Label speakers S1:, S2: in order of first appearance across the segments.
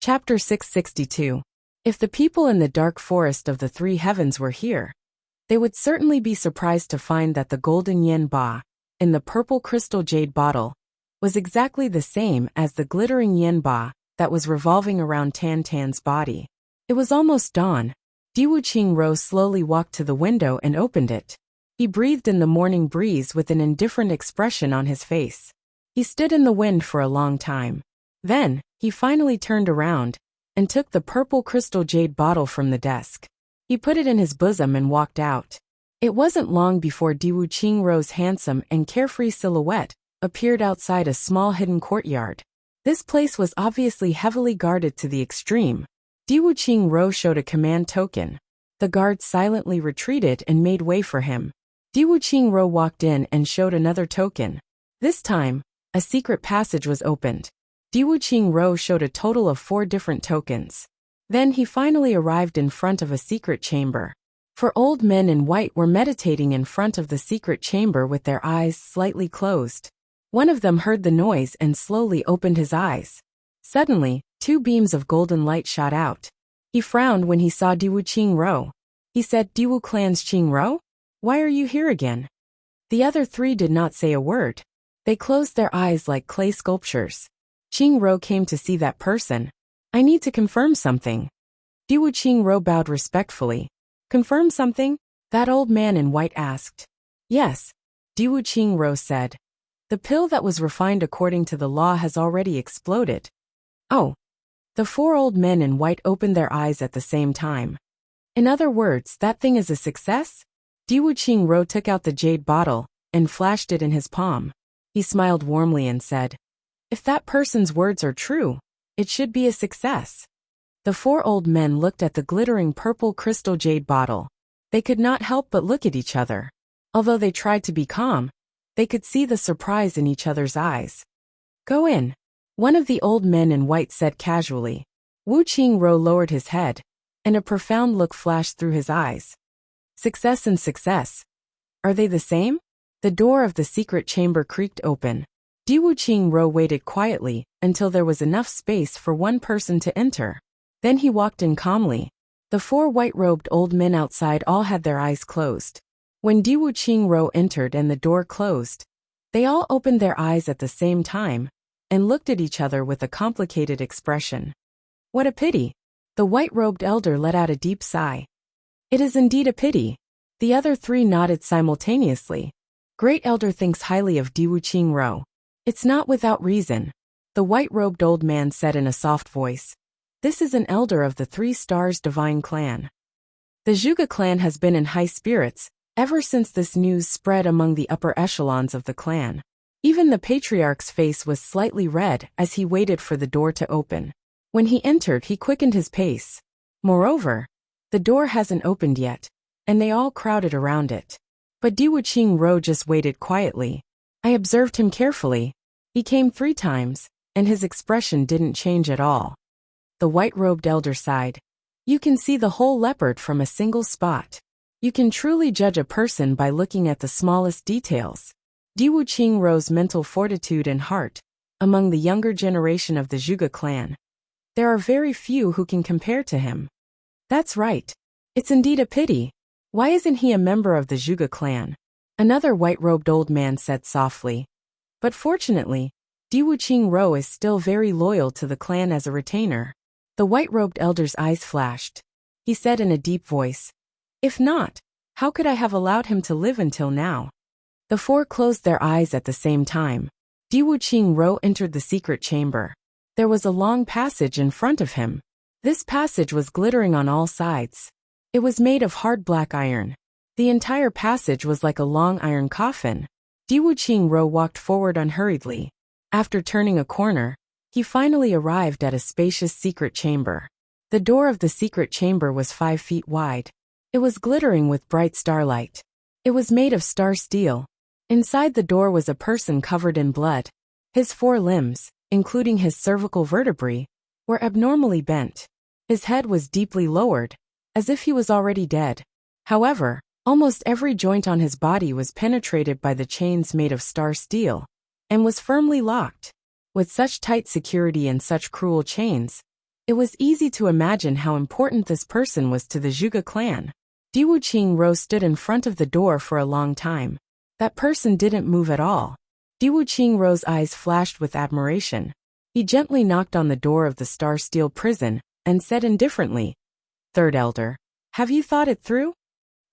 S1: Chapter 662. If the people in the dark forest of the three heavens were here, they would certainly be surprised to find that the golden yen ba, in the purple crystal jade bottle, was exactly the same as the glittering yen ba that was revolving around Tan Tan's body. It was almost dawn. Diwu Qingro slowly walked to the window and opened it. He breathed in the morning breeze with an indifferent expression on his face. He stood in the wind for a long time. Then, he finally turned around and took the purple crystal jade bottle from the desk. He put it in his bosom and walked out. It wasn't long before Diwu Qingro's handsome and carefree silhouette appeared outside a small hidden courtyard. This place was obviously heavily guarded to the extreme. Diwu Qingro showed a command token. The guards silently retreated and made way for him. Diwu Qingro walked in and showed another token. This time, a secret passage was opened. Diwu Qingro showed a total of 4 different tokens. Then he finally arrived in front of a secret chamber. 4 old men in white were meditating in front of the secret chamber with their eyes slightly closed. One of them heard the noise and slowly opened his eyes. Suddenly, 2 beams of golden light shot out. He frowned when he saw Diwu Qingro. He said, "Diwu clan's Qingro? Why are you here again?" The other 3 did not say a word. They closed their eyes like clay sculptures. Qingro came to see that person. "I need to confirm something." Diwu Qingro bowed respectfully. "Confirm something?" that old man in white asked. "Yes," Diwu Qingro said. "The pill that was refined according to the law has already exploded." "Oh." The 4 old men in white opened their eyes at the same time. "In other words, that thing is a success?" Diwu Qingro took out the jade bottle and flashed it in his palm. He smiled warmly and said, "If that person's words are true, it should be a success." The 4 old men looked at the glittering purple crystal jade bottle. They could not help but look at each other. Although they tried to be calm, they could see the surprise in each other's eyes. "Go in," one of the old men in white said casually. Wu Qingro lowered his head, and a profound look flashed through his eyes. Success and success. Are they the same? The door of the secret chamber creaked open. Diwu Qingro waited quietly until there was enough space for one person to enter. Then he walked in calmly. The 4 white-robed old men outside all had their eyes closed. When Diwu Qingro entered and the door closed, they all opened their eyes at the same time and looked at each other with a complicated expression. "What a pity." The white-robed elder let out a deep sigh. "It is indeed a pity." The other 3 nodded simultaneously. Great Elder thinks highly of Diwu Qingro. "It's not without reason," the white-robed old man said in a soft voice. "This is an elder of the 3 Stars Divine Clan. The Zhuge clan has been in high spirits ever since this news spread among the upper echelons of the clan." Even the patriarch's face was slightly red as he waited for the door to open. When he entered, he quickened his pace. Moreover, the door hasn't opened yet, and they all crowded around it. But Diwu Qingro just waited quietly. I observed him carefully. He came 3 times, and his expression didn't change at all. The white-robed elder sighed. "You can see the whole leopard from a single spot. You can truly judge a person by looking at the smallest details." Diwu Qingro's mental fortitude and heart, among the younger generation of the Zhuge clan. There are very few who can compare to him. "That's right. It's indeed a pity. Why isn't he a member of the Zhuge clan?" Another white-robed old man said softly. But fortunately, Diwu Qingro is still very loyal to the clan as a retainer. The white-robed elder's eyes flashed. He said in a deep voice, "If not, how could I have allowed him to live until now?" The 4 closed their eyes at the same time. Diwu Qingro entered the secret chamber. There was a long passage in front of him. This passage was glittering on all sides. It was made of hard black iron. The entire passage was like a long iron coffin. Diwu Qingro walked forward unhurriedly. After turning a corner, he finally arrived at a spacious secret chamber. The door of the secret chamber was 5 feet wide. It was glittering with bright starlight. It was made of star steel. Inside the door was a person covered in blood. His 4 limbs, including his cervical vertebrae, were abnormally bent. His head was deeply lowered, as if he was already dead. However, almost every joint on his body was penetrated by the chains made of star steel, and was firmly locked. With such tight security and such cruel chains, It was easy to imagine how important this person was to the Zhuge clan. Diwu Qingro stood in front of the door for a long time. That person didn't move at all. Diwu Qingro's eyes flashed with admiration. He gently knocked on the door of the Star Steel prison and said indifferently, "Third Elder, have you thought it through?"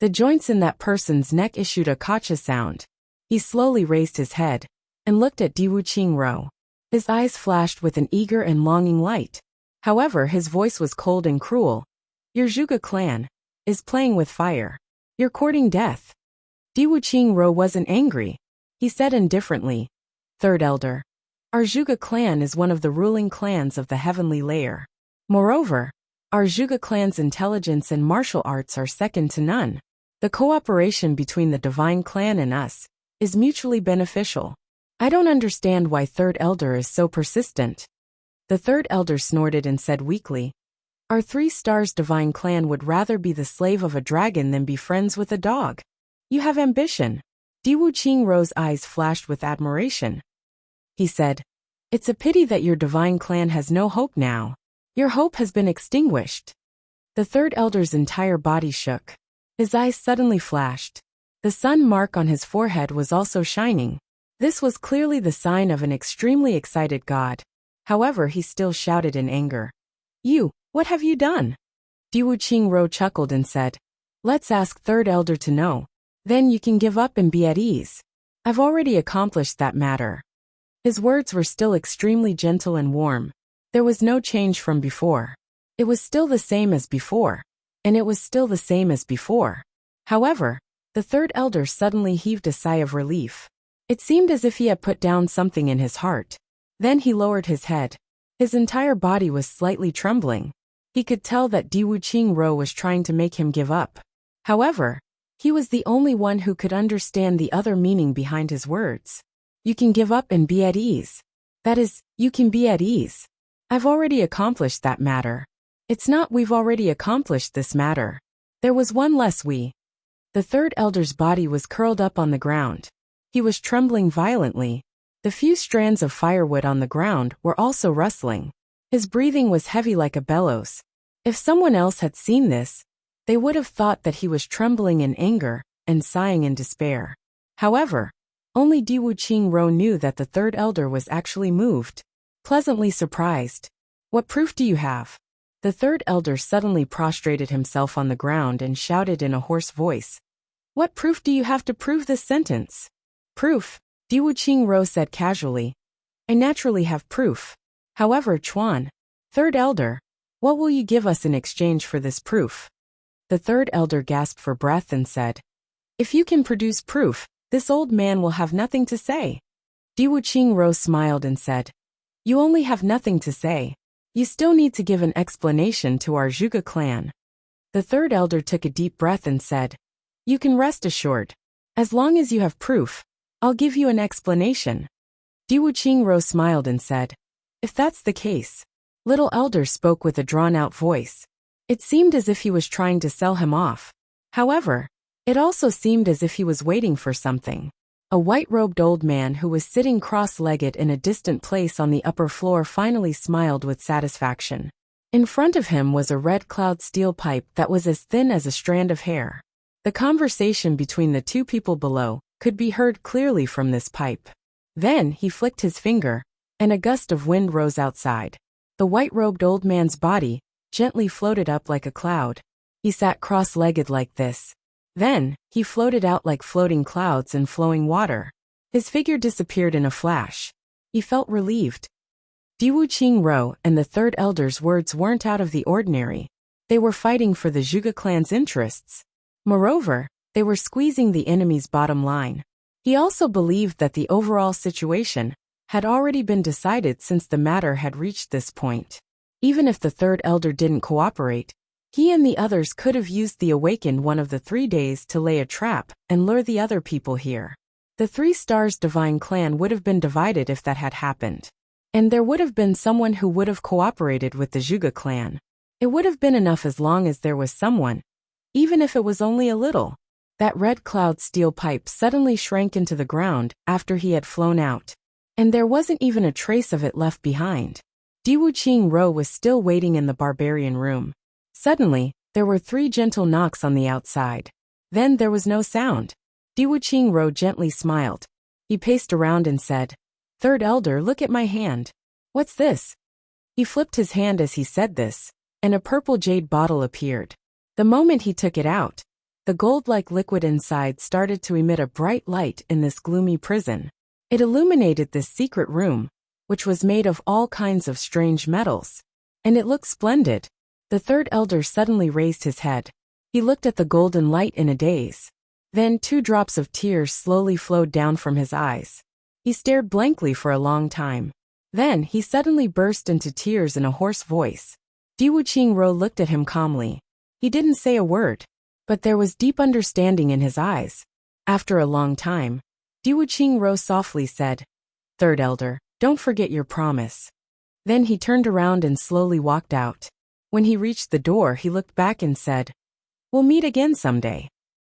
S1: The joints in that person's neck issued a kacha sound. He slowly raised his head and looked at Diwu Qingro. His eyes flashed with an eager and longing light. However, his voice was cold and cruel. "Your Zhuge clan is playing with fire. You're courting death." Diwu Qingro wasn't angry. He said indifferently, "Third Elder, our Zhuge clan is one of the ruling clans of the heavenly layer. Moreover, our Zhuge clan's intelligence and martial arts are second to none. The cooperation between the divine clan and us is mutually beneficial. I don't understand why Third Elder is so persistent." The Third Elder snorted and said weakly, "Our 3 stars divine clan would rather be the slave of a dragon than be friends with a dog. You have ambition." Diwu Qingro's eyes flashed with admiration. He said, "It's a pity that your divine clan has no hope now. Your hope has been extinguished." The Third Elder's entire body shook. His eyes suddenly flashed. The sun mark on his forehead was also shining. This was clearly the sign of an extremely excited god. However, he still shouted in anger, What have you done?" Diwu Qingro chuckled and said, "Let's ask Third Elder to know. Then you can give up and be at ease. I've already accomplished that matter." His words were still extremely gentle and warm. There was no change from before. It was still the same as before. And it was still the same as before. However, the Third Elder suddenly heaved a sigh of relief. It seemed as if he had put down something in his heart. Then he lowered his head. His entire body was slightly trembling. He could tell that Diwu Qingro was trying to make him give up. However, he was the only one who could understand the other meaning behind his words. "You can give up and be at ease. That is, you can be at ease. I've already accomplished that matter. It's not we've already accomplished this matter. There was one less we." The Third Elder's body was curled up on the ground. He was trembling violently. The few strands of firewood on the ground were also rustling. His breathing was heavy like a bellows. If someone else had seen this, they would have thought that he was trembling in anger and sighing in despair. However, only Diwu Qingro knew that the Third Elder was actually moved, pleasantly surprised. "What proof do you have?" The Third Elder suddenly prostrated himself on the ground and shouted in a hoarse voice, "What proof do you have to prove this sentence?" "Proof," Diwu Qingro said casually. "I naturally have proof. However, Chuan, Third Elder, what will you give us in exchange for this proof?" The Third Elder gasped for breath and said, "If you can produce proof, this old man will have nothing to say." Diwu Qingro smiled and said, "You only have nothing to say. You still need to give an explanation to our Zhuge clan." The Third Elder took a deep breath and said, "You can rest assured. As long as you have proof, I'll give you an explanation." Diwu Qingro smiled and said, "If that's the case." Little Elder spoke with a drawn-out voice. It seemed as if he was trying to sell him off. However, it also seemed as if he was waiting for something. A white-robed old man who was sitting cross-legged in a distant place on the upper floor finally smiled with satisfaction. In front of him was a red cloud steel pipe that was as thin as a strand of hair. The conversation between the 2 people below could be heard clearly from this pipe. Then he flicked his finger, and a gust of wind rose outside. The white-robed old man's body gently floated up like a cloud. He sat cross-legged like this. Then, he floated out like floating clouds in flowing water. His figure disappeared in a flash. He felt relieved. Diwu Qingro and the Third Elder's words weren't out of the ordinary. They were fighting for the Zhuge clan's interests. Moreover, they were squeezing the enemy's bottom line. He also believed that the overall situation had already been decided since the matter had reached this point. Even if the Third Elder didn't cooperate, he and the others could have used the awakened one of the 3 days to lay a trap and lure the other people here. The 3 Stars Divine Clan would have been divided if that had happened. And there would have been someone who would have cooperated with the Zhuge clan. It would have been enough as long as there was someone, even if it was only a little. That red cloud steel pipe suddenly shrank into the ground after he had flown out. And there wasn't even a trace of it left behind. Wuxia was still waiting in the barbarian room. Suddenly, there were 3 gentle knocks on the outside. Then there was no sound. Wuxia gently smiled. He paced around and said, "Third Elder, look at my hand." "What's this?" He flipped his hand as he said this, and a purple jade bottle appeared. The moment he took it out, the gold-like liquid inside started to emit a bright light in this gloomy prison. It illuminated this secret room, which was made of all kinds of strange metals. And it looked splendid. The third elder suddenly raised his head. He looked at the golden light in a daze. Then 2 drops of tears slowly flowed down from his eyes. He stared blankly for a long time. Then he suddenly burst into tears in a hoarse voice. Wuxia looked at him calmly. He didn't say a word, but there was deep understanding in his eyes. After a long time, Wuxia softly said, "Third elder, don't forget your promise." Then he turned around and slowly walked out. When he reached the door, he looked back and said, "We'll meet again someday."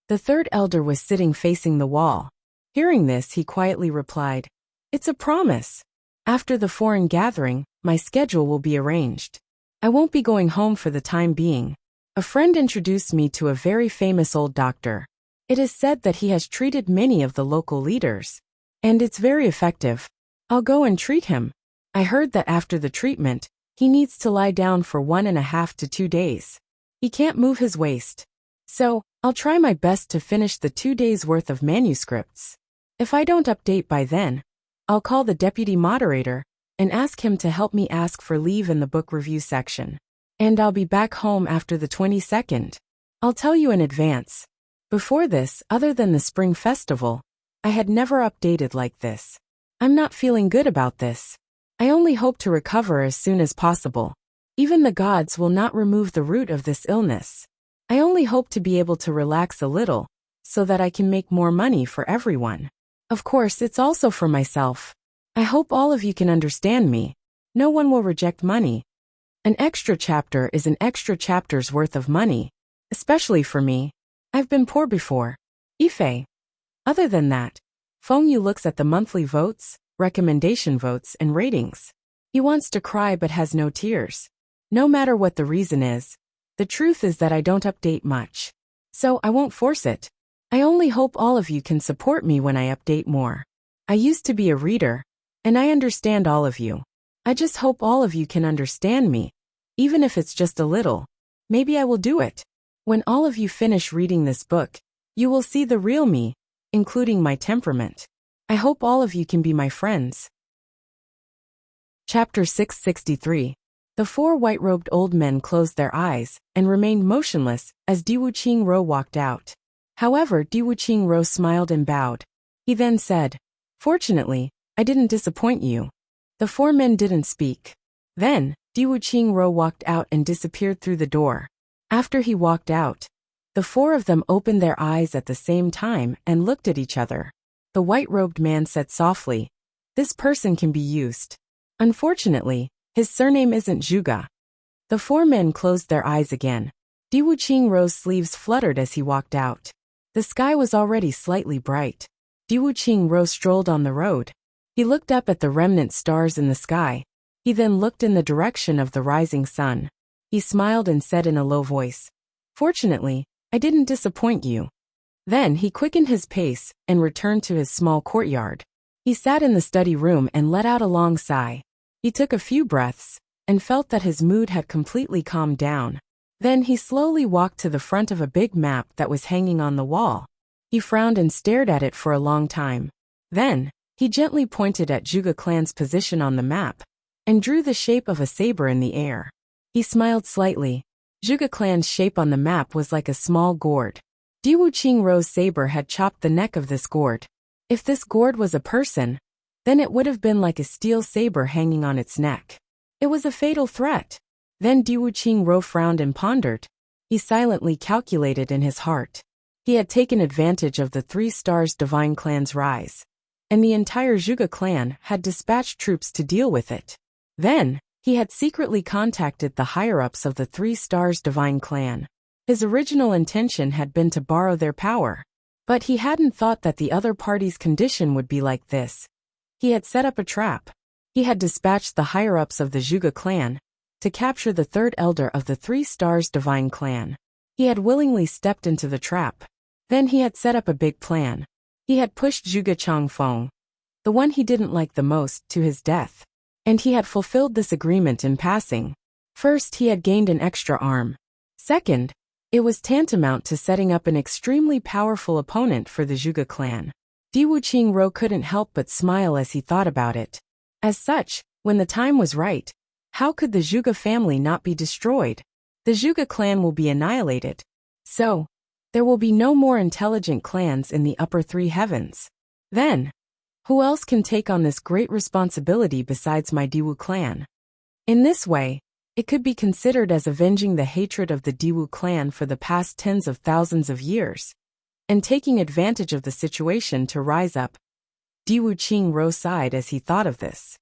S1: The third elder was sitting facing the wall. Hearing this, he quietly replied, "It's a promise. After the foreign gathering, my schedule will be arranged. I won't be going home for the time being. A friend introduced me to a very famous old doctor. It is said that he has treated many of the local leaders, and it's very effective. I'll go and treat him. I heard that after the treatment, he needs to lie down for 1.5 to 2 days. He can't move his waist. So, I'll try my best to finish the 2 days' worth of manuscripts. If I don't update by then, I'll call the deputy moderator and ask him to help me ask for leave in the book review section. And I'll be back home after the 22nd. I'll tell you in advance. Before this, other than the spring festival, I had never updated like this. I'm not feeling good about this. I only hope to recover as soon as possible. Even the gods will not remove the root of this illness. I only hope to be able to relax a little, so that I can make more money for everyone. Of course, it's also for myself. I hope all of you can understand me. No one will reject money. An extra chapter is an extra chapter's worth of money, especially for me. I've been poor before. Ife. Other than that, Fengyu looks at the monthly votes, recommendation votes, and ratings. He wants to cry but has no tears. No matter what the reason is, the truth is that I don't update much. So I won't force it. I only hope all of you can support me when I update more. I used to be a reader, and I understand all of you. I just hope all of you can understand me, even if it's just a little. Maybe I will do it. When all of you finish reading this book, you will see the real me, including my temperament. I hope all of you can be my friends. Chapter 663. The 4 white-robed old men closed their eyes and remained motionless as Wuxia walked out. However, Wuxia smiled and bowed. He then said, "Fortunately, I didn't disappoint you." The 4 men didn't speak. Then, Wuxia walked out and disappeared through the door. After he walked out, the 4 of them opened their eyes at the same time and looked at each other. The white-robed man said softly, "This person can be used. Unfortunately, his surname isn't Zhuge." The 4 men closed their eyes again. Wuxia's sleeves fluttered as he walked out. The sky was already slightly bright. Wuxia strolled on the road. He looked up at the remnant stars in the sky. He then looked in the direction of the rising sun. He smiled and said in a low voice, "Fortunately, I didn't disappoint you." Then he quickened his pace and returned to his small courtyard. He sat in the study room and let out a long sigh. He took a few breaths and felt that his mood had completely calmed down. Then he slowly walked to the front of a big map that was hanging on the wall. He frowned and stared at it for a long time. Then, he gently pointed at Zhuge clan's position on the map and drew the shape of a saber in the air. He smiled slightly. Zhuge clan's shape on the map was like a small gourd. Wuxia's saber had chopped the neck of this gourd. If this gourd was a person, then it would have been like a steel saber hanging on its neck. It was a fatal threat. Then Wuxia frowned and pondered. He silently calculated in his heart. He had taken advantage of the 3 stars divine clan's rise, and the entire Zhuge clan had dispatched troops to deal with it. Then, he had secretly contacted the higher-ups of the 3 stars divine clan. His original intention had been to borrow their power. But he hadn't thought that the other party's condition would be like this. He had set up a trap. He had dispatched the higher-ups of the Zhuge clan to capture the third elder of the Three Stars Divine clan. He had willingly stepped into the trap. Then he had set up a big plan. He had pushed Zhuge Changfeng, the one he didn't like the most, to his death. And he had fulfilled this agreement in passing. First, he had gained an extra arm. Second, it was tantamount to setting up an extremely powerful opponent for the Zhuge clan. Diwu Qingro couldn't help but smile as he thought about it. As such, when the time was right, how could the Zhuge family not be destroyed? The Zhuge clan will be annihilated. So, there will be no more intelligent clans in the upper three heavens. Then, who else can take on this great responsibility besides my Diwu clan? In this way, it could be considered as avenging the hatred of the Diwu clan for the past tens of thousands of years, and taking advantage of the situation to rise up. Diwu Qingro sighed as he thought of this.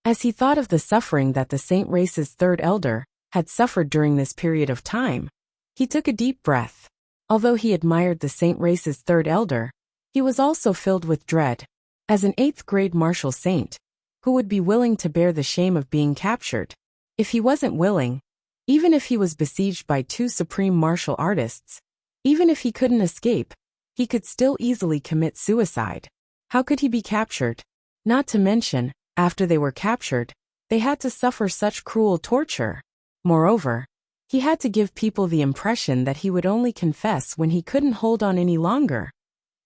S1: As he thought of the suffering that the Saint race's third elder had suffered during this period of time, he took a deep breath. Although he admired the Saint race's third elder, he was also filled with dread. As an 8th grade martial saint, who would be willing to bear the shame of being captured? If he wasn't willing, even if he was besieged by 2 supreme martial artists, even if he couldn't escape, he could still easily commit suicide. How could he be captured? Not to mention, after they were captured, they had to suffer such cruel torture. Moreover, he had to give people the impression that he would only confess when he couldn't hold on any longer.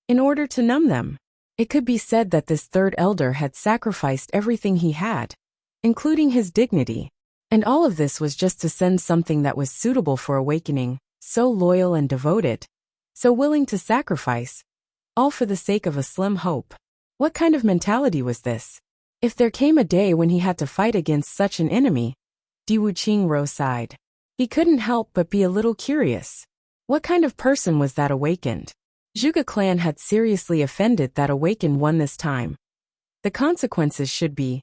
S1: In order to numb them, it could be said that this third elder had sacrificed everything he had, including his dignity. And all of this was just to send something that was suitable for awakening, so loyal and devoted, so willing to sacrifice, all for the sake of a slim hope. What kind of mentality was this? If there came a day when he had to fight against such an enemy, Diwu Qingro sighed. He couldn't help but be a little curious. What kind of person was that awakened? Zhuge clan had seriously offended that awakened one this time. The consequences should be.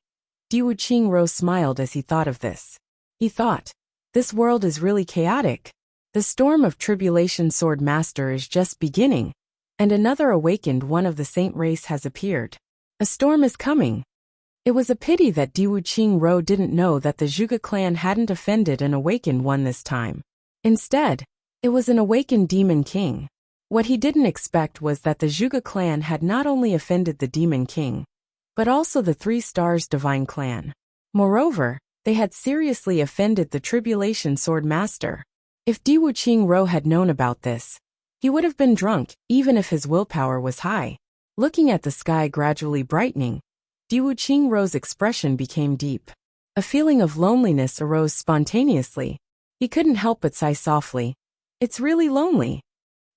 S1: Diwu Qingro smiled as he thought of this. He thought, this world is really chaotic. The storm of tribulation Sword Master is just beginning, and another awakened one of the Saint race has appeared. A storm is coming. It was a pity that Diwu Qingro didn't know that the Zhuge clan hadn't offended an awakened one this time. Instead, it was an awakened demon king. What he didn't expect was that the Zhuge clan had not only offended the demon king, but also the Three Stars Divine clan. Moreover, they had seriously offended the Tribulation Sword Master. If Diwu Qingro had known about this, he would have been drunk, even if his willpower was high. Looking at the sky gradually brightening, Diwu Qingro's expression became deep. A feeling of loneliness arose spontaneously. He couldn't help but sigh softly. It's really lonely.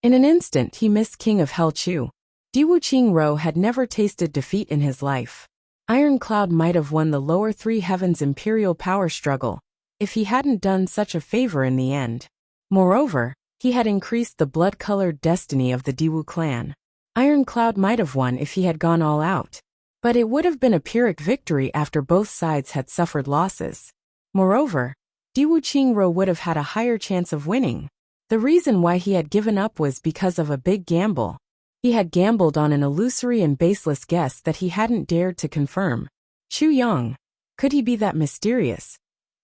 S1: In an instant he missed King of Hell Chu. Diwu Qingro had never tasted defeat in his life. Iron Cloud might have won the lower three heavens' imperial power struggle, if he hadn't done such a favor in the end. Moreover, he had increased the blood-colored destiny of the Diwu clan. Iron Cloud might have won if he had gone all out. But it would have been a Pyrrhic victory after both sides had suffered losses. Moreover, Diwu Qingro would have had a higher chance of winning. The reason why he had given up was because of a big gamble. He had gambled on an illusory and baseless guess that he hadn't dared to confirm. Chu Yang. Could he be that mysterious?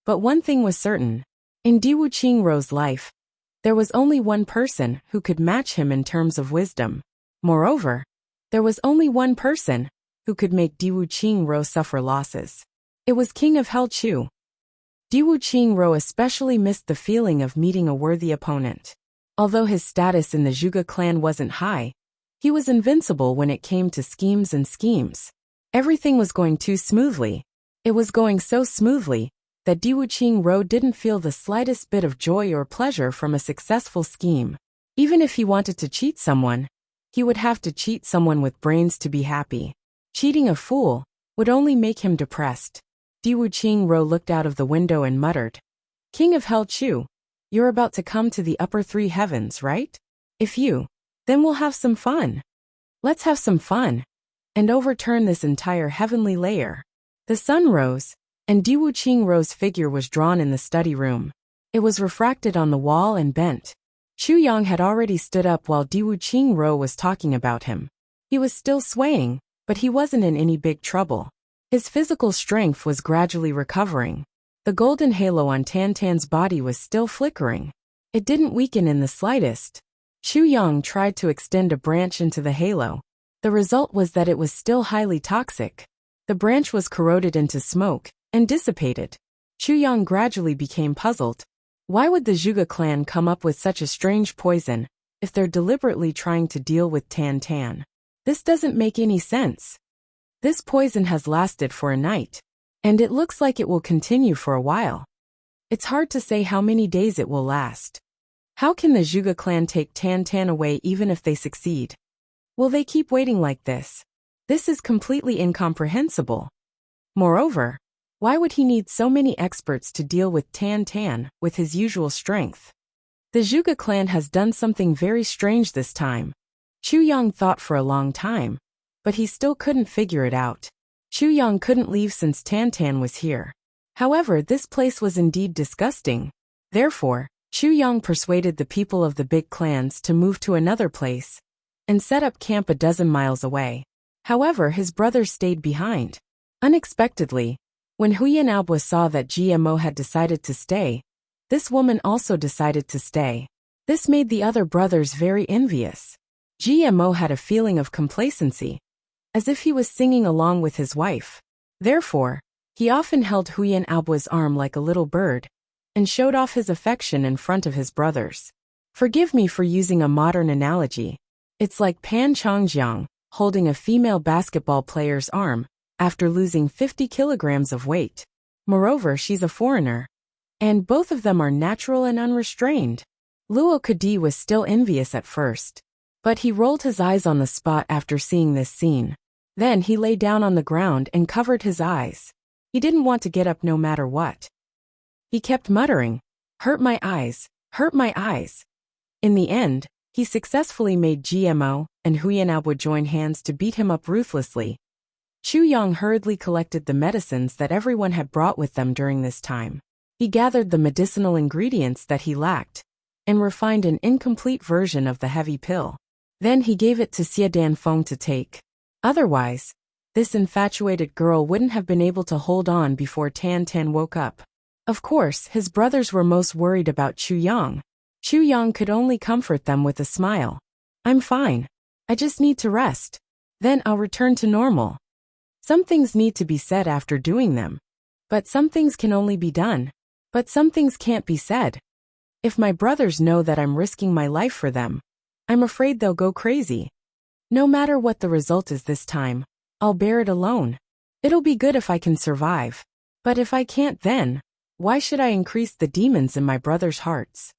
S1: But one thing was certain. In Diwu Qingro's life, there was only one person who could match him in terms of wisdom. Moreover, there was only one person who could make Diwu Qingro suffer losses. It was King of Hell Chu. Diwu Qingro especially missed the feeling of meeting a worthy opponent. Although his status in the Zhuge clan wasn't high, he was invincible when it came to schemes and schemes. Everything was going too smoothly. It was going so smoothly that Diwu Qingro didn't feel the slightest bit of joy or pleasure from a successful scheme. Even if he wanted to cheat someone, he would have to cheat someone with brains to be happy. Cheating a fool would only make him depressed. Diwu Qingro looked out of the window and muttered, King of Hell Chu, you're about to come to the upper three heavens, right? If you, then we'll have some fun. Let's have some fun. And overturn this entire heavenly layer. The sun rose, and Diwu Qingro's figure was drawn in the study room. It was refracted on the wall and bent. Chu Yang had already stood up while Diwu Qingro was talking about him. He was still swaying, but he wasn't in any big trouble. His physical strength was gradually recovering. The golden halo on Tantan's body was still flickering. It didn't weaken in the slightest. Chu Yang tried to extend a branch into the halo. The result was that it was still highly toxic. The branch was corroded into smoke and dissipated. Chu Yang gradually became puzzled. Why would the Zhuge clan come up with such a strange poison if they're deliberately trying to deal with Tantan? This doesn't make any sense. This poison has lasted for a night, and it looks like it will continue for a while. It's hard to say how many days it will last. How can the Zhuge clan take Tantan away even if they succeed? Will they keep waiting like this? This is completely incomprehensible. Moreover, why would he need so many experts to deal with Tantan with his usual strength? The Zhuge clan has done something very strange this time. Chu Yang thought for a long time, but he still couldn't figure it out. Chu Yang couldn't leave since Tantan was here. However, this place was indeed disgusting. Therefore, Chu Yang persuaded the people of the big clans to move to another place and set up camp a dozen miles away. However, his brothers stayed behind. Unexpectedly, when Huyan Aobue saw that GMO had decided to stay, this woman also decided to stay. This made the other brothers very envious. GMO had a feeling of complacency, as if he was singing along with his wife. Therefore, he often held Huyan Aobue's arm like a little bird and showed off his affection in front of his brothers. Forgive me for using a modern analogy. It's like Pan Changjiang holding a female basketball player's arm after losing 50 kilograms of weight. Moreover, she's a foreigner, and both of them are natural and unrestrained. Luo Kadi was still envious at first, but he rolled his eyes on the spot after seeing this scene. Then he lay down on the ground and covered his eyes. He didn't want to get up no matter what. He kept muttering, "Hurt my eyes, hurt my eyes." In the end, he successfully made GMO and Huyan Aobue join hands to beat him up ruthlessly. Chu Yang hurriedly collected the medicines that everyone had brought with them during this time. He gathered the medicinal ingredients that he lacked and refined an incomplete version of the heavy pill. Then he gave it to Xie Danfeng to take. Otherwise, this infatuated girl wouldn't have been able to hold on before Tantan woke up. Of course, his brothers were most worried about Chu Yang. Chu Yang could only comfort them with a smile. "I'm fine. I just need to rest. Then I'll return to normal." Some things need to be said after doing them. But some things can only be done. But some things can't be said. If my brothers know that I'm risking my life for them, I'm afraid they'll go crazy. No matter what the result is this time, I'll bear it alone. It'll be good if I can survive. But if I can't, then why should I increase the demons in my brothers' hearts?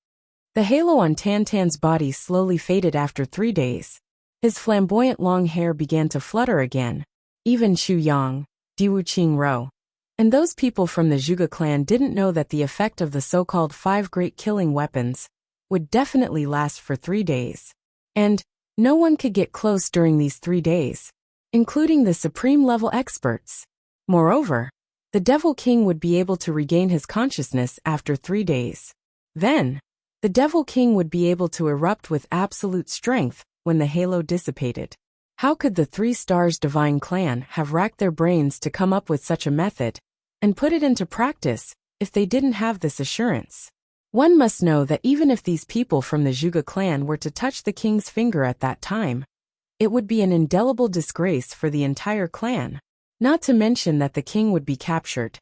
S1: The halo on Tantan's body slowly faded after 3 days. His flamboyant long hair began to flutter again. Even Chu Yang, Diwu Qingro, and those people from the Zhuge clan didn't know that the effect of the so-called 5 great killing weapons would definitely last for 3 days. And no one could get close during these 3 days, including the supreme-level experts. Moreover, the Devil King would be able to regain his consciousness after 3 days. Then, the Devil King would be able to erupt with absolute strength when the halo dissipated. How could the 3 Stars Divine Clan have racked their brains to come up with such a method and put it into practice if they didn't have this assurance? One must know that even if these people from the Zhuge clan were to touch the king's finger at that time, it would be an indelible disgrace for the entire clan. Not to mention that the king would be captured.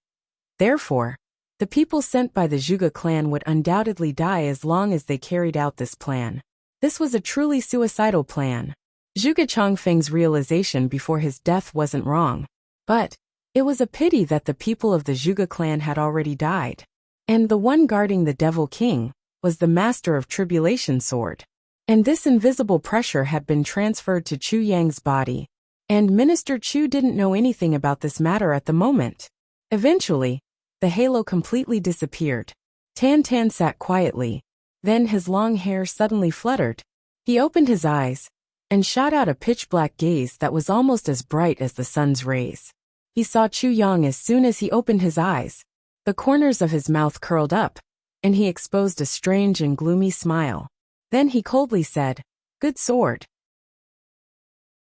S1: Therefore, the people sent by the Zhuge clan would undoubtedly die as long as they carried out this plan. This was a truly suicidal plan. Zhuge Changfeng's realization before his death wasn't wrong. But it was a pity that the people of the Zhuge clan had already died. And the one guarding the Devil King was the Master of Tribulation Sword. And this invisible pressure had been transferred to Chu Yang's body. And Minister Chu didn't know anything about this matter at the moment. Eventually, the halo completely disappeared. Tantan sat quietly. Then his long hair suddenly fluttered. He opened his eyes and shot out a pitch-black gaze that was almost as bright as the sun's rays. He saw Chu Yang as soon as he opened his eyes. The corners of his mouth curled up, and he exposed a strange and gloomy smile. Then he coldly said, "Good sword."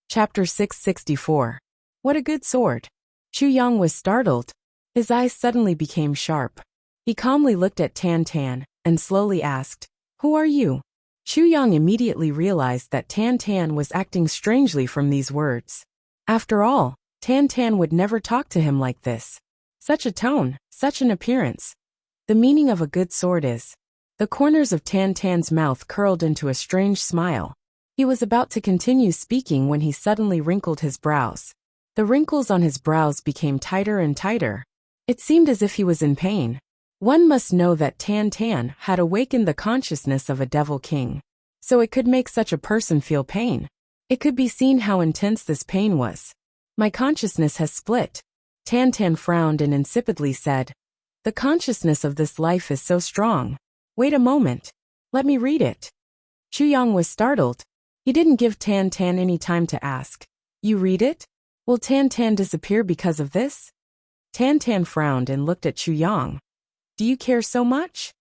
S1: Chapter 664. What a good sword. Chu Yang was startled. His eyes suddenly became sharp. He calmly looked at Tan Tan and slowly asked, "Who are you?" Chu Yang immediately realized that Tan Tan was acting strangely from these words. After all, Tan Tan would never talk to him like this. Such a tone, such an appearance. The meaning of a good sword is. The corners of Tan Tan's mouth curled into a strange smile. He was about to continue speaking when he suddenly wrinkled his brows. The wrinkles on his brows became tighter and tighter. It seemed as if he was in pain. One must know that Tan Tan had awakened the consciousness of a devil king. So it could make such a person feel pain. It could be seen how intense this pain was. My consciousness has split. Tan Tan frowned and insipidly said, "The consciousness of this life is so strong. Wait a moment. Let me read it." Chu Yang was startled. He didn't give Tan Tan any time to ask. "You read it? Will Tan Tan disappear because of this?" Tan Tan frowned and looked at Chu Yang. "Do you care so much?"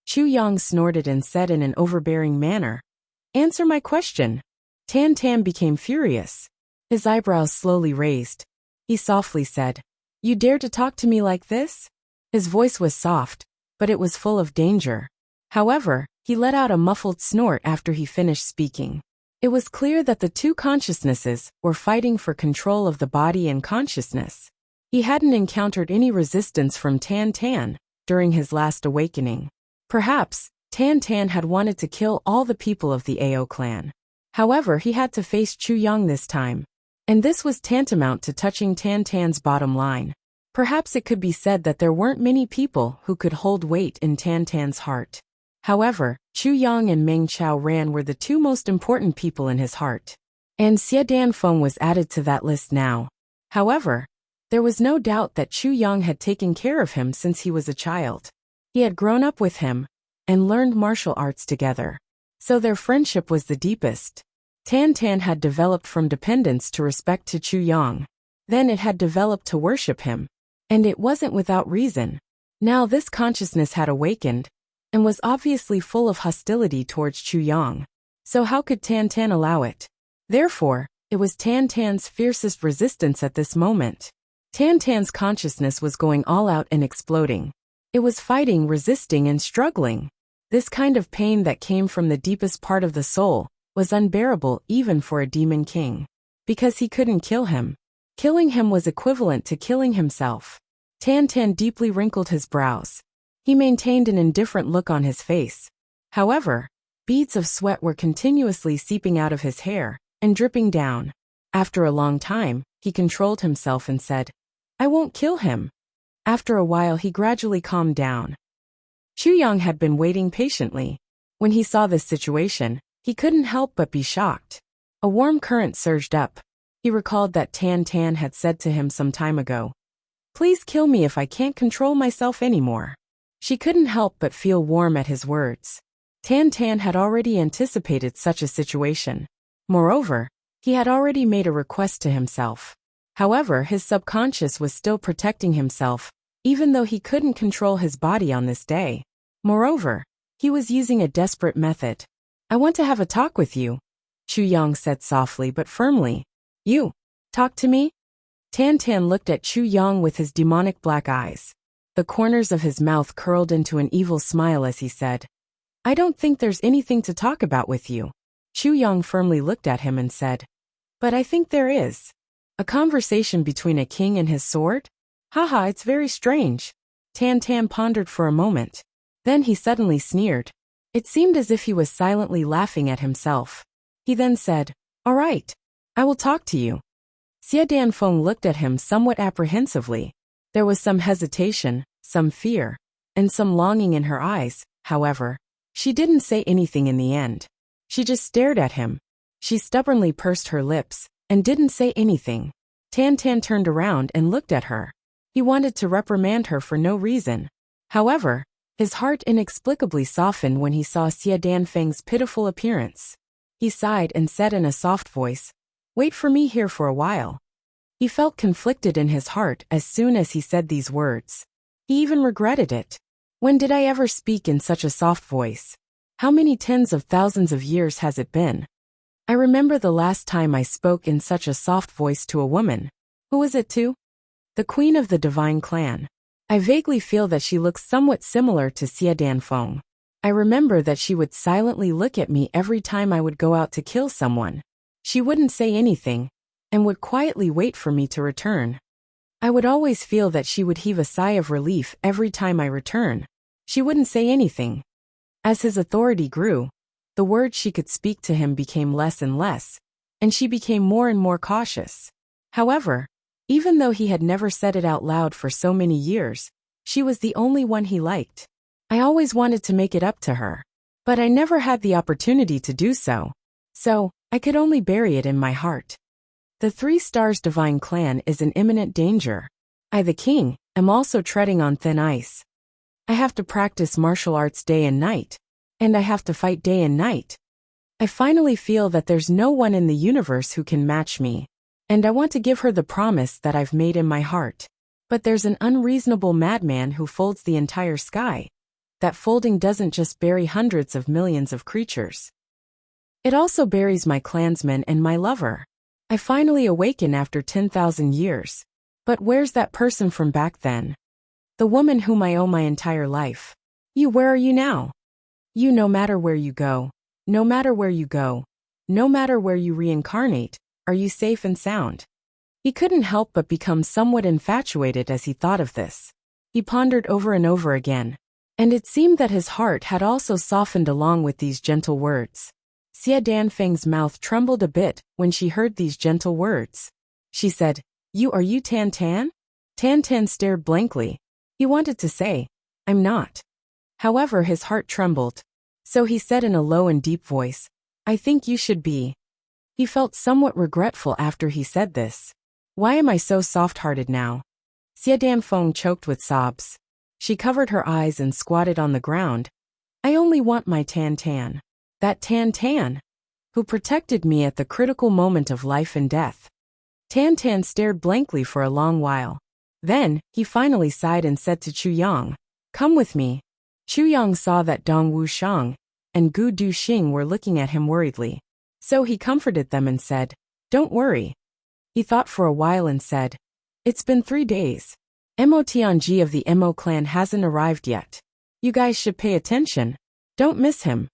S1: Chu Yang snorted and said in an overbearing manner, "Answer my question." Tan Tan became furious. His eyebrows slowly raised. He softly said, "You dare to talk to me like this?" His voice was soft, but it was full of danger. However, he let out a muffled snort after he finished speaking. It was clear that the two consciousnesses were fighting for control of the body and consciousness. He hadn't encountered any resistance from Tan Tan during his last awakening. Perhaps, Tan Tan had wanted to kill all the people of the Ao clan. However, he had to face Chu Yang this time. And this was tantamount to touching Tan Tan's bottom line. Perhaps it could be said that there weren't many people who could hold weight in Tan Tan's heart. However, Chu Yang and Meng Chao Ran were the two most important people in his heart. And Xie Danfeng was added to that list now. However, there was no doubt that Chu Yang had taken care of him since he was a child. He had grown up with him and learned martial arts together. So their friendship was the deepest. Tan Tan had developed from dependence to respect to Chu Yang. Then it had developed to worship him. And it wasn't without reason. Now this consciousness had awakened and was obviously full of hostility towards Chu Yang. So how could Tan Tan allow it? Therefore, it was Tan Tan's fiercest resistance at this moment. Tan Tan's consciousness was going all out and exploding. It was fighting, resisting, and struggling. This kind of pain that came from the deepest part of the soul was unbearable even for a demon king. Because he couldn't kill him. Killing him was equivalent to killing himself. Tan Tan deeply wrinkled his brows. He maintained an indifferent look on his face. However, beads of sweat were continuously seeping out of his hair and dripping down. After a long time, he controlled himself and said, "I won't kill him." After a while he gradually calmed down. Chu Yang had been waiting patiently. When he saw this situation, he couldn't help but be shocked. A warm current surged up. He recalled that Tan Tan had said to him some time ago, "Please kill me if I can't control myself anymore." She couldn't help but feel warm at his words. Tan Tan had already anticipated such a situation. Moreover, he had already made a request to himself. However, his subconscious was still protecting himself, even though he couldn't control his body on this day. Moreover, he was using a desperate method. "I want to have a talk with you," Chu Yang said softly but firmly. "You? Talk to me?" Tan Tan looked at Chu Yang with his demonic black eyes. The corners of his mouth curled into an evil smile as he said, "I don't think there's anything to talk about with you." Chu Yang firmly looked at him and said, "But I think there is. A conversation between a king and his sword? Haha, it's very strange." Tan Tan pondered for a moment. Then he suddenly sneered. It seemed as if he was silently laughing at himself. He then said, "All right. I will talk to you." Xie Danfeng looked at him somewhat apprehensively. There was some hesitation, some fear, and some longing in her eyes. However, she didn't say anything in the end. She just stared at him. She stubbornly pursed her lips and didn't say anything. Tan Tan turned around and looked at her. He wanted to reprimand her for no reason. However, his heart inexplicably softened when he saw Xie Danfeng's pitiful appearance. He sighed and said in a soft voice, "Wait for me here for a while." He felt conflicted in his heart as soon as he said these words. He even regretted it. When did I ever speak in such a soft voice? How many tens of thousands of years has it been? I remember the last time I spoke in such a soft voice to a woman. Who was it to? the queen of the divine clan. I vaguely feel that she looks somewhat similar to Xia Danfeng. I remember that she would silently look at me every time I would go out to kill someone. She wouldn't say anything, and would quietly wait for me to return. I would always feel that she would heave a sigh of relief every time I return. She wouldn't say anything. As his authority grew, the words she could speak to him became less and less, and she became more and more cautious. However, even though he had never said it out loud for so many years, she was the only one he liked. I always wanted to make it up to her, but I never had the opportunity to do so. So, I could only bury it in my heart. The Three Stars Divine Clan is in imminent danger. I, the king, am also treading on thin ice. I have to practice martial arts day and night, and I have to fight day and night. I finally feel that there's no one in the universe who can match me, and I want to give her the promise that I've made in my heart. But there's an unreasonable madman who folds the entire sky. That folding doesn't just bury hundreds of millions of creatures. It also buries my clansmen and my lover. I finally awaken after 10,000 years. But where's that person from back then? The woman whom I owe my entire life. You, where are you now? You, no matter where you go, no matter where you go, no matter where you reincarnate, are you safe and sound? He couldn't help but become somewhat infatuated as he thought of this. He pondered over and over again, and it seemed that his heart had also softened along with these gentle words. Xia Danfeng's mouth trembled a bit when she heard these gentle words. She said, Are you Tan Tan? Tan Tan stared blankly. He wanted to say, I'm not. However, his heart trembled. So he said in a low and deep voice, I think you should be. He felt somewhat regretful after he said this. Why am I so soft-hearted now? Xia Danfeng choked with sobs. She covered her eyes and squatted on the ground. I only want my Tan Tan. That Tan Tan, who protected me at the critical moment of life and death. Tan Tan stared blankly for a long while. Then, he finally sighed and said to Chu Yang, Come with me. Chu Yang saw that Dong Wuxiang and Gu Duxing were looking at him worriedly. So he comforted them and said, Don't worry. He thought for a while and said, It's been 3 days. Mo Tianji of the Mo clan hasn't arrived yet. You guys should pay attention. Don't miss him.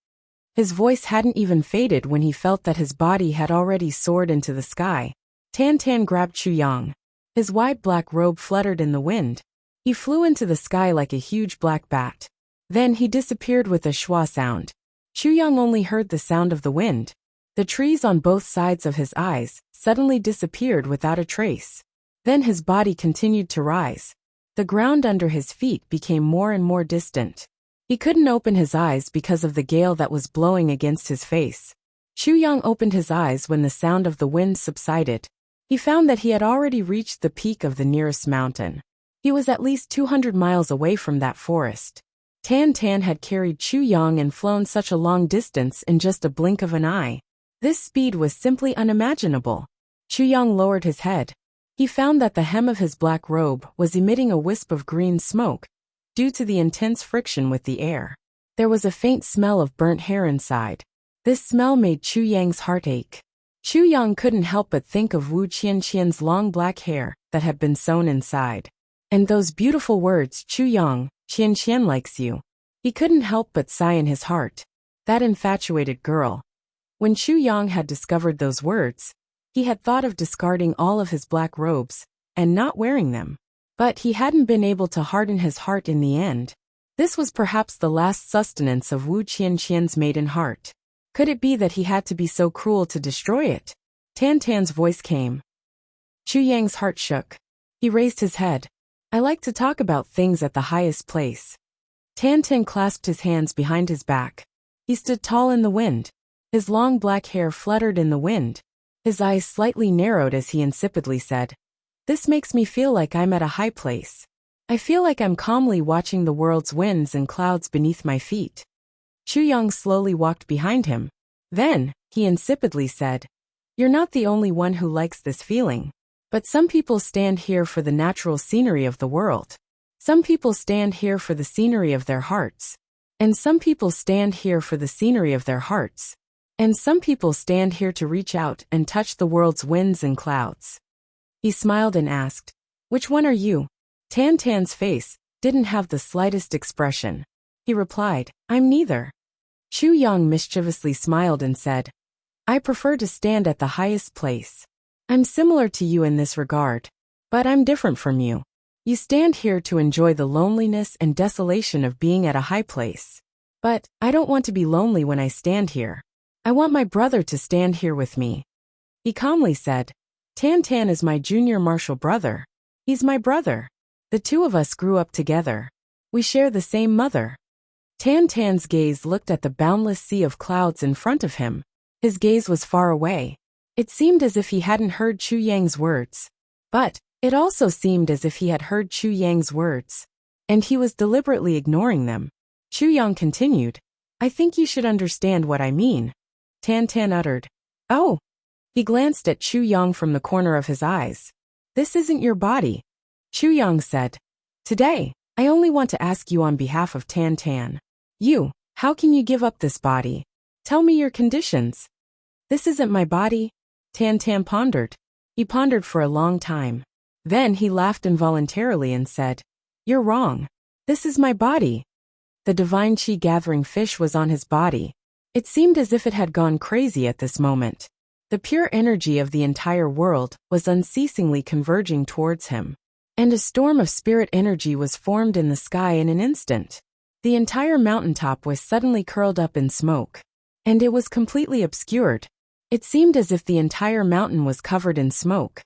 S1: His voice hadn't even faded when he felt that his body had already soared into the sky. Tan Tan grabbed Chu Yang. His wide black robe fluttered in the wind. He flew into the sky like a huge black bat. Then he disappeared with a schwa sound. Chu Yang only heard the sound of the wind. The trees on both sides of his eyes suddenly disappeared without a trace. Then his body continued to rise. The ground under his feet became more and more distant. He couldn't open his eyes because of the gale that was blowing against his face. Chu Yang opened his eyes when the sound of the wind subsided. He found that he had already reached the peak of the nearest mountain. He was at least 200 miles away from that forest. Tan Tan had carried Chu Yang and flown such a long distance in just a blink of an eye. This speed was simply unimaginable. Chu Yang lowered his head. He found that the hem of his black robe was emitting a wisp of green smoke, due to the intense friction with the air. There was a faint smell of burnt hair inside. This smell made Chu Yang's heart ache. Chu Yang couldn't help but think of Wu Qianqian's long black hair that had been sewn inside. And those beautiful words, Chu Yang, Qianqian likes you. He couldn't help but sigh in his heart. That infatuated girl. When Chu Yang had discovered those words, he had thought of discarding all of his black robes and not wearing them. But he hadn't been able to harden his heart in the end. This was perhaps the last sustenance of Wu Qianqian's maiden heart. Could it be that he had to be so cruel to destroy it? Tan Tan's voice came. Chu Yang's heart shook. He raised his head. I like to talk about things at the highest place. Tan Tan clasped his hands behind his back. He stood tall in the wind. His long black hair fluttered in the wind. His eyes slightly narrowed as he insipidly said, This makes me feel like I'm at a high place. I feel like I'm calmly watching the world's winds and clouds beneath my feet. Chu Yang slowly walked behind him. Then, he insipidly said, You're not the only one who likes this feeling. But some people stand here for the natural scenery of the world. Some people stand here for the scenery of their hearts. And some people stand here for the scenery of their hearts. And some people stand here to reach out and touch the world's winds and clouds. He smiled and asked, Which one are you? Tan Tan's face didn't have the slightest expression. He replied, I'm neither. Chu Yang mischievously smiled and said, I prefer to stand at the highest place. I'm similar to you in this regard. But I'm different from you. You stand here to enjoy the loneliness and desolation of being at a high place. But I don't want to be lonely when I stand here. I want my brother to stand here with me. He calmly said, Tan Tan is my junior martial brother. He's my brother. The two of us grew up together. We share the same mother. Tan Tan's gaze looked at the boundless sea of clouds in front of him. His gaze was far away. It seemed as if he hadn't heard Chu Yang's words. But it also seemed as if he had heard Chu Yang's words, and he was deliberately ignoring them. Chu Yang continued, I think you should understand what I mean. Tan Tan uttered, Oh! He glanced at Chu Yang from the corner of his eyes. This isn't your body. Chu Yang said, Today, I only want to ask you on behalf of Tan Tan. How can you give up this body? Tell me your conditions. This isn't my body. Tan Tan pondered. He pondered for a long time. Then he laughed involuntarily and said, You're wrong. This is my body. The divine chi gathering fish was on his body. It seemed as if it had gone crazy at this moment. The pure energy of the entire world was unceasingly converging towards him. And a storm of spirit energy was formed in the sky in an instant. The entire mountaintop was suddenly curled up in smoke. And it was completely obscured. It seemed as if the entire mountain was covered in smoke.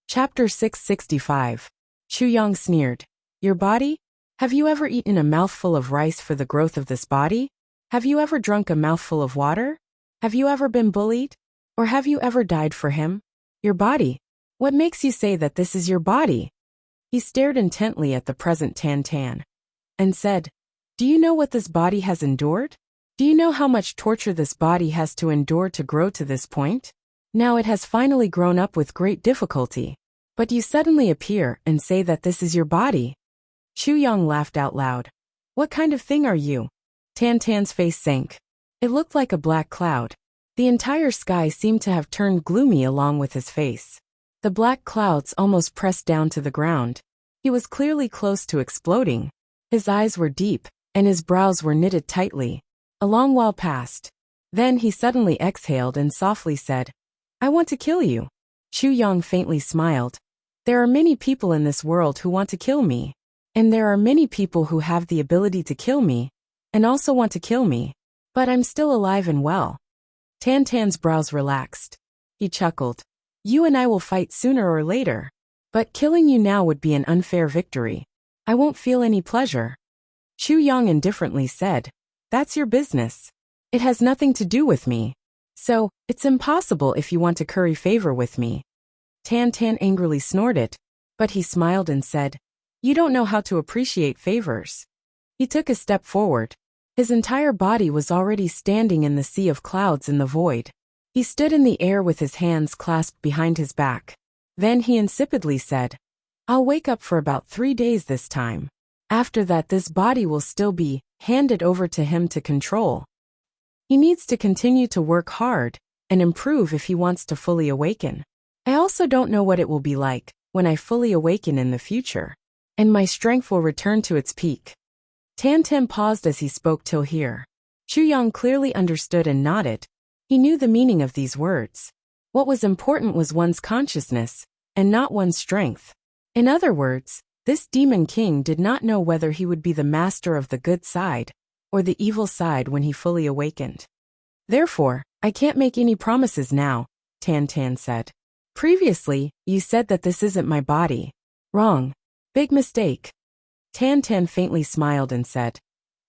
S1: Chapter 665. Chu Yang sneered. Your body? Have you ever eaten a mouthful of rice for the growth of this body? Have you ever drunk a mouthful of water? Have you ever been bullied? Or have you ever died for him? Your body? What makes you say that this is your body? He stared intently at the present Tan Tan and said, Do you know what this body has endured? Do you know how much torture this body has to endure to grow to this point? Now it has finally grown up with great difficulty. But you suddenly appear and say that this is your body. Chu Yang laughed out loud. What kind of thing are you? Tan Tan's face sank. It looked like a black cloud. The entire sky seemed to have turned gloomy along with his face. The black clouds almost pressed down to the ground. He was clearly close to exploding. His eyes were deep, and his brows were knitted tightly. A long while passed. Then he suddenly exhaled and softly said, I want to kill you. Chu Yang faintly smiled. There are many people in this world who want to kill me. And there are many people who have the ability to kill me, and also want to kill me. But I'm still alive and well. Tan Tan's brows relaxed. He chuckled. You and I will fight sooner or later. But killing you now would be an unfair victory. I won't feel any pleasure. Chu Yang indifferently said, That's your business. It has nothing to do with me. So, it's impossible if you want to curry favor with me. Tan Tan angrily snorted, but he smiled and said, You don't know how to appreciate favors. He took a step forward. His entire body was already standing in the sea of clouds in the void. He stood in the air with his hands clasped behind his back. Then he insipidly said, I'll wake up for about 3 days this time. After that, this body will still be handed over to him to control. He needs to continue to work hard and improve if he wants to fully awaken. I also don't know what it will be like when I fully awaken in the future, and my strength will return to its peak. Tan Tan paused as he spoke till here. Chu Yang clearly understood and nodded. He knew the meaning of these words. What was important was one's consciousness, and not one's strength. In other words, this demon king did not know whether he would be the master of the good side or the evil side when he fully awakened. Therefore, I can't make any promises now, Tan Tan said. Previously, you said that this isn't my body. Wrong. Big mistake. Tan Tan faintly smiled and said,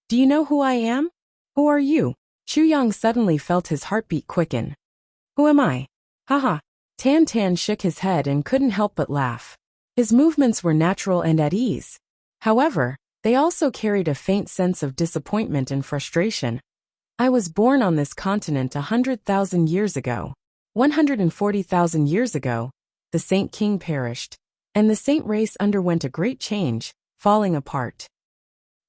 S1: Do you know who I am? Who are you? Chu Yang suddenly felt his heartbeat quicken. Who am I? Haha. Tan Tan shook his head and couldn't help but laugh. His movements were natural and at ease. However, they also carried a faint sense of disappointment and frustration. I was born on this continent 100,000 years ago. 140,000 years ago, the Saint King perished, and the Saint race underwent a great change, falling apart.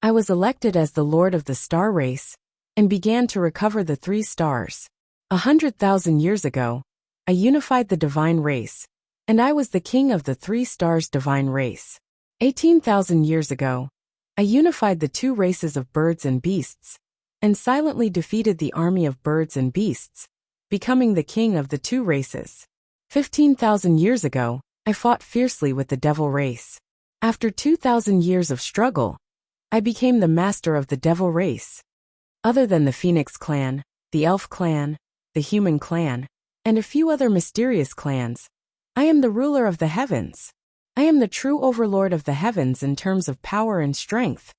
S1: I was elected as the Lord of the Star race, and began to recover the 3 stars. 100,000 years ago, I unified the divine race, and I was the king of the 3 stars divine race. 18,000 years ago, I unified the 2 races of birds and beasts, and silently defeated the army of birds and beasts, becoming the king of the 2 races. 15,000 years ago, I fought fiercely with the devil race. After 2,000 years of struggle, I became the master of the devil race. Other than the Phoenix clan, the Elf clan, the Human clan, and a few other mysterious clans, I am the ruler of the heavens. I am the true overlord of the heavens in terms of power and strength.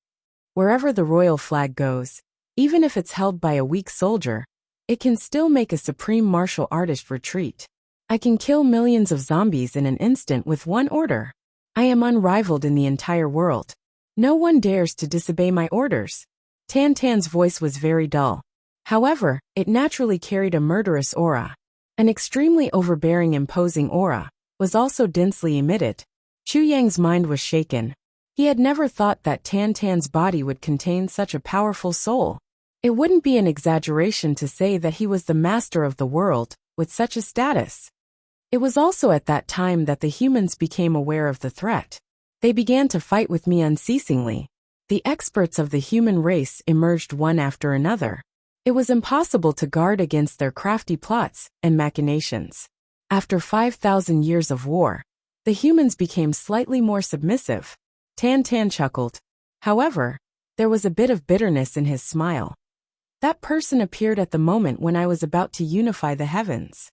S1: Wherever the royal flag goes, even if it's held by a weak soldier, it can still make a supreme martial artist retreat. I can kill millions of zombies in an instant with one order. I am unrivaled in the entire world. No one dares to disobey my orders. Tantan's voice was very dull. However, it naturally carried a murderous aura. An extremely overbearing, imposing aura was also densely emitted. Chu Yang's mind was shaken. He had never thought that Tantan's body would contain such a powerful soul. It wouldn't be an exaggeration to say that he was the master of the world, with such a status. It was also at that time that the humans became aware of the threat. They began to fight with me unceasingly. The experts of the human race emerged one after another. It was impossible to guard against their crafty plots and machinations. After 5,000 years of war, the humans became slightly more submissive. Tantan chuckled. However, there was a bit of bitterness in his smile. That person appeared at the moment when I was about to unify the heavens.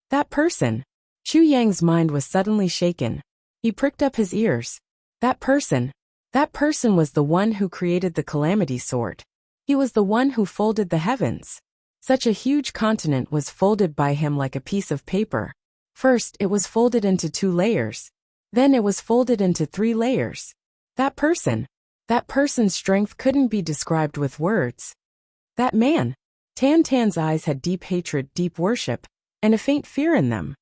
S1: That person. Chu Yang's mind was suddenly shaken. He pricked up his ears. That person was the one who created the Calamity Sword. He was the one who folded the heavens. Such a huge continent was folded by him like a piece of paper. First, it was folded into 2 layers. Then it was folded into 3 layers. That person's strength couldn't be described with words. That man. Tantan's eyes had deep hatred, deep worship, and a faint fear in them.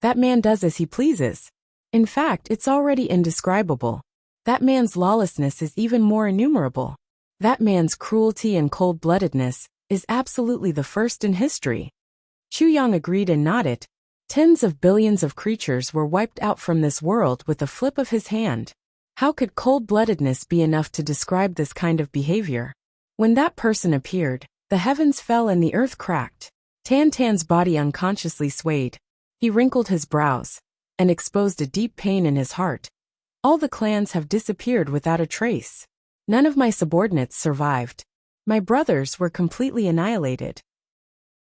S1: That man does as he pleases. In fact, it's already indescribable. That man's lawlessness is even more innumerable. That man's cruelty and cold-bloodedness is absolutely the first in history. Chu Yang agreed and nodded. Tens of billions of creatures were wiped out from this world with a flip of his hand. How could cold-bloodedness be enough to describe this kind of behavior? When that person appeared, the heavens fell and the earth cracked. Tantan's body unconsciously swayed. He wrinkled his brows and exposed a deep pain in his heart. All the clans have disappeared without a trace. None of my subordinates survived. My brothers were completely annihilated.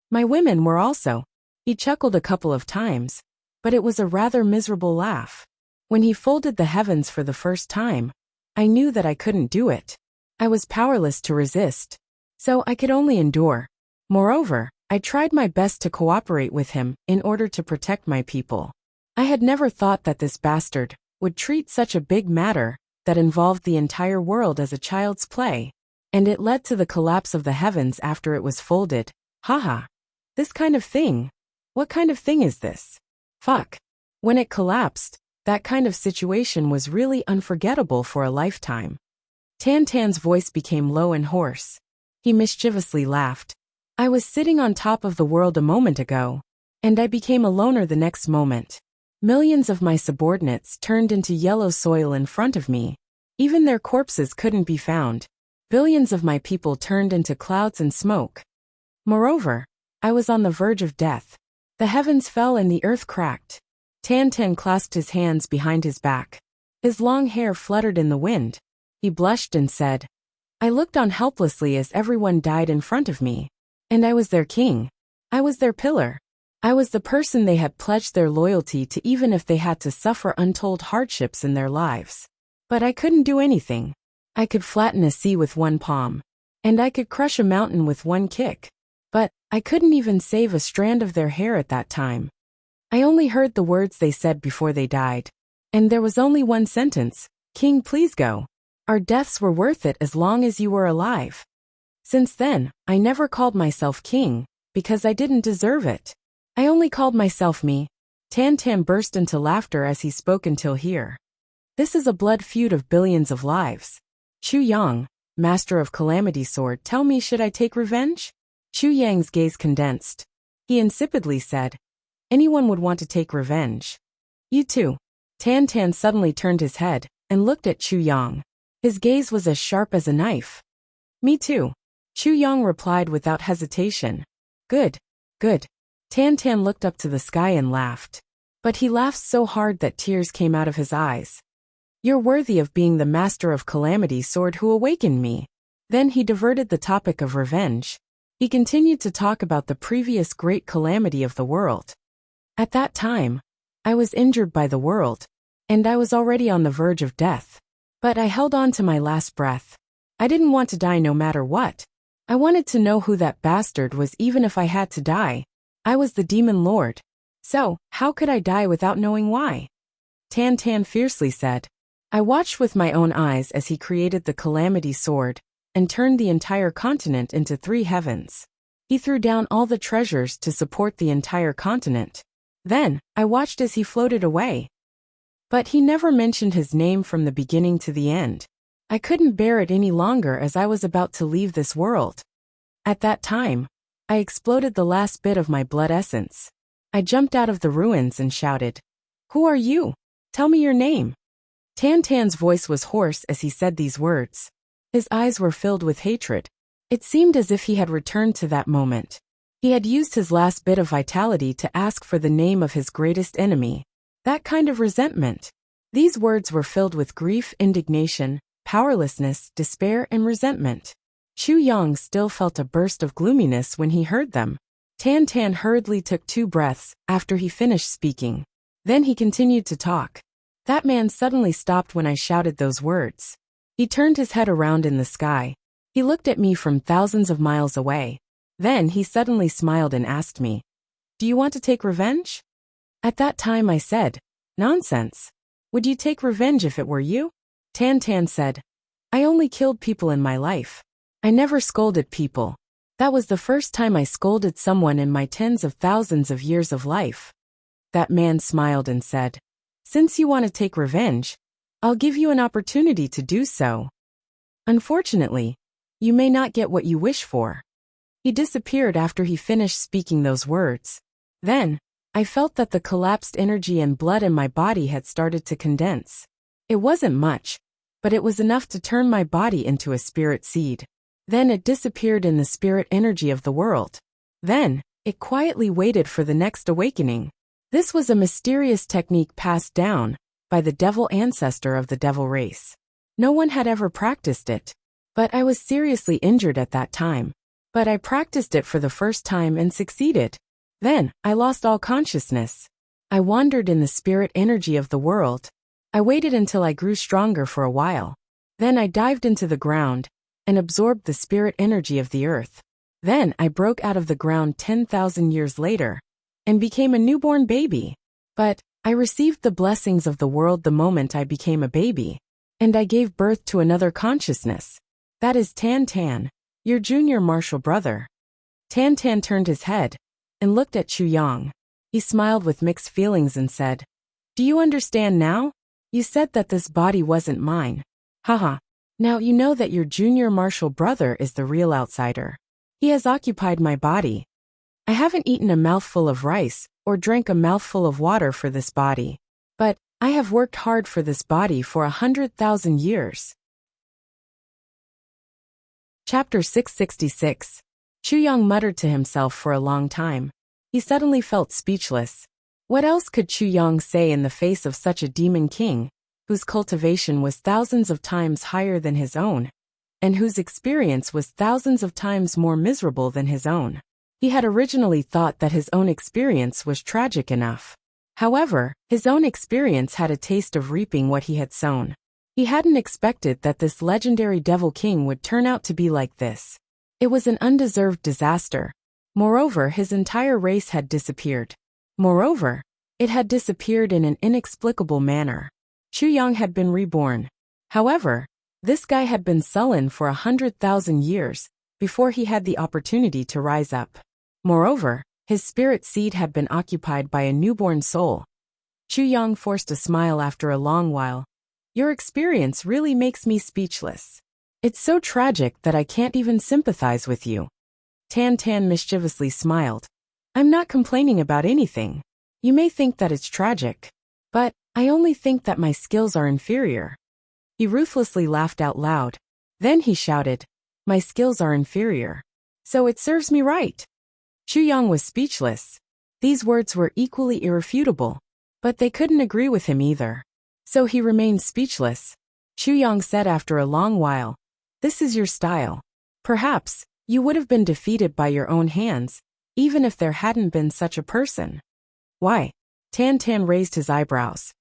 S1: My women were also. He chuckled a couple of times, but it was a rather miserable laugh. When he folded the heavens for the first time, I knew that I couldn't do it. I was powerless to resist, so I could only endure. Moreover, I tried my best to cooperate with him in order to protect my people. I had never thought that this bastard would treat such a big matter that involved the entire world as a child's play, and it led to the collapse of the heavens after it was folded. Haha. This kind of thing? What kind of thing is this? Fuck. When it collapsed, that kind of situation was really unforgettable for a lifetime. Tantan's voice became low and hoarse. He mischievously laughed. I was sitting on top of the world a moment ago, and I became a loner the next moment. Millions of my subordinates turned into yellow soil in front of me. Even their corpses couldn't be found. Billions of my people turned into clouds and smoke. Moreover, I was on the verge of death. The heavens fell and the earth cracked. Tantan clasped his hands behind his back. His long hair fluttered in the wind. He blushed and said, I looked on helplessly as everyone died in front of me. And I was their king. I was their pillar. I was the person they had pledged their loyalty to even if they had to suffer untold hardships in their lives. But I couldn't do anything. I could flatten a sea with one palm. And I could crush a mountain with one kick. But I couldn't even save a strand of their hair at that time. I only heard the words they said before they died. And there was only one sentence. King, please go. Our deaths were worth it as long as you were alive. Since then, I never called myself king, because I didn't deserve it. I only called myself me. Tantan burst into laughter as he spoke until here. This is a blood feud of billions of lives. Chu Yang, master of Calamity Sword, tell me, should I take revenge? Chu Yang's gaze condensed. He insipidly said, anyone would want to take revenge. You too. Tan Tan suddenly turned his head and looked at Chu Yang. His gaze was as sharp as a knife. Me too. Chu Yang replied without hesitation. Good. Good. Tan Tan looked up to the sky and laughed. But he laughed so hard that tears came out of his eyes. You're worthy of being the master of calamity sword who awakened me. Then he diverted the topic of revenge. He continued to talk about the previous great calamity of the world. At that time, I was injured by the world, and I was already on the verge of death. But I held on to my last breath. I didn't want to die no matter what. I wanted to know who that bastard was even if I had to die. I was the demon lord. So, how could I die without knowing why? Tan Tan fiercely said. I watched with my own eyes as he created the calamity sword and turned the entire continent into 3 heavens. He threw down all the treasures to support the entire continent. Then, I watched as he floated away. But he never mentioned his name from the beginning to the end. I couldn't bear it any longer as I was about to leave this world. At that time, I exploded the last bit of my blood essence. I jumped out of the ruins and shouted, "Who are you? Tell me your name." Tan Tan's voice was hoarse as he said these words. His eyes were filled with hatred. It seemed as if he had returned to that moment. He had used his last bit of vitality to ask for the name of his greatest enemy. That kind of resentment. These words were filled with grief, indignation, powerlessness, despair, and resentment. Chu Yang still felt a burst of gloominess when he heard them. Tan Tan hurriedly took 2 breaths after he finished speaking. Then he continued to talk. That man suddenly stopped when I shouted those words. He turned his head around in the sky. He looked at me from thousands of miles away. Then he suddenly smiled and asked me, "Do you want to take revenge?" At that time I said, "Nonsense. Would you take revenge if it were you?" Tan Tan said, "I only killed people in my life. I never scolded people. That was the first time I scolded someone in my tens of thousands of years of life." That man smiled and said, "Since you want to take revenge, I'll give you an opportunity to do so. Unfortunately, you may not get what you wish for." He disappeared after he finished speaking those words. Then, I felt that the collapsed energy and blood in my body had started to condense. It wasn't much, but it was enough to turn my body into a spirit seed. Then it disappeared in the spirit energy of the world. Then, it quietly waited for the next awakening. This was a mysterious technique passed down by the devil ancestor of the devil race. No one had ever practiced it. But I was seriously injured at that time. But I practiced it for the first time and succeeded. Then, I lost all consciousness. I wandered in the spirit energy of the world. I waited until I grew stronger for a while. Then I dived into the ground and absorbed the spirit energy of the earth. Then I broke out of the ground 10,000 years later and became a newborn baby. But I received the blessings of the world the moment I became a baby. And I gave birth to another consciousness. That is Tan Tan, your junior martial brother. Tan Tan turned his head and looked at Chu Yang. He smiled with mixed feelings and said, "Do you understand now? You said that this body wasn't mine. Haha. Now you know that your junior martial brother is the real outsider. He has occupied my body. I haven't eaten a mouthful of rice or drank a mouthful of water for this body. But I have worked hard for this body for 100,000 years." Chapter 666. Chu Yang muttered to himself for a long time. He suddenly felt speechless. What else could Chu Yang say in the face of such a demon king, whose cultivation was thousands of times higher than his own, and whose experience was thousands of times more miserable than his own? He had originally thought that his own experience was tragic enough. However, his own experience had a taste of reaping what he had sown. He hadn't expected that this legendary devil king would turn out to be like this. It was an undeserved disaster. Moreover, his entire race had disappeared. Moreover, it had disappeared in an inexplicable manner. Chu Yang had been reborn. However, this guy had been sullen for 100,000 years before he had the opportunity to rise up. Moreover, his spirit seed had been occupied by a newborn soul. Chu Yang forced a smile after a long while. "Your experience really makes me speechless. It's so tragic that I can't even sympathize with you." Tan Tan mischievously smiled. "I'm not complaining about anything. You may think that it's tragic. But I only think that my skills are inferior. He ruthlessly laughed out loud. Then he shouted, my skills are inferior. So it serves me right. Chu Yang was speechless. These words were equally irrefutable, but they couldn't agree with him either. So he remained speechless. Chu Yang said after a long while, this is your style. Perhaps you would have been defeated by your own hands, even if there hadn't been such a person. Why? Tan Tan raised his eyebrows.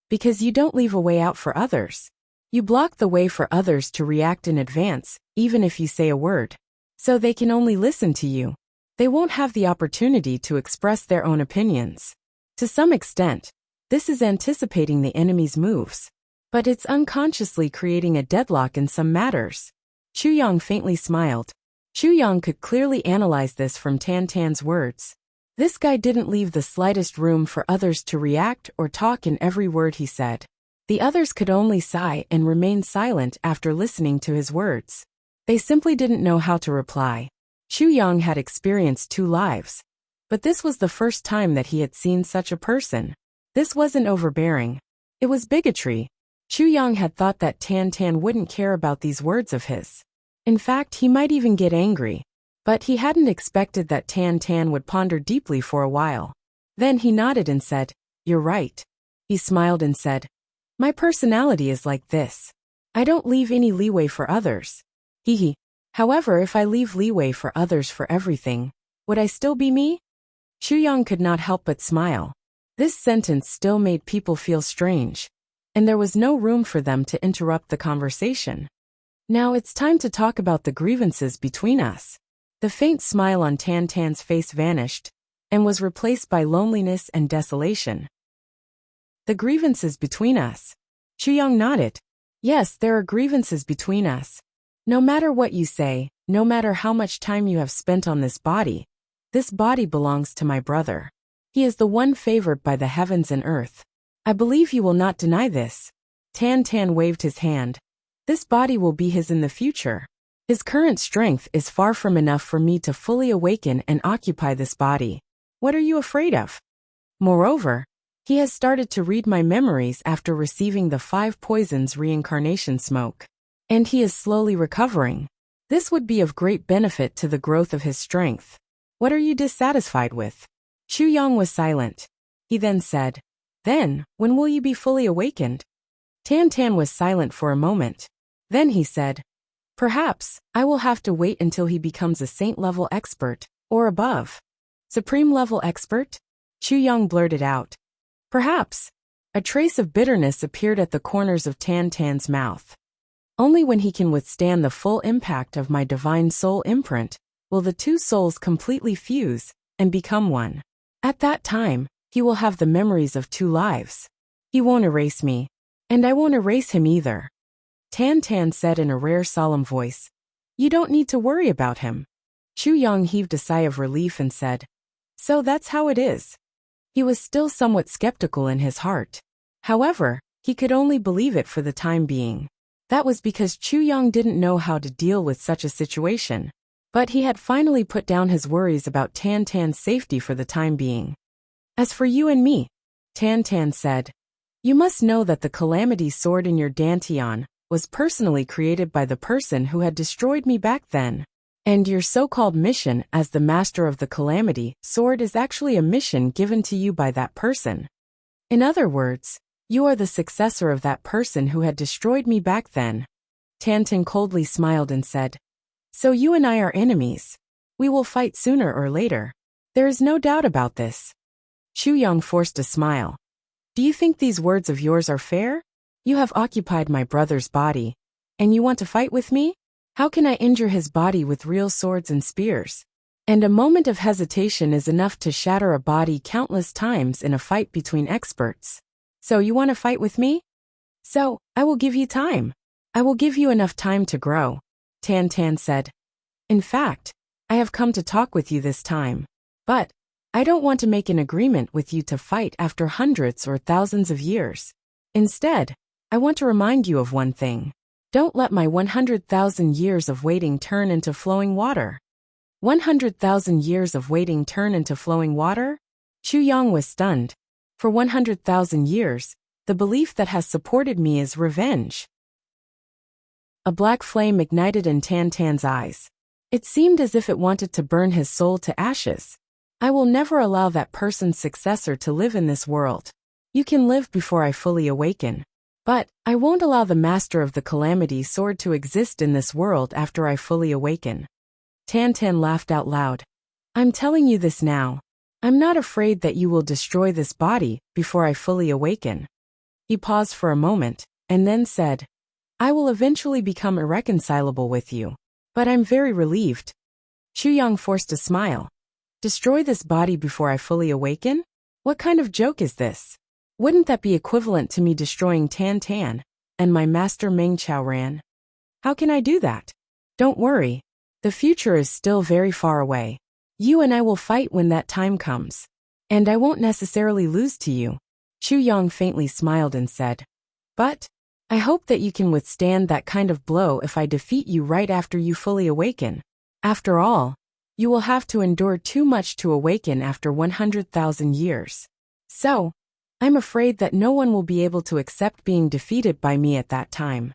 S1: Because you don't leave a way out for others. You block the way for others to react in advance, even if you say a word. So they can only listen to you. They won't have the opportunity to express their own opinions. To some extent, this is anticipating the enemy's moves. But it's unconsciously creating a deadlock in some matters. Chu Yang faintly smiled. Chu Yang could clearly analyze this from Tan Tan's words. This guy didn't leave the slightest room for others to react or talk in every word he said. The others could only sigh and remain silent after listening to his words. They simply didn't know how to reply. Chu Yang had experienced 2 lives. But this was the first time that he had seen such a person. This wasn't overbearing. It was bigotry. Chu Yang had thought that Tan Tan wouldn't care about these words of his. In fact, he might even get angry. But he hadn't expected that Tan Tan would ponder deeply for a while. Then he nodded and said, you're right. He smiled and said, my personality is like this. I don't leave any leeway for others. Hee. However, if I leave leeway for others for everything, would I still be me? Chu Yang could not help but smile. This sentence still made people feel strange, and there was no room for them to interrupt the conversation. Now it's time to talk about the grievances between us. The faint smile on Tan Tan's face vanished, and was replaced by loneliness and desolation. The grievances between us. Chu Yang nodded. Yes, there are grievances between us. No matter what you say, no matter how much time you have spent on this body belongs to my brother. He is the one favored by the heavens and earth. I believe you will not deny this. Tan Tan waved his hand. This body will be his in the future. His current strength is far from enough for me to fully awaken and occupy this body. What are you afraid of? Moreover, he has started to read my memories after receiving the 5 poisons reincarnation smoke. And he is slowly recovering. This would be of great benefit to the growth of his strength. What are you dissatisfied with? Chu Yang was silent. He then said, then, when will you be fully awakened? Tan Tan was silent for a moment. Then he said, perhaps, I will have to wait until he becomes a saint-level expert, or above. Supreme-level expert? Chu Yang blurted out. Perhaps. A trace of bitterness appeared at the corners of Tan Tan's mouth. Only when he can withstand the full impact of my divine soul imprint will the 2 souls completely fuse and become one. At that time, he will have the memories of 2 lives. He won't erase me, and I won't erase him either. Tan Tan said in a rare solemn voice, you don't need to worry about him. Chu Yang heaved a sigh of relief and said, so that's how it is. He was still somewhat skeptical in his heart. However, he could only believe it for the time being. That was because Chu Yang didn't know how to deal with such a situation. But he had finally put down his worries about Tan Tan's safety for the time being. As for you and me, Tan Tan said, you must know that the calamity sword in your dantian was personally created by the person who had destroyed me back then. And your so-called mission as the master of the calamity sword is actually a mission given to you by that person. In other words, you are the successor of that person who had destroyed me back then. Tan Tan coldly smiled and said, so you and I are enemies. We will fight sooner or later. There is no doubt about this. Chu Yang forced a smile. Do you think these words of yours are fair? You have occupied my brother's body, and you want to fight with me? How can I injure his body with real swords and spears? And a moment of hesitation is enough to shatter a body countless times in a fight between experts. So you want to fight with me? So, I will give you time. I will give you enough time to grow. Tan Tan said. In fact, I have come to talk with you this time. But, I don't want to make an agreement with you to fight after hundreds or thousands of years. Instead, I want to remind you of one thing. Don't let my 100,000 years of waiting turn into flowing water. 100,000 years of waiting turn into flowing water? Chu Yang was stunned. For 100,000 years, the belief that has supported me is revenge. A black flame ignited in Tan Tan's eyes. It seemed as if it wanted to burn his soul to ashes. I will never allow that person's successor to live in this world. You can live before I fully awaken. But I won't allow the master of the Calamity Sword to exist in this world after I fully awaken. Tan Tan laughed out loud. I'm telling you this now. I'm not afraid that you will destroy this body before I fully awaken. He paused for a moment, and then said, I will eventually become irreconcilable with you. But I'm very relieved. Xu Yang forced a smile. Destroy this body before I fully awaken? What kind of joke is this? Wouldn't that be equivalent to me destroying Tan Tan and my master Meng Chaoran? How can I do that? Don't worry. The future is still very far away. You and I will fight when that time comes. And I won't necessarily lose to you. Xu Yang faintly smiled and said, But I hope that you can withstand that kind of blow if I defeat you right after you fully awaken. After all, you will have to endure too much to awaken after 100,000 years. So, I'm afraid that no one will be able to accept being defeated by me at that time.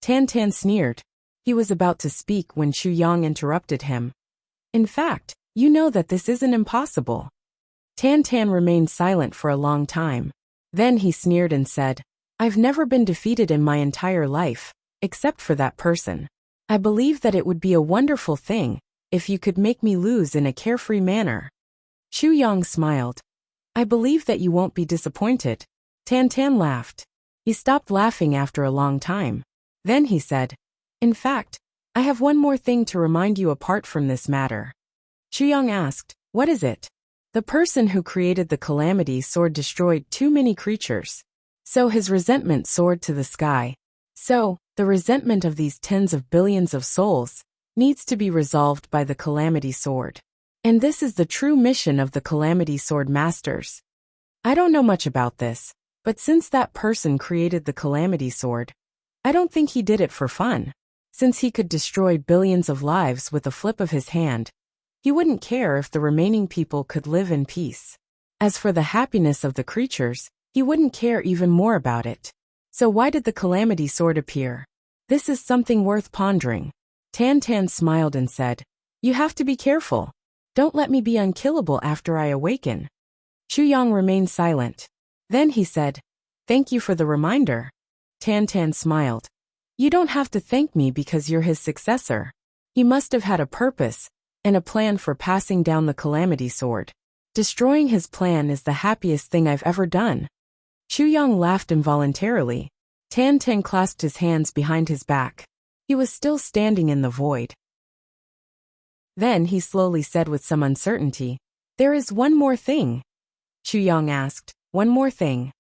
S1: Tan Tan sneered. He was about to speak when Xu Yang interrupted him. In fact, you know that this isn't impossible. Tan Tan remained silent for a long time. Then he sneered and said, I've never been defeated in my entire life, except for that person. I believe that it would be a wonderful thing if you could make me lose in a carefree manner. Xu Yang smiled. I believe that you won't be disappointed. Tan Tan laughed. He stopped laughing after a long time. Then he said, In fact, I have one more thing to remind you apart from this matter. Xu Yang asked, What is it? The person who created the Calamity Sword destroyed too many creatures. So his resentment soared to the sky. So, the resentment of these tens of billions of souls needs to be resolved by the Calamity Sword. And this is the true mission of the Calamity Sword Masters. I don't know much about this, but since that person created the Calamity Sword, I don't think he did it for fun. Since he could destroy billions of lives with a flip of his hand, he wouldn't care if the remaining people could live in peace. As for the happiness of the creatures, he wouldn't care even more about it. So why did the Calamity Sword appear? This is something worth pondering. Tan Tan smiled and said, You have to be careful. Don't let me be unkillable after I awaken. Xu Yang remained silent. Then he said, Thank you for the reminder. Tan Tan smiled. You don't have to thank me because you're his successor. He must have had a purpose and a plan for passing down the Calamity Sword. Destroying his plan is the happiest thing I've ever done. Xu Yang laughed involuntarily. Tan Tan clasped his hands behind his back. He was still standing in the void. Then he slowly said with some uncertainty, There is one more thing. Xu Yang asked, One more thing.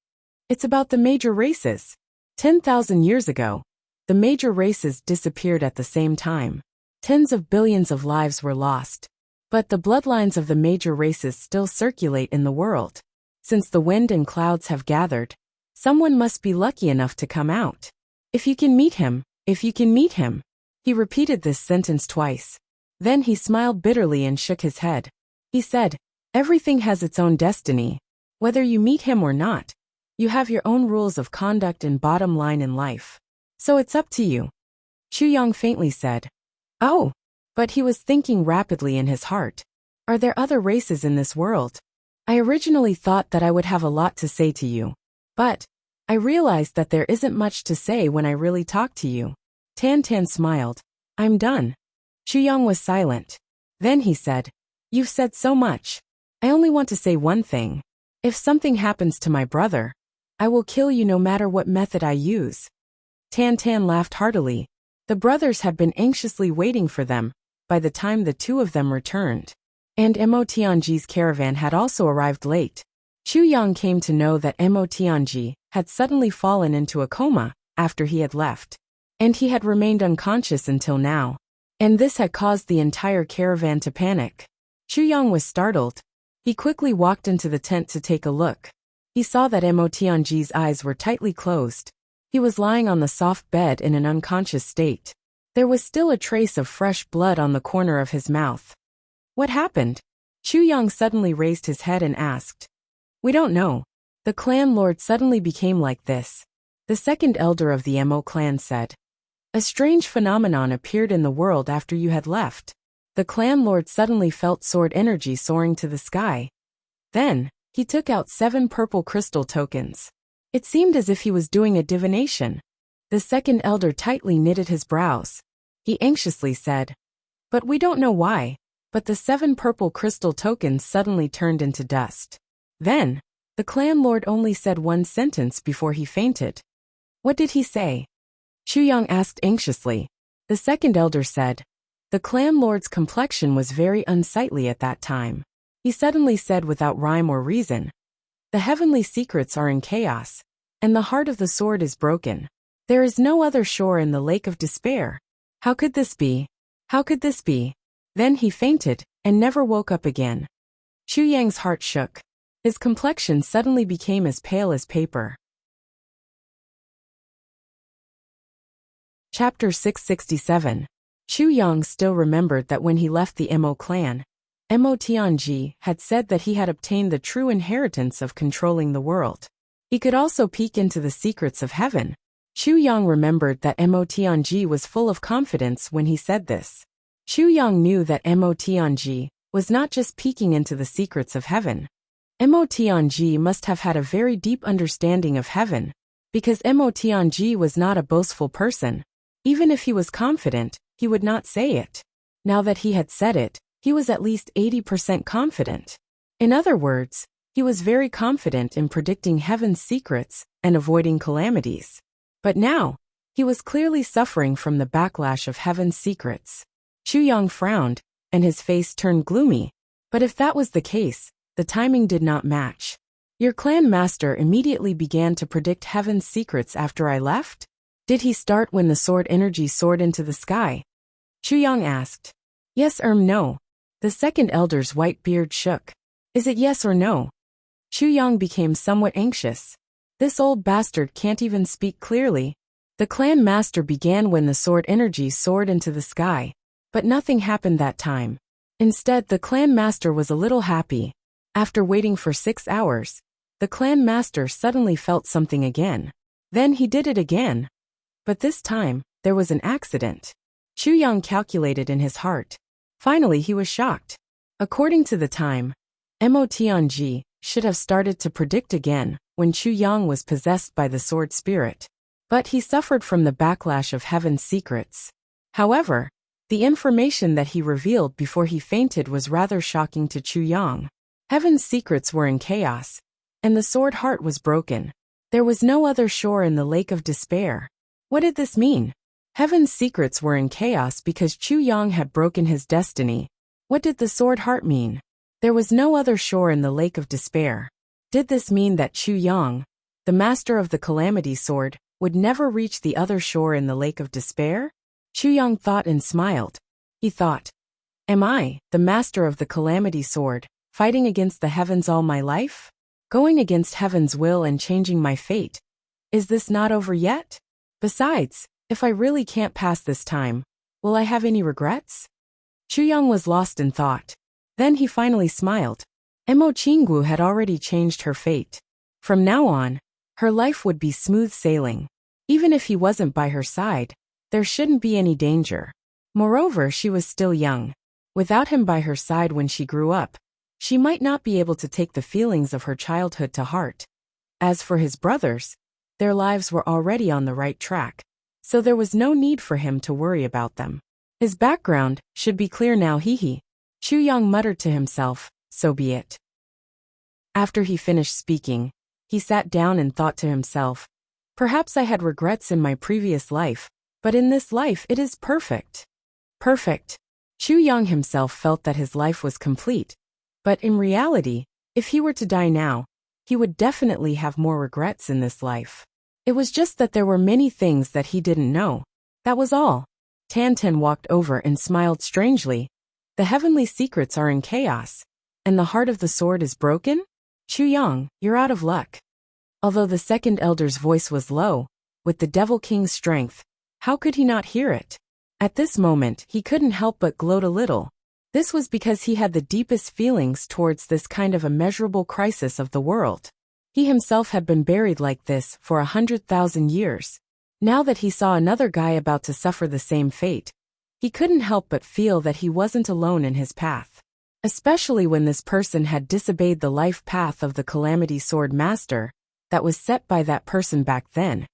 S1: It's about the major races. 10,000 years ago, the major races disappeared at the same time. Tens of billions of lives were lost. But the bloodlines of the major races still circulate in the world. Since the wind and clouds have gathered, someone must be lucky enough to come out. If you can meet him, if you can meet him. He repeated this sentence twice. Then he smiled bitterly and shook his head. He said, Everything has its own destiny. Whether you meet him or not, you have your own rules of conduct and bottom line in life. So it's up to you. Xu Yang faintly said, Oh, but he was thinking rapidly in his heart. Are there other races in this world? I originally thought that I would have a lot to say to you. But I realized that there isn't much to say when I really talk to you. Tan Tan smiled. I'm done. Xu Yang was silent. Then he said, You've said so much. I only want to say one thing. If something happens to my brother, I will kill you no matter what method I use. Tan Tan laughed heartily. The brothers had been anxiously waiting for them by the time the two of them returned. And Mo Tianji's caravan had also arrived late. Xu Yang came to know that Mo Tianji had suddenly fallen into a coma after he had left. And he had remained unconscious until now. And this had caused the entire caravan to panic. Xu Yang was startled. He quickly walked into the tent to take a look. He saw that Mo Tianji's eyes were tightly closed. He was lying on the soft bed in an unconscious state. There was still a trace of fresh blood on the corner of his mouth. What happened? Xu Yang suddenly raised his head and asked. We don't know. The clan lord suddenly became like this. The second elder of the Mo clan said. A strange phenomenon appeared in the world after you had left. The clan lord suddenly felt sword energy soaring to the sky. Then, he took out 7 purple crystal tokens. It seemed as if he was doing a divination. The second elder tightly knitted his brows. He anxiously said, "But we don't know why." But the 7 purple crystal tokens suddenly turned into dust. Then, the clan lord only said one sentence before he fainted. What did he say? Chu Yang asked anxiously. The second elder said, the clan lord's complexion was very unsightly at that time. He suddenly said without rhyme or reason, the heavenly secrets are in chaos, and the heart of the sword is broken. There is no other shore in the lake of despair. How could this be? How could this be? Then he fainted, and never woke up again. Chu Yang's heart shook. His complexion suddenly became as pale as paper. Chapter 667. Chu Yang still remembered that when he left the Mo clan, Mo Tianji had said that he had obtained the true inheritance of controlling the world. He could also peek into the secrets of heaven. Chu Yang remembered that Mo Tianji was full of confidence when he said this. Chu Yang knew that Mo Tianji was not just peeking into the secrets of heaven. Mo Tianji must have had a very deep understanding of heaven, because Mo Tianji was not a boastful person. Even if he was confident, he would not say it. Now that he had said it, he was at least 80% confident. In other words, he was very confident in predicting heaven's secrets and avoiding calamities. But now, he was clearly suffering from the backlash of heaven's secrets. Chu Yang frowned, and his face turned gloomy. But if that was the case, the timing did not match. Your clan master immediately began to predict heaven's secrets after I left? Did he start when the sword energy soared into the sky? Chu Yang asked. Yes or no? The second elder's white beard shook. Is it yes or no? Chu Yang became somewhat anxious. This old bastard can't even speak clearly. The clan master began when the sword energy soared into the sky. But nothing happened that time. Instead, the clan master was a little happy. After waiting for 6 hours, the clan master suddenly felt something again. Then he did it again. But this time, there was an accident. Chu Yang calculated in his heart. Finally, he was shocked. According to the time, Mo Tianji should have started to predict again when Chu Yang was possessed by the sword spirit. But he suffered from the backlash of heaven's secrets. However, the information that he revealed before he fainted was rather shocking to Chu Yang. Heaven's secrets were in chaos, and the sword heart was broken. There was no other shore in the lake of despair. What did this mean? Heaven's secrets were in chaos because Chu Yang had broken his destiny. What did the sword heart mean? There was no other shore in the lake of despair. Did this mean that Chu Yang, the master of the calamity sword, would never reach the other shore in the lake of despair? Chu Yang thought and smiled. He thought, am I, the master of the calamity sword, fighting against the heavens all my life? Going against heaven's will and changing my fate? Is this not over yet? Besides, if I really can't pass this time, will I have any regrets? Chu Yang was lost in thought. Then he finally smiled. Mo Qinggu had already changed her fate. From now on, her life would be smooth sailing. Even if he wasn't by her side, there shouldn't be any danger. Moreover, she was still young. Without him by her side when she grew up, she might not be able to take the feelings of her childhood to heart. As for his brothers, their lives were already on the right track, so there was no need for him to worry about them. His background should be clear now. He. Chu Yang muttered to himself, so be it. After he finished speaking, he sat down and thought to himself, perhaps I had regrets in my previous life, but in this life it is perfect. Perfect. Chu Yang himself felt that his life was complete. But in reality, if he were to die now, he would definitely have more regrets in this life. It was just that there were many things that he didn't know. That was all. Tan walked over and smiled strangely. The heavenly secrets are in chaos, and the heart of the sword is broken? Chu Yang, you're out of luck. Although the second elder's voice was low, with the Devil King's strength, how could he not hear it? At this moment, he couldn't help but gloat a little. This was because he had the deepest feelings towards this kind of immeasurable crisis of the world. He himself had been buried like this for 100,000 years. Now that he saw another guy about to suffer the same fate, he couldn't help but feel that he wasn't alone in his path. Especially when this person had disobeyed the life path of the Calamity Sword Master that was set by that person back then,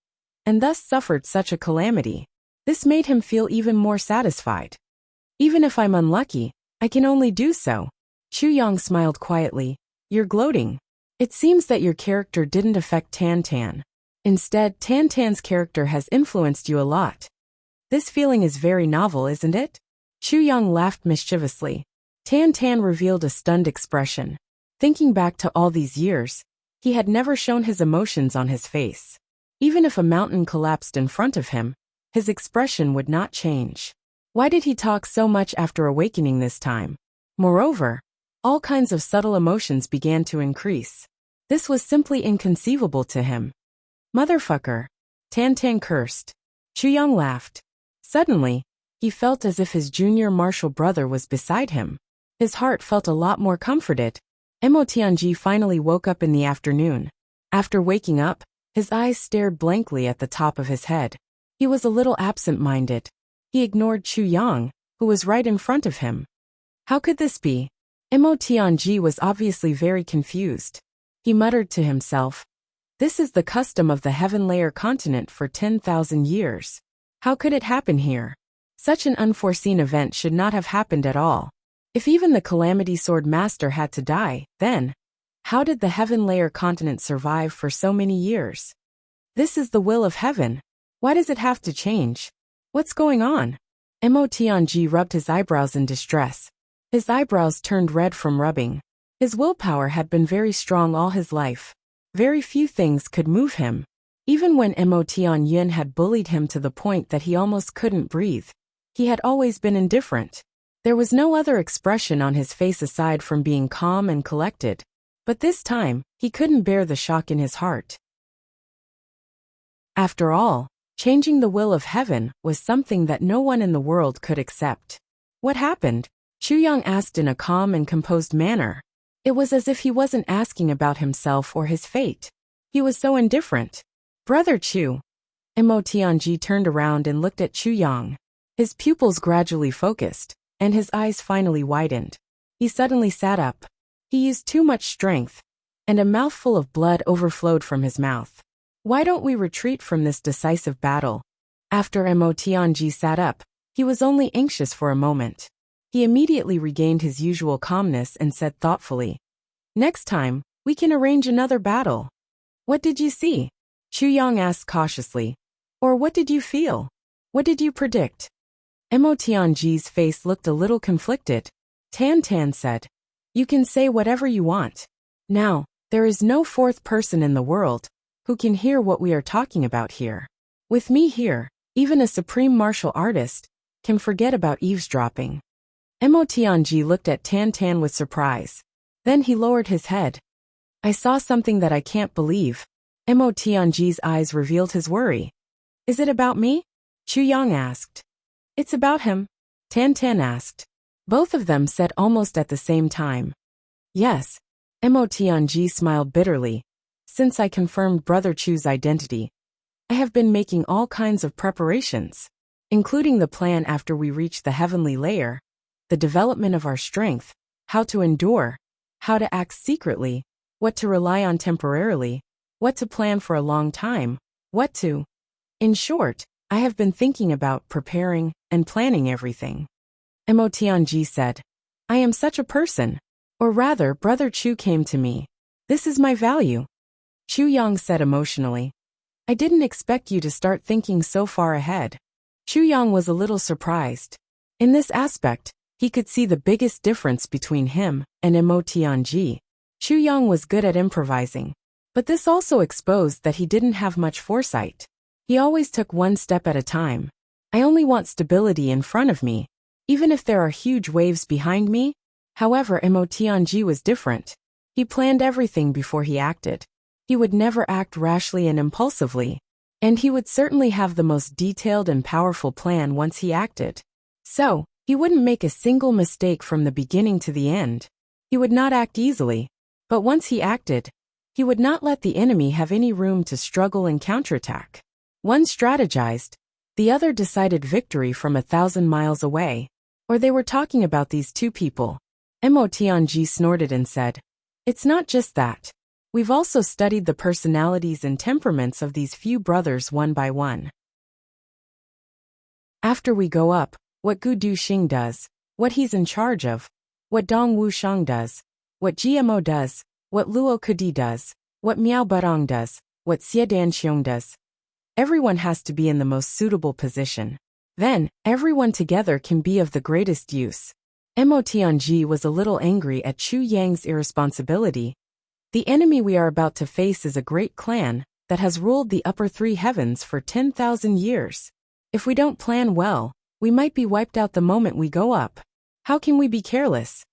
S1: and thus suffered such a calamity. This made him feel even more satisfied. Even if I'm unlucky, I can only do so. Chu Yang smiled quietly. You're gloating. It seems that your character didn't affect Tan Tan. Instead, Tan Tan's character has influenced you a lot. This feeling is very novel, isn't it? Chu Yang laughed mischievously. Tan Tan revealed a stunned expression. Thinking back to all these years, he had never shown his emotions on his face. Even if a mountain collapsed in front of him, his expression would not change. Why did he talk so much after awakening this time? Moreover, all kinds of subtle emotions began to increase. This was simply inconceivable to him. Motherfucker. Tan Tan cursed. Chu Yang laughed. Suddenly, he felt as if his junior martial brother was beside him. His heart felt a lot more comforted. Mo Tianji finally woke up in the afternoon. After waking up, his eyes stared blankly at the top of his head. He was a little absent-minded. He ignored Chu Yang, who was right in front of him. How could this be? Mo Tianji was obviously very confused. He muttered to himself, "This is the custom of the Heaven Layer continent for 10,000 years. How could it happen here? Such an unforeseen event should not have happened at all. If even the Calamity Sword Master had to die, then how did the Heaven Layer continent survive for so many years? This is the will of heaven. Why does it have to change? What's going on?" Mo Tianji rubbed his eyebrows in distress. His eyebrows turned red from rubbing. His willpower had been very strong all his life. Very few things could move him. Even when Mo Tianyin had bullied him to the point that he almost couldn't breathe, he had always been indifferent. There was no other expression on his face aside from being calm and collected. But this time, he couldn't bear the shock in his heart. After all, changing the will of heaven was something that no one in the world could accept. What happened? Chu Yang asked in a calm and composed manner. It was as if he wasn't asking about himself or his fate. He was so indifferent. Brother Chu. Mo Tianji turned around and looked at Chu Yang. His pupils gradually focused, and his eyes finally widened. He suddenly sat up. He used too much strength, and a mouthful of blood overflowed from his mouth. Why don't we retreat from this decisive battle? After Mo Tianji sat up, he was only anxious for a moment. He immediately regained his usual calmness and said thoughtfully, "Next time, we can arrange another battle." "What did you see?" Chu Yang asked cautiously. "Or what did you feel? What did you predict?" Mo Tianji's face looked a little conflicted. Tan Tan said, "You can say whatever you want. Now, there is no fourth person in the world who can hear what we are talking about here. With me here, even a supreme martial artist can forget about eavesdropping." Mo Tianji looked at Tan Tan with surprise. Then he lowered his head. "I saw something that I can't believe." Mo Tianji's eyes revealed his worry. "Is it about me?" Chu Yang asked. "It's about him," Tan Tan asked. Both of them said almost at the same time. "Yes." Mo Tianji smiled bitterly. "Since I confirmed Brother Chu's identity, I have been making all kinds of preparations, including the plan after we reach the heavenly layer, the development of our strength, how to endure, how to act secretly, what to rely on temporarily, what to plan for a long time, what to... In short, I have been thinking about preparing and planning everything." Mo Tianji said, "I am such a person. Or rather, Brother Chu came to me. This is my value." Chu Yang said emotionally, "I didn't expect you to start thinking so far ahead." Chu Yang was a little surprised. In this aspect, he could see the biggest difference between him and Mo Tianji. Chu Yang was good at improvising, but this also exposed that he didn't have much foresight. He always took one step at a time. "I only want stability in front of me, even if there are huge waves behind me." However, Mo Tianji was different. He planned everything before he acted. He would never act rashly and impulsively. And he would certainly have the most detailed and powerful plan once he acted. So, he wouldn't make a single mistake from the beginning to the end. He would not act easily. But once he acted, He would not let the enemy have any room to struggle and counterattack. One strategized, the other decided victory from 1,000 miles away. Or they were talking about these two people. Mo Tianji snorted and said, "It's not just that. We've also studied the personalities and temperaments of these few brothers one by one. After we go up, what Gu Duxing does, what he's in charge of, what Dong Wushang does, what GMO does, what Luo Kudi does, what Miao Barong does, what Xie Danxiong does. Everyone has to be in the most suitable position. Then, everyone together can be of the greatest use." Mo Tianji was a little angry at Chu Yang's irresponsibility. The enemy we are about to face is a great clan that has ruled the upper three heavens for 10,000 years. If we don't plan well, we might be wiped out the moment we go up. How can we be careless?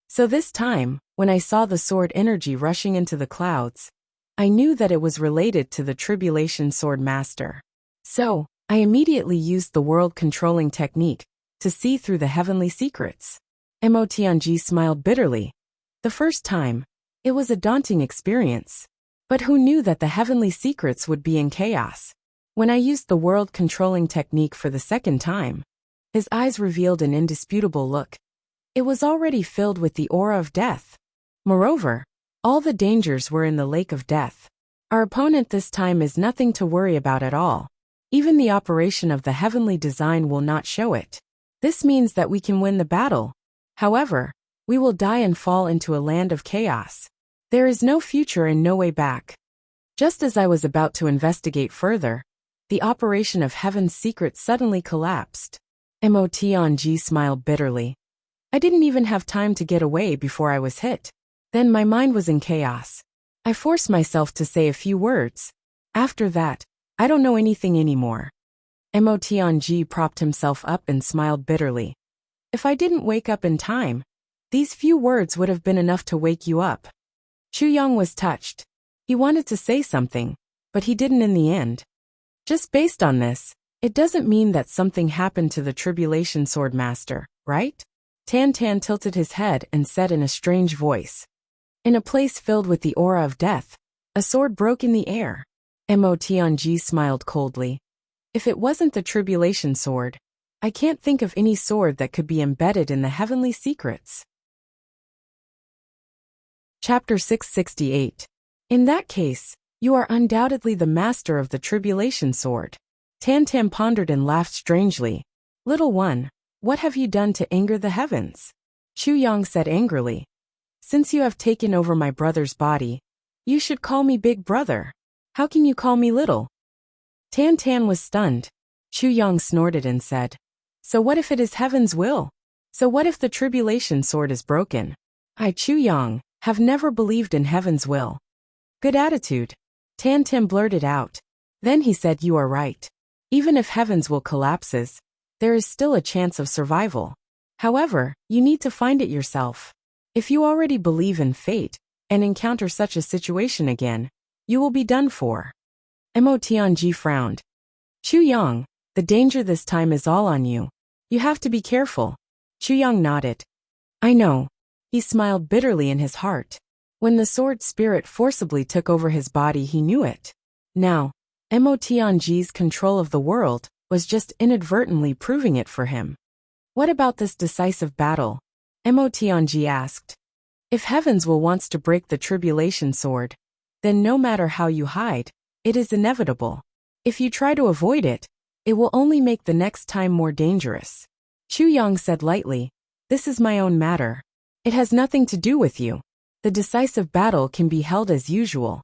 S1: So this time, when I saw the sword energy rushing into the clouds, I knew that it was related to the Tribulation Sword Master. So, I immediately used the world-controlling technique to see through the heavenly secrets. Mo Tianji smiled bitterly. The first time, it was a daunting experience. But who knew that the heavenly secrets would be in chaos? When I used the world-controlling technique for the second time, his eyes revealed an indisputable look. It was already filled with the aura of death. Moreover, all the dangers were in the lake of death. Our opponent this time is nothing to worry about at all. Even the operation of the heavenly design will not show it. This means that we can win the battle. However, we will die and fall into a land of chaos. There is no future and no way back. Just as I was about to investigate further, the operation of heaven's secrets suddenly collapsed. Mo Tianji smiled bitterly. I didn't even have time to get away before I was hit. Then my mind was in chaos. I forced myself to say a few words. After that, I don't know anything anymore. Mo Tianji propped himself up and smiled bitterly. If I didn't wake up in time, these few words would have been enough to wake you up. Chu Yang was touched. He wanted to say something, but he didn't in the end. Just based on this, it doesn't mean that something happened to the Tribulation Sword Master, right? Tan Tan tilted his head and said in a strange voice. In a place filled with the aura of death, a sword broke in the air. Mo Tianji smiled coldly. If it wasn't the Tribulation Sword, I can't think of any sword that could be embedded in the heavenly secrets. Chapter 668. In that case, you are undoubtedly the master of the Tribulation Sword. Tan Tan pondered and laughed strangely. Little one, what have you done to anger the heavens? Chu Yang said angrily. Since you have taken over my brother's body, you should call me big brother. How can you call me little? Tan Tan was stunned. Chu Yang snorted and said, So what if it is heaven's will? So what if the Tribulation Sword is broken? I, Chu Yang, have never believed in heaven's will. Good attitude. Tan Tan blurted out. Then he said, You are right. Even if heaven's will collapses, there is still a chance of survival. However, you need to find it yourself. If you already believe in fate and encounter such a situation again, you will be done for. Mo Tianji frowned. Chu Yang, the danger this time is all on you. You have to be careful. Chu Yang nodded. I know. He smiled bitterly in his heart. When the sword spirit forcibly took over his body, he knew it. Now, Mo Tianji's control of the world was just inadvertently proving it for him. What about this decisive battle? Mo Tianji asked. If Heaven's will wants to break the Tribulation Sword, then no matter how you hide, it is inevitable. If you try to avoid it, it will only make the next time more dangerous. Chu Yang said lightly, This is my own matter. It has nothing to do with you. The decisive battle can be held as usual.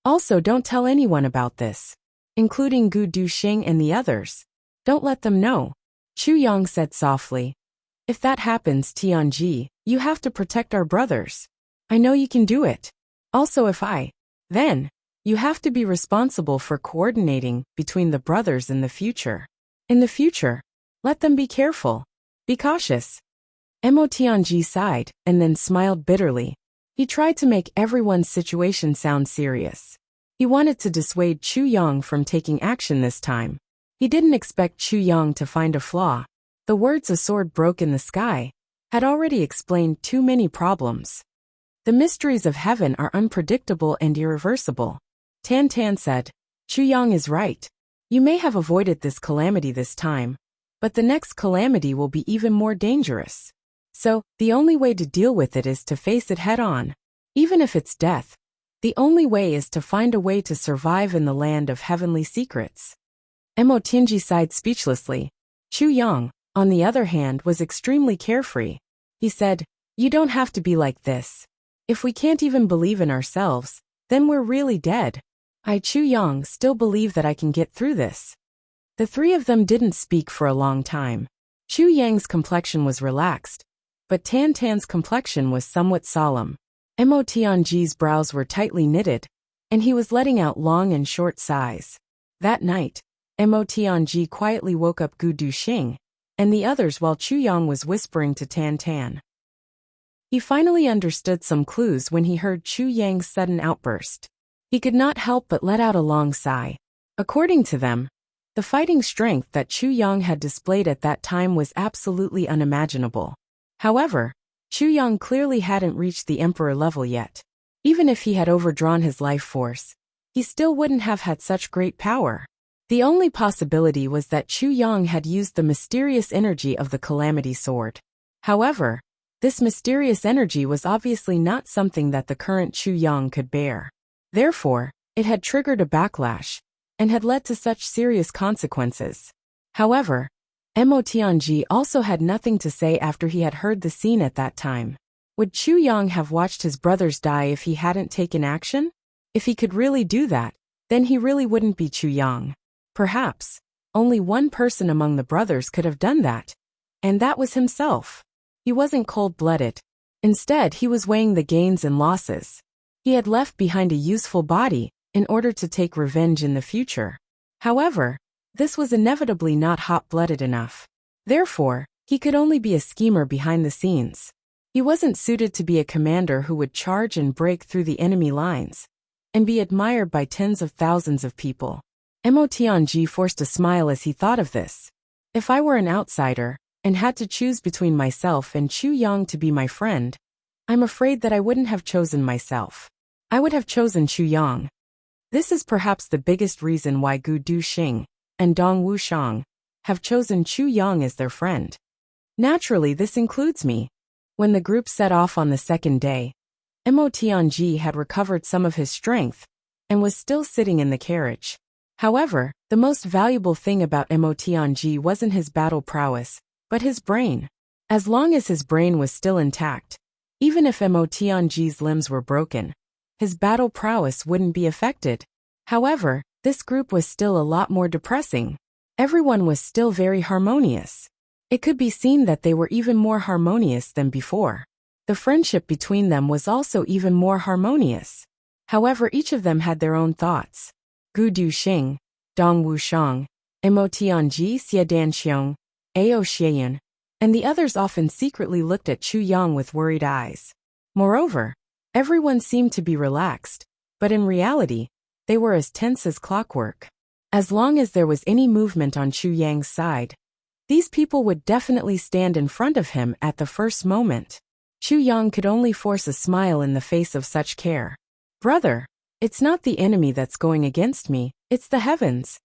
S1: Also, don't tell anyone about this, including Gu Duxing and the others. Don't let them know. Chu Yang said softly. If that happens, Tianji, you have to protect our brothers. I know you can do it. Also, then, you have to be responsible for coordinating between the brothers in the future. In the future, let them be careful. Be cautious. Mo Tianji sighed and then smiled bitterly. He tried to make everyone's situation sound serious. He wanted to dissuade Chu Yang from taking action this time. He didn't expect Chu Yang to find a flaw. The words "a sword broke in the sky" had already explained too many problems. The mysteries of heaven are unpredictable and irreversible. Tan Tan said. Chu Yang is right. You may have avoided this calamity this time, but the next calamity will be even more dangerous. So, the only way to deal with it is to face it head on. Even if it's death, the only way is to find a way to survive in the land of heavenly secrets. Mo Tianji sighed speechlessly. Chu Yang, on the other hand, was extremely carefree. He said, You don't have to be like this. If we can't even believe in ourselves, then we're really dead. I, Chu Yang, still believe that I can get through this. The three of them didn't speak for a long time. Chu Yang's complexion was relaxed, but Tan Tan's complexion was somewhat solemn. Mo Tianji's brows were tightly knitted, and he was letting out long and short sighs. That night, Mo Tianji quietly woke up Gu Duxing and the others while Chu Yang was whispering to Tan Tan. He finally understood some clues when he heard Chu Yang's sudden outburst. He could not help but let out a long sigh. According to them, the fighting strength that Chu Yang had displayed at that time was absolutely unimaginable. However, Chu Yang clearly hadn't reached the emperor level yet. Even if he had overdrawn his life force, he still wouldn't have had such great power. The only possibility was that Chu Yang had used the mysterious energy of the Calamity Sword. However, this mysterious energy was obviously not something that the current Chu Yang could bear. Therefore, it had triggered a backlash, and had led to such serious consequences. However, Mo Tianji also had nothing to say after he had heard the scene at that time. Would Chu Yang have watched his brothers die if he hadn't taken action? If he could really do that, then he really wouldn't be Chu Yang. Perhaps, only one person among the brothers could have done that, and that was himself. He wasn't cold-blooded. Instead, he was weighing the gains and losses. He had left behind a useful body in order to take revenge in the future. However, this was inevitably not hot-blooded enough. Therefore, he could only be a schemer behind the scenes. He wasn't suited to be a commander who would charge and break through the enemy lines and be admired by tens of thousands of people. Mo Tianji forced a smile as he thought of this. If I were an outsider and had to choose between myself and Chu Yang to be my friend, I'm afraid that I wouldn't have chosen myself. I would have chosen Chu Yang. This is perhaps the biggest reason why Gu Duxing and Dong Wuxiang have chosen Chu Yang as their friend. Naturally, this includes me. When the group set off on the second day, Mo Tianji had recovered some of his strength and was still sitting in the carriage. However, the most valuable thing about Mo Tianji wasn't his battle prowess, but his brain. As long as his brain was still intact, even if Mo Tianji's limbs were broken, his battle prowess wouldn't be affected. However, this group was still a lot more depressing. Everyone was still very harmonious. It could be seen that they were even more harmonious than before. The friendship between them was also even more harmonious. However, each of them had their own thoughts. Gu Duxing, Dong Wuxiang, Mo Tianji, Xie Danxiong, Ao Xian, and the others often secretly looked at Chu Yang with worried eyes. Moreover, everyone seemed to be relaxed, but in reality, they were as tense as clockwork. As long as there was any movement on Chu Yang's side, these people would definitely stand in front of him at the first moment. Chu Yang could only force a smile in the face of such care. Brother, it's not the enemy that's going against me, it's the heavens.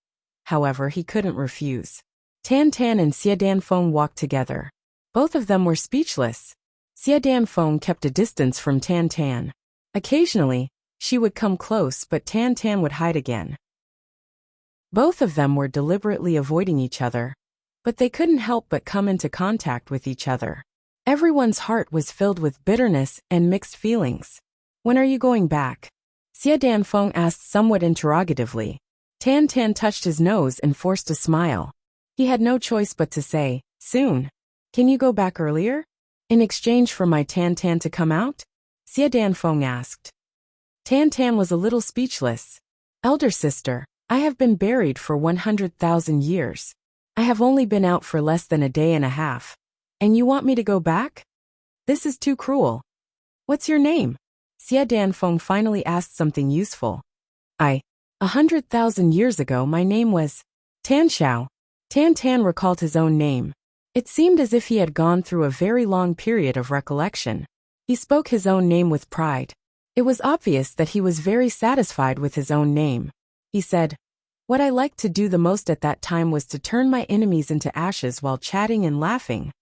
S1: However, he couldn't refuse. Tan Tan and Xie Danfeng walked together. Both of them were speechless. Xie Danfeng kept a distance from Tan Tan. Occasionally, she would come close, but Tan Tan would hide again. Both of them were deliberately avoiding each other, but they couldn't help but come into contact with each other. Everyone's heart was filled with bitterness and mixed feelings. When are you going back? Xie Danfeng asked somewhat interrogatively. Tan Tan touched his nose and forced a smile. He had no choice but to say, soon. Can you go back earlier? In exchange for my Tan Tan to come out? Xie Danfeng asked. Tan Tan was a little speechless. Elder sister, I have been buried for 100,000 years. I have only been out for less than a day and a half. And you want me to go back? This is too cruel. What's your name? Xie Danfeng finally asked something useful. 100,000 years ago my name was Tan Xiao. Tan Tan recalled his own name. It seemed as if he had gone through a very long period of recollection. He He spoke his own name with pride. It was obvious that he was very satisfied with his own name. He said, "What I liked to do the most at that time was to turn my enemies into ashes while chatting and laughing.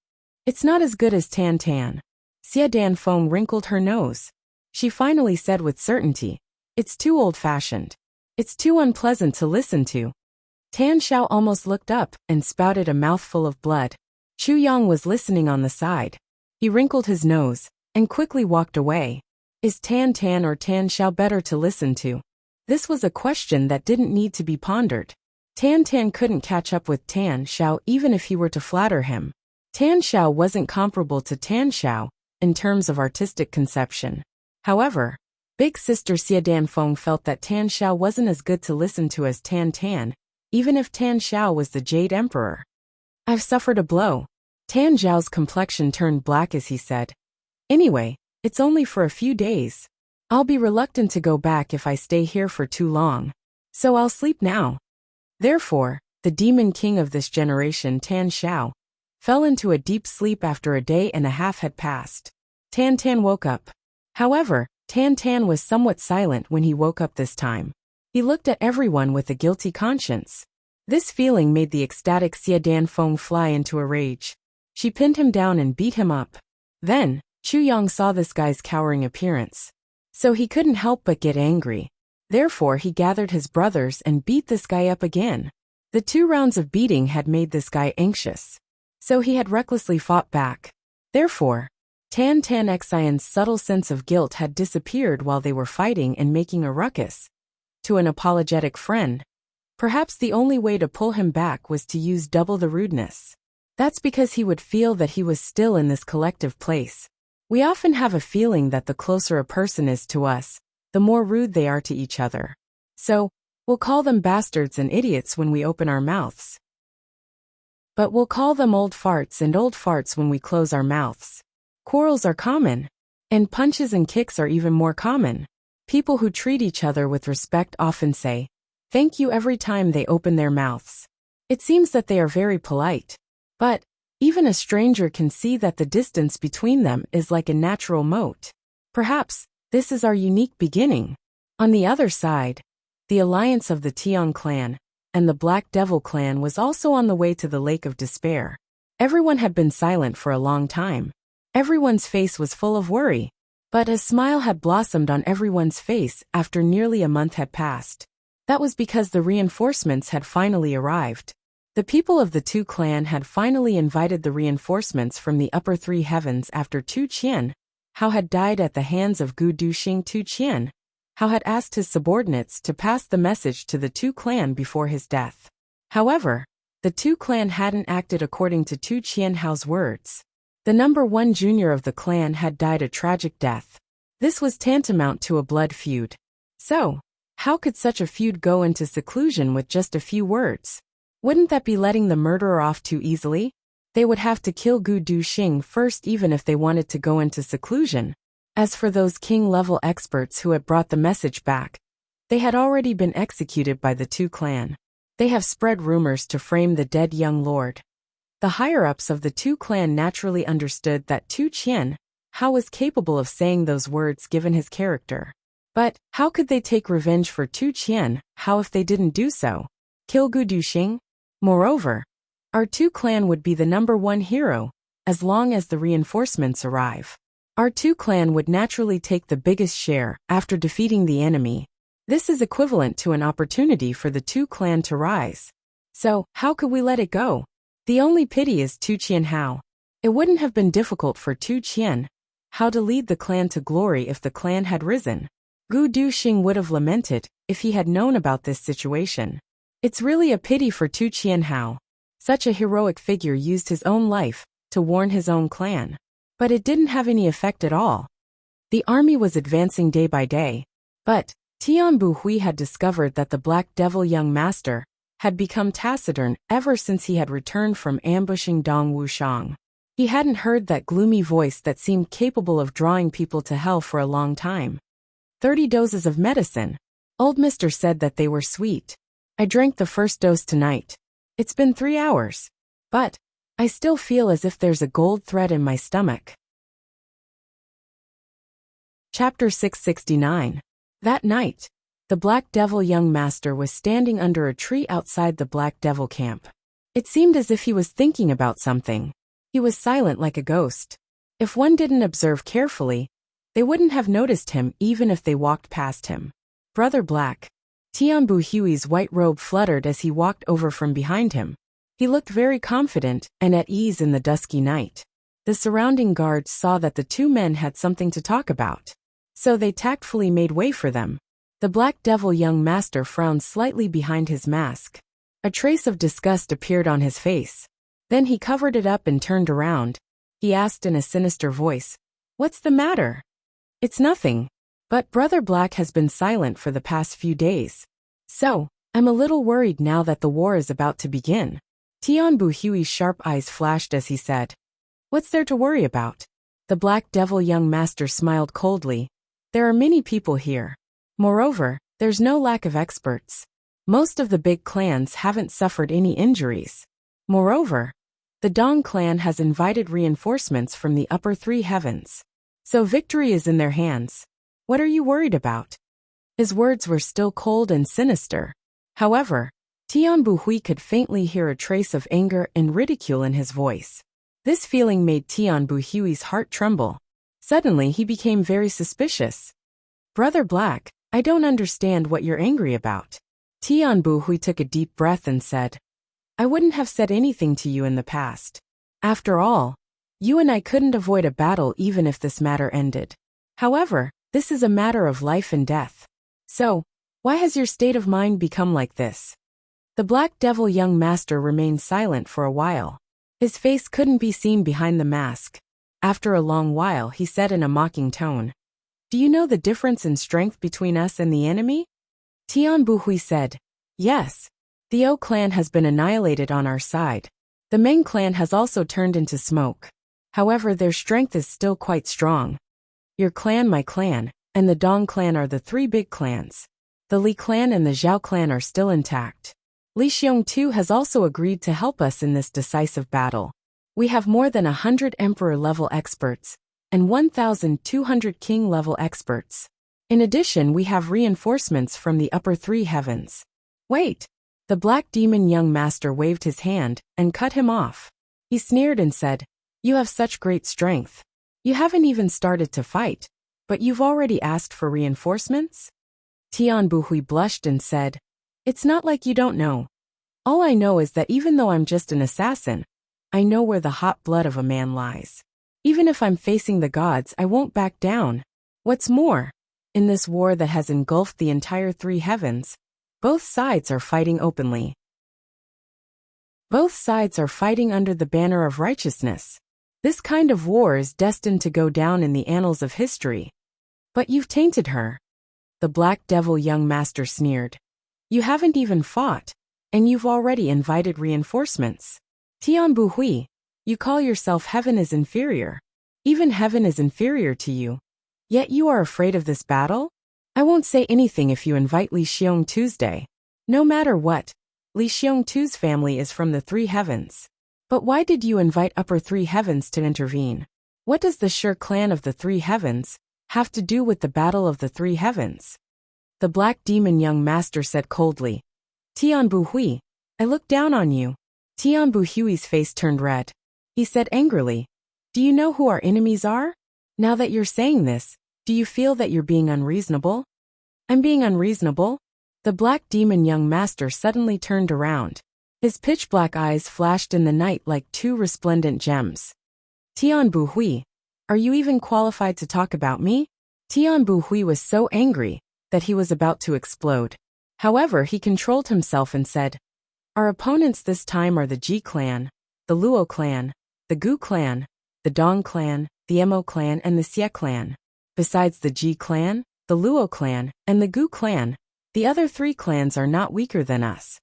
S1: It's not as good as Tan Tan." Xia Danfeng wrinkled her nose. She finally said with certainty, "It's too old-fashioned. It's too unpleasant to listen to." Tan Xiao almost looked up and spouted a mouthful of blood. Chu Yang was listening on the side. He wrinkled his nose and quickly walked away. Is Tan Tan or Tan Xiao better to listen to? This was a question that didn't need to be pondered. Tan Tan couldn't catch up with Tan Xiao even if he were to flatter him. Tan Xiao wasn't comparable to Tan Xiao in terms of artistic conception. However, Big Sister Xia Danfeng felt that Tan Xiao wasn't as good to listen to as Tan Tan, even if Tan Xiao was the Jade Emperor. "I've suffered a blow." Tan Xiao's complexion turned black as he said, "Anyway, it's only for a few days. I'll be reluctant to go back if I stay here for too long. So I'll sleep now." Therefore, the demon king of this generation, Tan Xiao, fell into a deep sleep after a day and a half had passed. Tan Tan woke up. However, Tan Tan was somewhat silent when he woke up this time. He looked at everyone with a guilty conscience. This feeling made the ecstatic Xia Danfeng fly into a rage. She pinned him down and beat him up. Then, Chu Yang saw this guy's cowering appearance. So he couldn't help but get angry. Therefore he gathered his brothers and beat this guy up again. The 2 rounds of beating had made this guy anxious. So he had recklessly fought back. Therefore, Tan Tan Xian's subtle sense of guilt had disappeared while they were fighting and making a ruckus. To an apologetic friend, perhaps the only way to pull him back was to use double the rudeness. That's because he would feel that he was still in this collective place. We often have a feeling that the closer a person is to us, the more rude they are to each other. So, we'll call them bastards and idiots when we open our mouths. But we'll call them old farts when we close our mouths. Quarrels are common. And punches and kicks are even more common. People who treat each other with respect often say, "Thank you" every time they open their mouths. It seems that they are very polite. But, even a stranger can see that the distance between them is like a natural moat. Perhaps, this is our unique beginning. On the other side, the alliance of the Tian clan and the Black Devil clan was also on the way to the Lake of Despair. Everyone had been silent for a long time. Everyone's face was full of worry. But a smile had blossomed on everyone's face after nearly a month had passed. That was because the reinforcements had finally arrived. The people of the 2 clan had finally invited the reinforcements from the upper 3 heavens after Tu Qian, Hao had died at the hands of Gu Duxing Tu Qian. Hao had asked his subordinates to pass the message to the 2 clan before his death. However, the 2 clan hadn't acted according to Tu Qian Hao's words. The number 1 junior of the clan had died a tragic death. This was tantamount to a blood feud. So, how could such a feud go into seclusion with just a few words? Wouldn't that be letting the murderer off too easily? They would have to kill Gu Duxing first even if they wanted to go into seclusion. As for those king-level experts who had brought the message back, they had already been executed by the 2 clan. They have spread rumors to frame the dead young lord. The higher-ups of the 2 clan naturally understood that Tu Qian Hao was capable of saying those words given his character. But, how could they take revenge for Tu Qian Hao if they didn't do so? Kill Gu Duxing? Moreover, our 2 clan would be the number 1 hero, as long as the reinforcements arrive. Our 2 clan would naturally take the biggest share after defeating the enemy. This is equivalent to an opportunity for the 2 clan to rise. So, how could we let it go? The only pity is Tu Qian Hao. It wouldn't have been difficult for Tu Qian Hao to lead the clan to glory if the clan had risen. Gu Duxing would have lamented if he had known about this situation. It's really a pity for Tu Qian Hao. Such a heroic figure used his own life to warn his own clan. But it didn't have any effect at all. The army was advancing day by day. But Tian Buhui had discovered that the Black Devil young master had become taciturn ever since he had returned from ambushing Dong Wushang. He hadn't heard that gloomy voice that seemed capable of drawing people to hell for a long time. 30 doses of medicine. Old Mister said that they were sweet. I drank the first dose tonight. It's been 3 hours. But I still feel as if there's a gold thread in my stomach. Chapter 669. That night, the Black Devil young master was standing under a tree outside the Black Devil camp. It seemed as if he was thinking about something. He was silent like a ghost. If one didn't observe carefully, they wouldn't have noticed him even if they walked past him. Brother Black. Tianbu Hui's white robe fluttered as he walked over from behind him. He looked very confident and at ease in the dusky night. The surrounding guards saw that the two men had something to talk about, so they tactfully made way for them. The Black Devil young master frowned slightly behind his mask. A trace of disgust appeared on his face. Then he covered it up and turned around. He asked in a sinister voice, "What's the matter?" "It's nothing. But Brother Black has been silent for the past few days. So, I'm a little worried now that the war is about to begin." Tianbu Hui's sharp eyes flashed as he said, "What's there to worry about?" The Black Devil young master smiled coldly. "There are many people here. Moreover, there's no lack of experts. Most of the big clans haven't suffered any injuries. Moreover, the Dong clan has invited reinforcements from the upper three heavens. So victory is in their hands. What are you worried about?" His words were still cold and sinister. However, Tianbu Hui could faintly hear a trace of anger and ridicule in his voice. This feeling made Tianbu Hui's heart tremble. Suddenly he became very suspicious. "Brother Black, I don't understand what you're angry about." Tianbu Hui took a deep breath and said, "I wouldn't have said anything to you in the past. After all, you and I couldn't avoid a battle even if this matter ended. However, this is a matter of life and death. So, why has your state of mind become like this?" The Black Devil young master remained silent for a while. His face couldn't be seen behind the mask. After a long while he said in a mocking tone, "Do you know the difference in strength between us and the enemy?" Tianbu Hui said, "Yes. The O clan has been annihilated on our side. The Meng clan has also turned into smoke. However, their strength is still quite strong. Your clan, my clan, and the Dong clan are the three big clans. The Li clan and the Zhao clan are still intact. Li Xiong too has also agreed to help us in this decisive battle. We have more than 100 emperor-level experts and 1,200 king-level experts. In addition, we have reinforcements from the upper three heavens." "Wait!" The Black Demon young master waved his hand and cut him off. He sneered and said, "You have such great strength. You haven't even started to fight, but you've already asked for reinforcements?" Tianbu Hui blushed and said, "It's not like you don't know. All I know is that even though I'm just an assassin, I know where the hot blood of a man lies. Even if I'm facing the gods, I won't back down. What's more, in this war that has engulfed the entire three heavens, both sides are fighting openly. Both sides are fighting under the banner of righteousness. This kind of war is destined to go down in the annals of history. But you've tainted her." The Black Devil young master sneered. "You haven't even fought, and you've already invited reinforcements. Tianbu Hui, you call yourself heaven is inferior. Even heaven is inferior to you. Yet you are afraid of this battle? I won't say anything if you invite Li Xiong Tuesday. No matter what, Li Xiong Tu's family is from the three heavens. But why did you invite upper three heavens to intervene? What does the Sure clan of the three heavens have to do with the battle of the three heavens?" The Black Demon young master said coldly, "Tianbu Hui, I look down on you." Tianbu Hui's face turned red. He said angrily, "Do you know who our enemies are? Now that you're saying this, do you feel that you're being unreasonable?" "I'm being unreasonable?" The Black Demon young master suddenly turned around. His pitch-black eyes flashed in the night like two resplendent gems. "Tianbu Hui, are you even qualified to talk about me?" Tianbu Hui was so angry that he was about to explode. However, he controlled himself and said, "Our opponents this time are the Ji clan, the Luo clan, the Gu clan, the Dong clan, the Mo clan, and the Xie clan. Besides the Ji clan, the Luo clan, and the Gu clan, the other three clans are not weaker than us."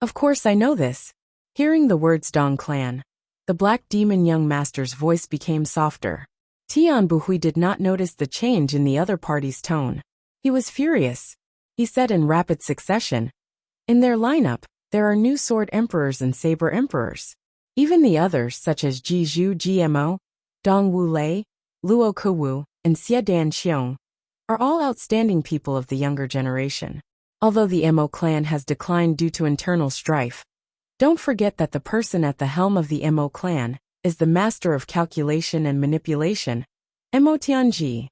S1: "Of course I know this." Hearing the words Dong clan, the Black Demon young master's voice became softer. Tianbu Hui did not notice the change in the other party's tone. He was furious. He said in rapid succession, "In their lineup, there are new sword emperors and saber emperors. Even the others such as Ji Zhu GMO, Dong Wu Lei, Luo Kewu, and Xie Dan Xiong are all outstanding people of the younger generation. Although the Mo clan has declined due to internal strife, don't forget that the person at the helm of the Mo clan is the master of calculation and manipulation, Mo Tianji.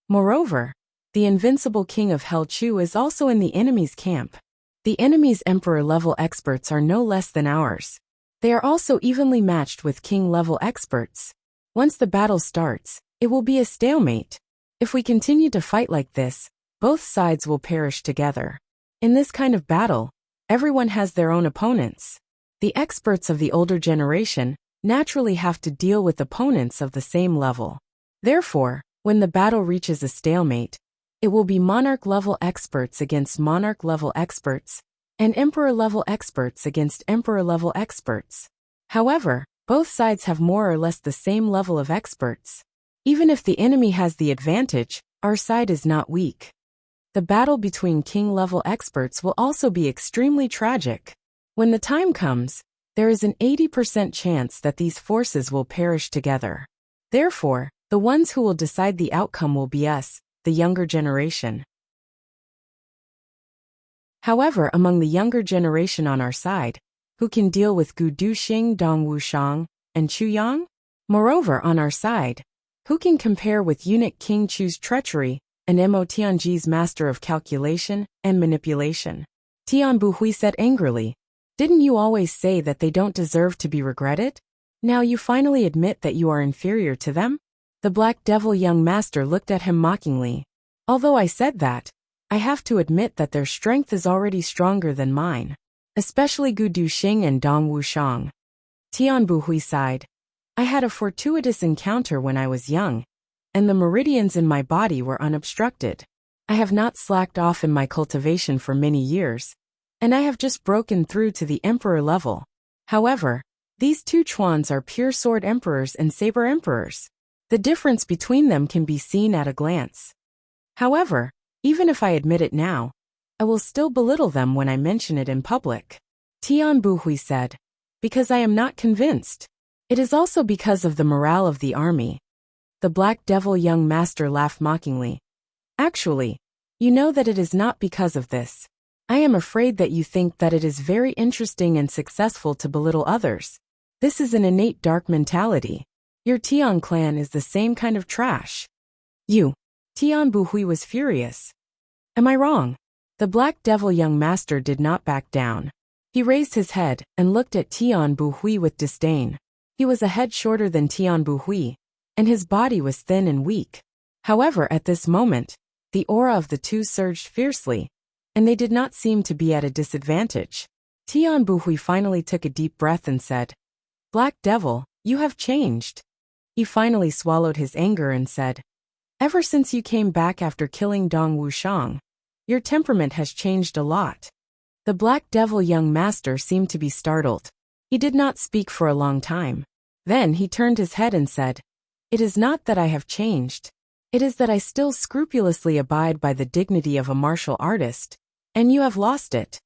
S1: Moreover, the invincible king of Hell Chu is also in the enemy's camp. The enemy's emperor-level experts are no less than ours. They are also evenly matched with king-level experts. Once the battle starts, it will be a stalemate. If we continue to fight like this, both sides will perish together. In this kind of battle, everyone has their own opponents. The experts of the older generation naturally have to deal with opponents of the same level. Therefore, when the battle reaches a stalemate, it will be monarch-level experts against monarch-level experts, and emperor-level experts against emperor-level experts. However, both sides have more or less the same level of experts. Even if the enemy has the advantage, our side is not weak. The battle between king-level experts will also be extremely tragic. When the time comes, there is an 80% chance that these forces will perish together. Therefore, the ones who will decide the outcome will be us, the younger generation. However, among the younger generation on our side, who can deal with Gu Duxing, Dong Wushang, and Chu Yang? Moreover, on our side, who can compare with eunuch King Chu's treachery and Mo Tianji's master of calculation and manipulation? Tian Buhui said angrily, "Didn't you always say that they don't deserve to be regretted? Now you finally admit that you are inferior to them?" The Black Devil young master looked at him mockingly. "Although I said that, I have to admit that their strength is already stronger than mine, especially Gu Duxing and Dong Wushang." Tian Buhui sighed. "I had a fortuitous encounter when I was young, and the meridians in my body were unobstructed. I have not slacked off in my cultivation for many years, and I have just broken through to the emperor level. However, these two Chuans are pure sword emperors and saber emperors. The difference between them can be seen at a glance. However, even if I admit it now, I will still belittle them when I mention it in public." Tian Buhui said, "Because I am not convinced. It is also because of the morale of the army." The Black Devil young master laughed mockingly. "Actually, you know that it is not because of this. I am afraid that you think that it is very interesting and successful to belittle others. This is an innate dark mentality. Your Tian clan is the same kind of trash." "You." Tian Buhui was furious. "Am I wrong?" The Black Devil young master did not back down. He raised his head and looked at Tian Buhui with disdain. He was a head shorter than Tian Buhui, and his body was thin and weak. However, at this moment, the aura of the two surged fiercely, and they did not seem to be at a disadvantage. Tian Buhui finally took a deep breath and said, "Black Devil, you have changed." He finally swallowed his anger and said, "Ever since you came back after killing Dong Wushang, your temperament has changed a lot." The Black Devil young master seemed to be startled. He did not speak for a long time. Then he turned his head and said, "It is not that I have changed. It is that I still scrupulously abide by the dignity of a martial artist, and you have lost it."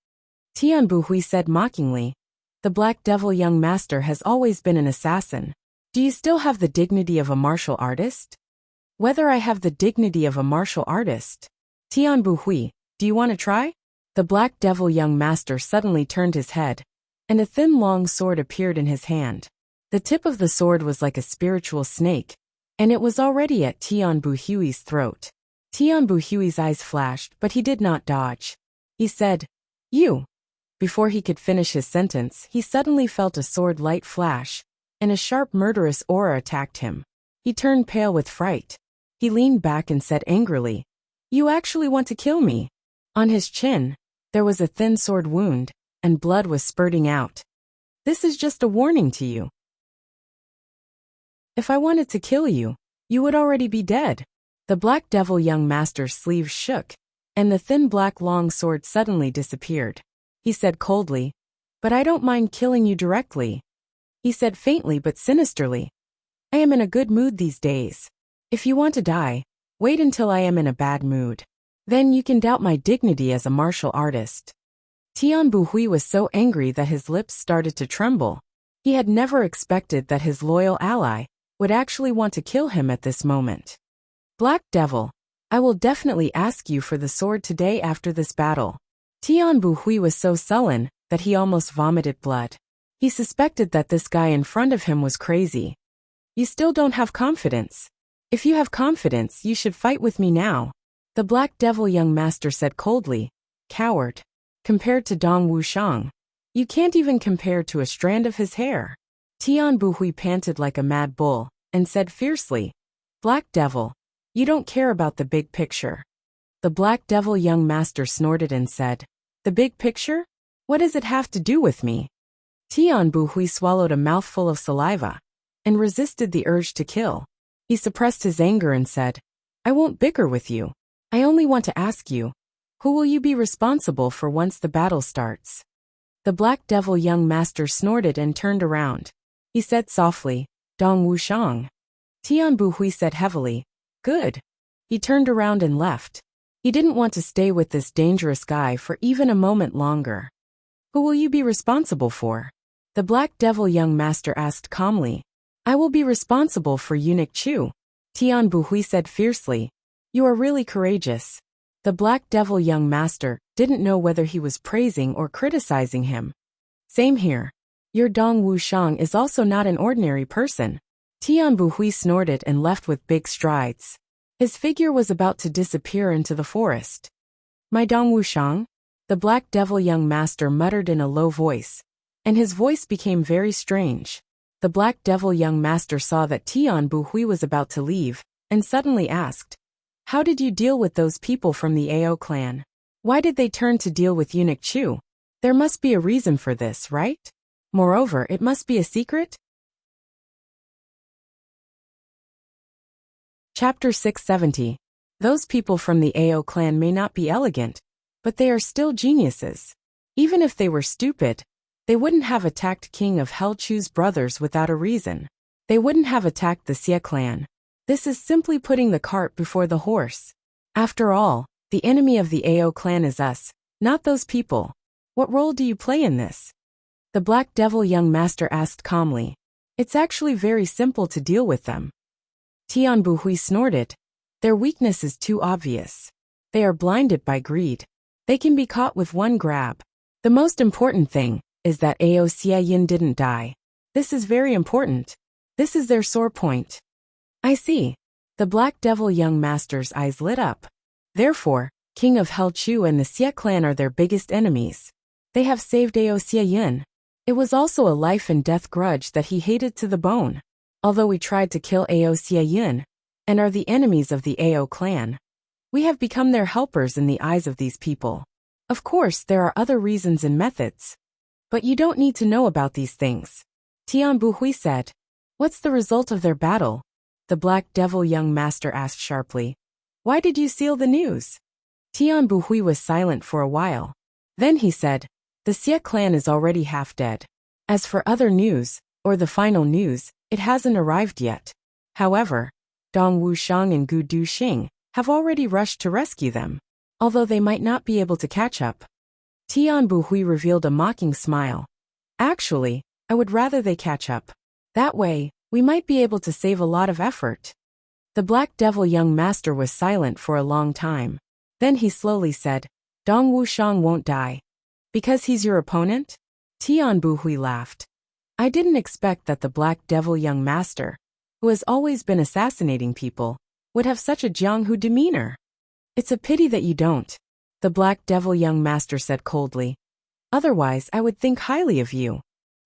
S1: Tian Buhui said mockingly, "The Black Devil young master has always been an assassin. Do you still have the dignity of a martial artist?" "Whether I have the dignity of a martial artist? Tian Buhui, do you want to try?" The Black Devil young master suddenly turned his head, and a thin long sword appeared in his hand. The tip of the sword was like a spiritual snake, and it was already at Tian Buhui's throat. Tian Buhui's eyes flashed, but he did not dodge. He said, "You." Before he could finish his sentence, he suddenly felt a sword light flash, and a sharp murderous aura attacked him. He turned pale with fright. He leaned back and said angrily, "You actually want to kill me?" On his chin, there was a thin sword wound, and blood was spurting out. "This is just a warning to you. If I wanted to kill you, you would already be dead." The Black Devil young master's sleeves shook, and the thin black long sword suddenly disappeared. He said coldly, "But I don't mind killing you directly." He said faintly but sinisterly, "I am in a good mood these days. If you want to die, wait until I am in a bad mood. Then you can doubt my dignity as a martial artist." Tian Buhui was so angry that his lips started to tremble. He had never expected that his loyal ally would actually want to kill him at this moment. "Black Devil, I will definitely ask you for the sword today after this battle. Tian Buhui was so sullen that he almost vomited blood. He suspected that this guy in front of him was crazy. You still don't have confidence. If you have confidence, you should fight with me now. The Black Devil young master said coldly. Coward. Compared to Dong Wuxiang, you can't even compare to a strand of his hair. Tian Buhui panted like a mad bull and said fiercely, Black Devil, you don't care about the big picture. The Black Devil young master snorted and said, the big picture? What does it have to do with me? Tian Buhui swallowed a mouthful of saliva and resisted the urge to kill. He suppressed his anger and said, I won't bicker with you. I only want to ask you, who will you be responsible for once the battle starts? The Black Devil young master snorted and turned around. He said softly, Dong Wuxiang. Tian Buhui said heavily, good. He turned around and left. He didn't want to stay with this dangerous guy for even a moment longer. Who will you be responsible for? The Black Devil young master asked calmly. I will be responsible for Eunuch Chu. Tian Buhui said fiercely. You are really courageous. The Black Devil young master didn't know whether he was praising or criticizing him. Same here. Your Dong Wuxiang is also not an ordinary person. Tian Buhui snorted and left with big strides. His figure was about to disappear into the forest. My Dong Wuxiang? The Black Devil young master muttered in a low voice, and his voice became very strange. The Black Devil young master saw that Tian Buhui was about to leave, and suddenly asked, how did you deal with those people from the Ao clan? Why did they turn to deal with Eunuch Chu? There must be a reason for this, right? Moreover, it must be a secret? Chapter 670. Those people from the Ao clan may not be elegant, but they are still geniuses. Even if they were stupid, they wouldn't have attacked King of Hell Chu's brothers without a reason. They wouldn't have attacked the Xie clan. This is simply putting the cart before the horse. After all, the enemy of the Ao clan is us, not those people. What role do you play in this? The Black Devil young master asked calmly. It's actually very simple to deal with them. Tian Buhui snorted. Their weakness is too obvious. They are blinded by greed. They can be caught with one grab. The most important thing is that Ao Xie Yin didn't die. This is very important. This is their sore point. I see. The Black Devil young master's eyes lit up. Therefore, King of Hell Chu and the Xie clan are their biggest enemies. They have saved Ao Xie Yin. It was also a life and death grudge that he hated to the bone. Although we tried to kill Ao Xie Yin, and are the enemies of the Ao clan, we have become their helpers in the eyes of these people. Of course, there are other reasons and methods. But you don't need to know about these things. Tian Buhui said. What's the result of their battle? The Black Devil young master asked sharply. Why did you seal the news? Tian Buhui was silent for a while. Then he said, the Xie clan is already half dead. As for other news, or the final news, it hasn't arrived yet. However, Dong Wuxiang and Gu Duxing have already rushed to rescue them, although they might not be able to catch up. Tian Buhui revealed a mocking smile. Actually, I would rather they catch up. That way, we might be able to save a lot of effort. The Black Devil young master was silent for a long time. Then he slowly said, Dong Wuxiang won't die. Because he's your opponent? Tian Buhui laughed. I didn't expect that the Black Devil young master, who has always been assassinating people, would have such a Jianghu demeanor. It's a pity that you don't. The Black Devil young master said coldly. Otherwise, I would think highly of you.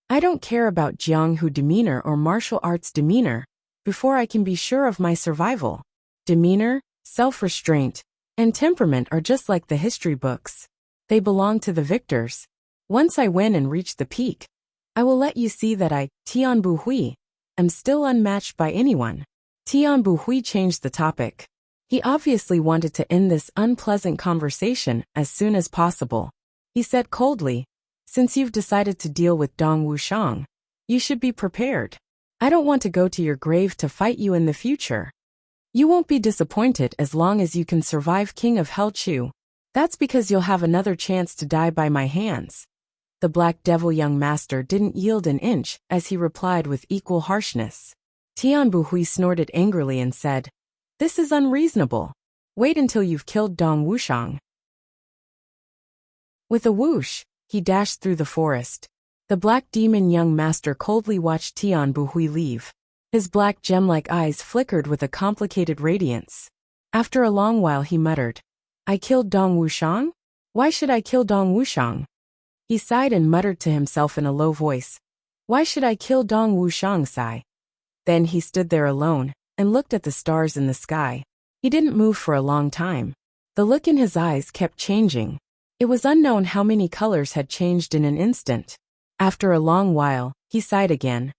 S1: I don't care about Jianghu demeanor or martial arts demeanor before I can be sure of my survival. Demeanor, self-restraint, and temperament are just like the history books. They belong to the victors. Once I win and reach the peak, I will let you see that I, Tian Buhui, am still unmatched by anyone. Tian Buhui changed the topic. He obviously wanted to end this unpleasant conversation as soon as possible. He said coldly, since you've decided to deal with Dong Wuxiang, you should be prepared. I don't want to go to your grave to fight you in the future. You won't be disappointed as long as you can survive King of Hell Chu. That's because you'll have another chance to die by my hands. The Black Devil young master didn't yield an inch as he replied with equal harshness. Tian Buhui snorted angrily and said, This is unreasonable. Wait until you've killed Dong Wushang. With a whoosh, he dashed through the forest. The black demon young master coldly watched Tian Buhui leave. His black gem-like eyes flickered with a complicated radiance. After a long while he muttered, I killed Dong Wushang? Why should I kill Dong Wushang? He sighed and muttered to himself in a low voice. Why should I kill Dong Wushang, sigh? Then he stood there alone, and looked at the stars in the sky. He didn't move for a long time. The look in his eyes kept changing. It was unknown how many colors had changed in an instant. After a long while, he sighed again.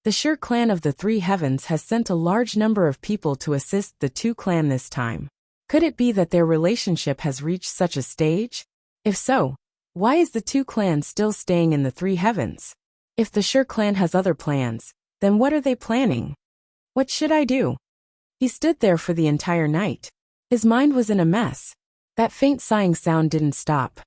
S1: The Sher clan of the Three Heavens has sent a large number of people to assist the two clan this time. Could it be that their relationship has reached such a stage? If so, why is the two clans still staying in the Three Heavens? If the Sher clan has other plans, then what are they planning? What should I do? He stood there for the entire night. His mind was in a mess. That faint sighing sound didn't stop.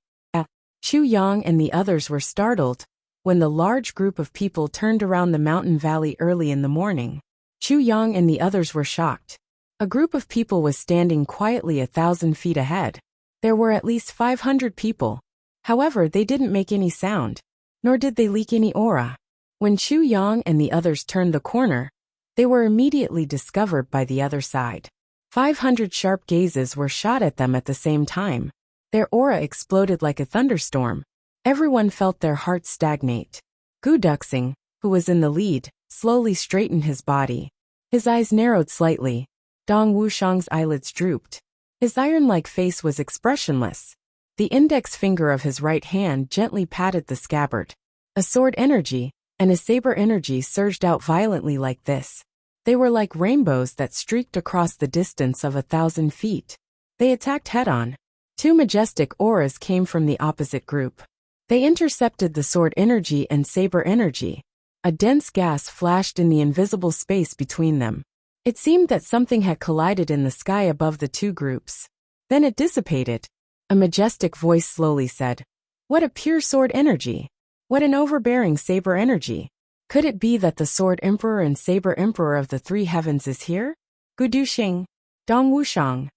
S1: Chu Yang and the others were startled when the large group of people turned around the mountain valley early in the morning. Chu Yang and the others were shocked. A group of people was standing quietly 1,000 feet ahead. There were at least 500 people. However, they didn't make any sound, nor did they leak any aura. When Chu Yang and the others turned the corner, they were immediately discovered by the other side. 500 sharp gazes were shot at them at the same time. Their aura exploded like a thunderstorm. Everyone felt their hearts stagnate. Gu Duxing, who was in the lead, slowly straightened his body. His eyes narrowed slightly. Dong Wushang's eyelids drooped. His iron-like face was expressionless. The index finger of his right hand gently patted the scabbard. A sword energy and a saber energy surged out violently like this. They were like rainbows that streaked across the distance of 1,000 feet. They attacked head-on. Two majestic auras came from the opposite group. They intercepted the sword energy and saber energy. A dense gas flashed in the invisible space between them. It seemed that something had collided in the sky above the two groups. Then it dissipated. A majestic voice slowly said, What a pure sword energy! What an overbearing saber energy! Could it be that the Sword Emperor and Saber Emperor of the Three Heavens is here? Gu Duxing. Dong Wushang.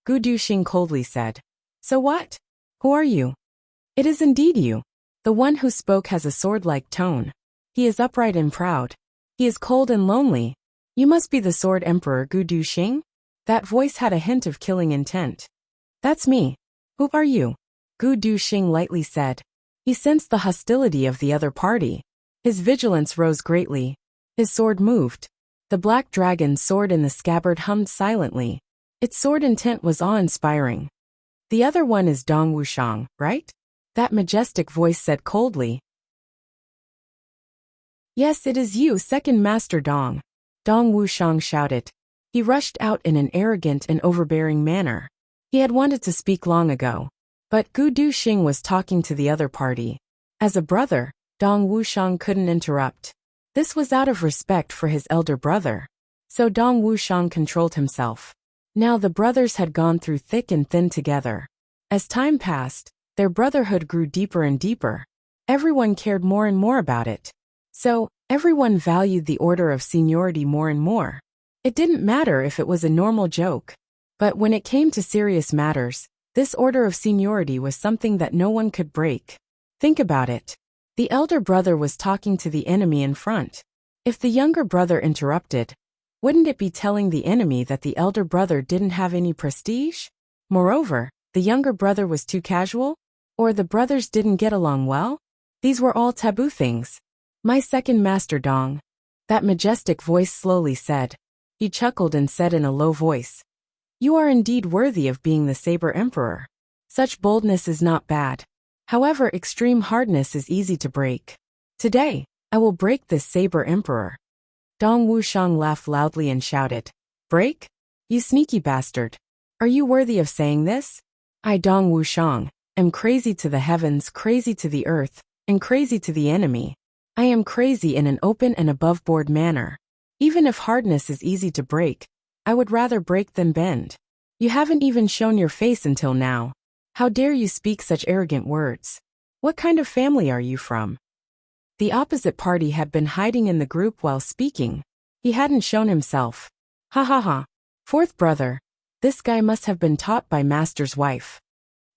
S1: Gu Duxing coldly said. So what? Who are you? It is indeed you. The one who spoke has a sword-like tone. He is upright and proud. He is cold and lonely. You must be the Sword Emperor Gu Duxing? That voice had a hint of killing intent. That's me. Who are you? Gu Duxing lightly said. He sensed the hostility of the other party. His vigilance rose greatly. His sword moved. The black dragon's sword in the scabbard hummed silently. Its sword intent was awe-inspiring. The other one is Dong Wushang, right? That majestic voice said coldly. Yes, it is you, second master Dong. Dong Wushang shouted. He rushed out in an arrogant and overbearing manner. He had wanted to speak long ago. But Gu Duxing was talking to the other party. As a brother, Dong Wushang couldn't interrupt. This was out of respect for his elder brother. So Dong Wushang controlled himself. Now the brothers had gone through thick and thin together. As time passed, their brotherhood grew deeper and deeper. Everyone cared more and more about it. So, everyone valued the order of seniority more and more. It didn't matter if it was a normal joke. But when it came to serious matters, this order of seniority was something that no one could break. Think about it. The elder brother was talking to the enemy in front. If the younger brother interrupted, wouldn't it be telling the enemy that the elder brother didn't have any prestige? Moreover, the younger brother was too casual? Or the brothers didn't get along well? These were all taboo things. My second master Dong. That majestic voice slowly said. He chuckled and said in a low voice. You are indeed worthy of being the Saber Emperor. Such boldness is not bad. However, extreme hardness is easy to break. Today, I will break this Saber Emperor. Dong Wushang laughed loudly and shouted. Break? You sneaky bastard. Are you worthy of saying this? I, Dong Wushang, am crazy to the heavens, crazy to the earth, and crazy to the enemy. I am crazy in an open and above-board manner. Even if hardness is easy to break, I would rather break than bend. You haven't even shown your face until now. How dare you speak such arrogant words? What kind of family are you from? The opposite party had been hiding in the group while speaking. He hadn't shown himself. Ha ha ha. Fourth brother. This guy must have been taught by master's wife.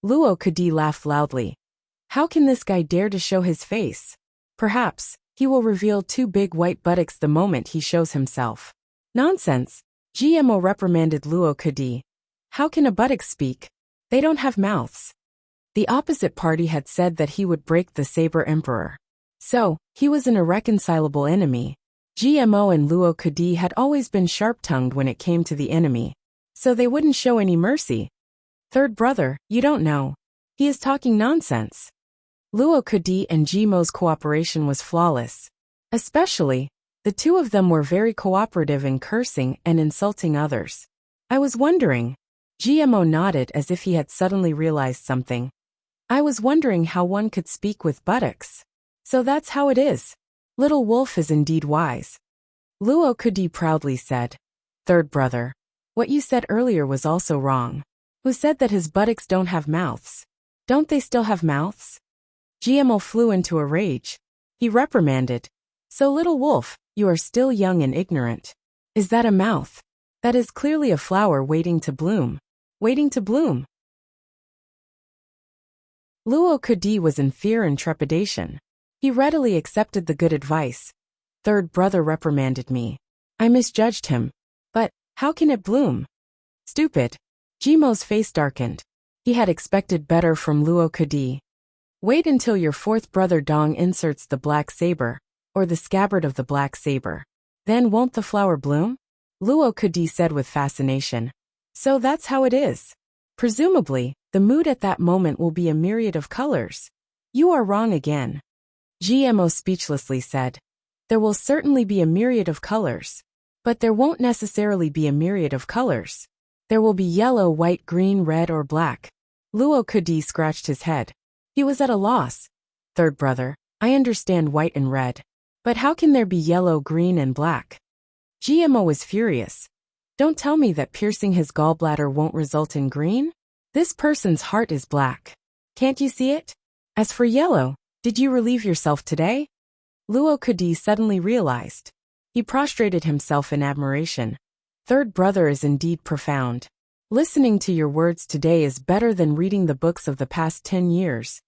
S1: Luo Kadi laughed loudly. How can this guy dare to show his face? Perhaps he will reveal two big white buttocks the moment he shows himself. Nonsense. GMO reprimanded Luo Kadi. How can a buttock speak? They don't have mouths. The opposite party had said that he would break the Saber Emperor. So, he was an irreconcilable enemy. GMO and Luo Kadi had always been sharp-tongued when it came to the enemy. So they wouldn't show any mercy. Third brother, you don't know. He is talking nonsense. Luo Kadi and GMO's cooperation was flawless. Especially, the two of them were very cooperative in cursing and insulting others. I was wondering. GMO nodded as if he had suddenly realized something. I was wondering how one could speak with buttocks. So that's how it is. Little Wolf is indeed wise. Luo Kadi proudly said. Third brother. What you said earlier was also wrong. Who said that his buttocks don't have mouths? Don't they still have mouths? GMO flew into a rage. He reprimanded. So Little Wolf, you are still young and ignorant. Is that a mouth? That is clearly a flower waiting to bloom. Waiting to bloom. Luo Kadi was in fear and trepidation. He readily accepted the good advice. Third brother reprimanded me. I misjudged him. But, how can it bloom? Stupid. GMO's face darkened. He had expected better from Luo Kadi. Wait until your fourth brother Dong inserts the black saber, or the scabbard of the black saber. Then won't the flower bloom? Luo Kadi said with fascination. So that's how it is. Presumably, the mood at that moment will be a myriad of colors. You are wrong again. GMO speechlessly said. There will certainly be a myriad of colors. But there won't necessarily be a myriad of colors. There will be yellow, white, green, red, or black. Luo Kadi scratched his head. He was at a loss. Third brother, I understand white and red. But how can there be yellow, green, and black? GMO was furious. Don't tell me that piercing his gallbladder won't result in green? This person's heart is black. Can't you see it? As for yellow, did you relieve yourself today? Luo Kadi suddenly realized. He prostrated himself in admiration. Third brother is indeed profound. Listening to your words today is better than reading the books of the past 10 years.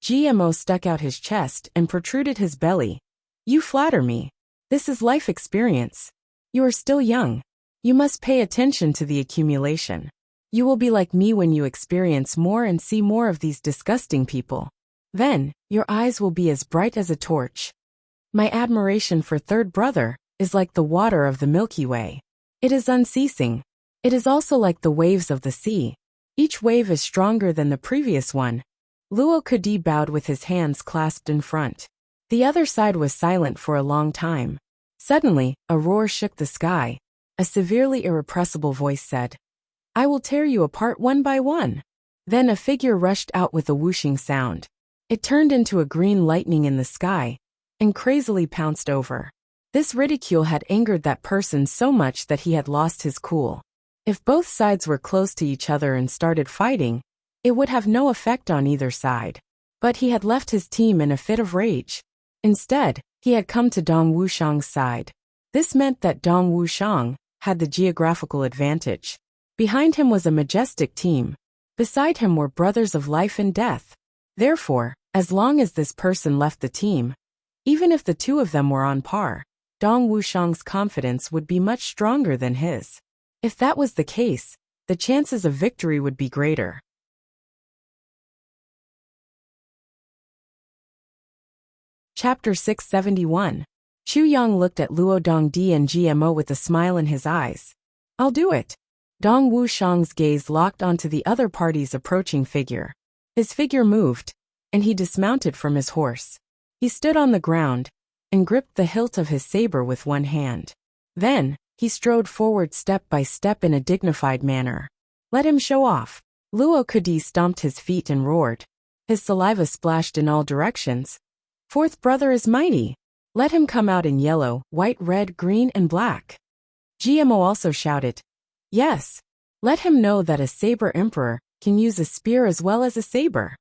S1: GMO stuck out his chest and protruded his belly. You flatter me. This is life experience. You are still young. You must pay attention to the accumulation. You will be like me when you experience more and see more of these disgusting people. Then, your eyes will be as bright as a torch. My admiration for third brother is like the water of the Milky Way. It is unceasing. It is also like the waves of the sea. Each wave is stronger than the previous one. Luo Kadi bowed with his hands clasped in front. The other side was silent for a long time. Suddenly, a roar shook the sky. A severely irrepressible voice said, I will tear you apart one by one. Then a figure rushed out with a whooshing sound. It turned into a green lightning in the sky, and crazily pounced over. This ridicule had angered that person so much that he had lost his cool. If both sides were close to each other and started fighting, it would have no effect on either side. But he had left his team in a fit of rage. Instead, he had come to Dong Wuxiang's side. This meant that Dong Wuxiang had the geographical advantage. Behind him was a majestic team. Beside him were brothers of life and death. Therefore, as long as this person left the team, even if the two of them were on par, Dong Wuxiang's confidence would be much stronger than his. If that was the case, the chances of victory would be greater. Chapter 671. Chu Yang looked at Luo Dongdi and GMO with a smile in his eyes. I'll do it. Dong Wuxiang's gaze locked onto the other party's approaching figure. His figure moved, and he dismounted from his horse. He stood on the ground and gripped the hilt of his saber with one hand. Then, he strode forward step by step in a dignified manner. Let him show off. Luo Kadi stomped his feet and roared. His saliva splashed in all directions. Fourth brother is mighty. Let him come out in yellow, white, red, green, and black. GMO also shouted. Yes. Let him know that a saber emperor can use a spear as well as a saber.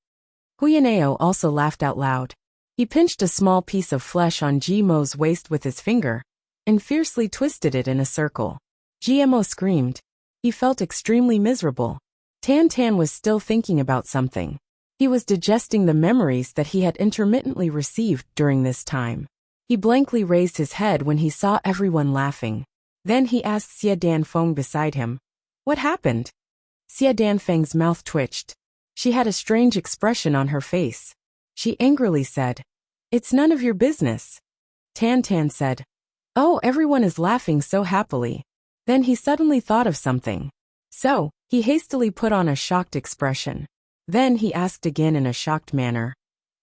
S1: Huyaneo also laughed out loud. He pinched a small piece of flesh on GMO's waist with his finger, and fiercely twisted it in a circle. GMO screamed. He felt extremely miserable. Tan Tan was still thinking about something. He was digesting the memories that he had intermittently received during this time. He blankly raised his head when he saw everyone laughing. Then he asked Xie Danfeng beside him, "What happened?" Xie Danfeng's mouth twitched. She had a strange expression on her face. She angrily said, "It's none of your business." Tan Tan said, "Oh, everyone is laughing so happily." Then he suddenly thought of something. So, he hastily put on a shocked expression. Then he asked again in a shocked manner,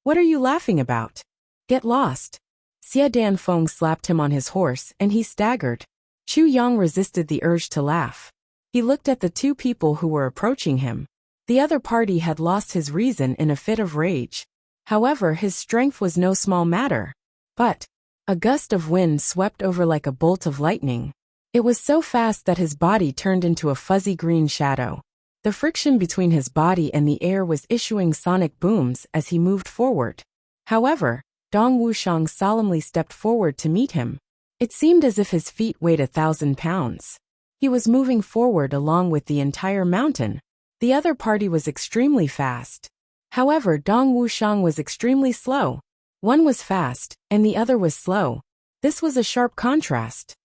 S1: "What are you laughing about? Get lost." Xie Danfeng slapped him on his horse and he staggered. Chu Yang resisted the urge to laugh. He looked at the two people who were approaching him. The other party had lost his reason in a fit of rage. However, his strength was no small matter. But a gust of wind swept over like a bolt of lightning. It was so fast that his body turned into a fuzzy green shadow. The friction between his body and the air was issuing sonic booms as he moved forward. However, Dong Wuxiang solemnly stepped forward to meet him. It seemed as if his feet weighed 1,000 pounds. He was moving forward along with the entire mountain. The other party was extremely fast. However, Dong Wuxiang was extremely slow. One was fast, and the other was slow. This was a sharp contrast.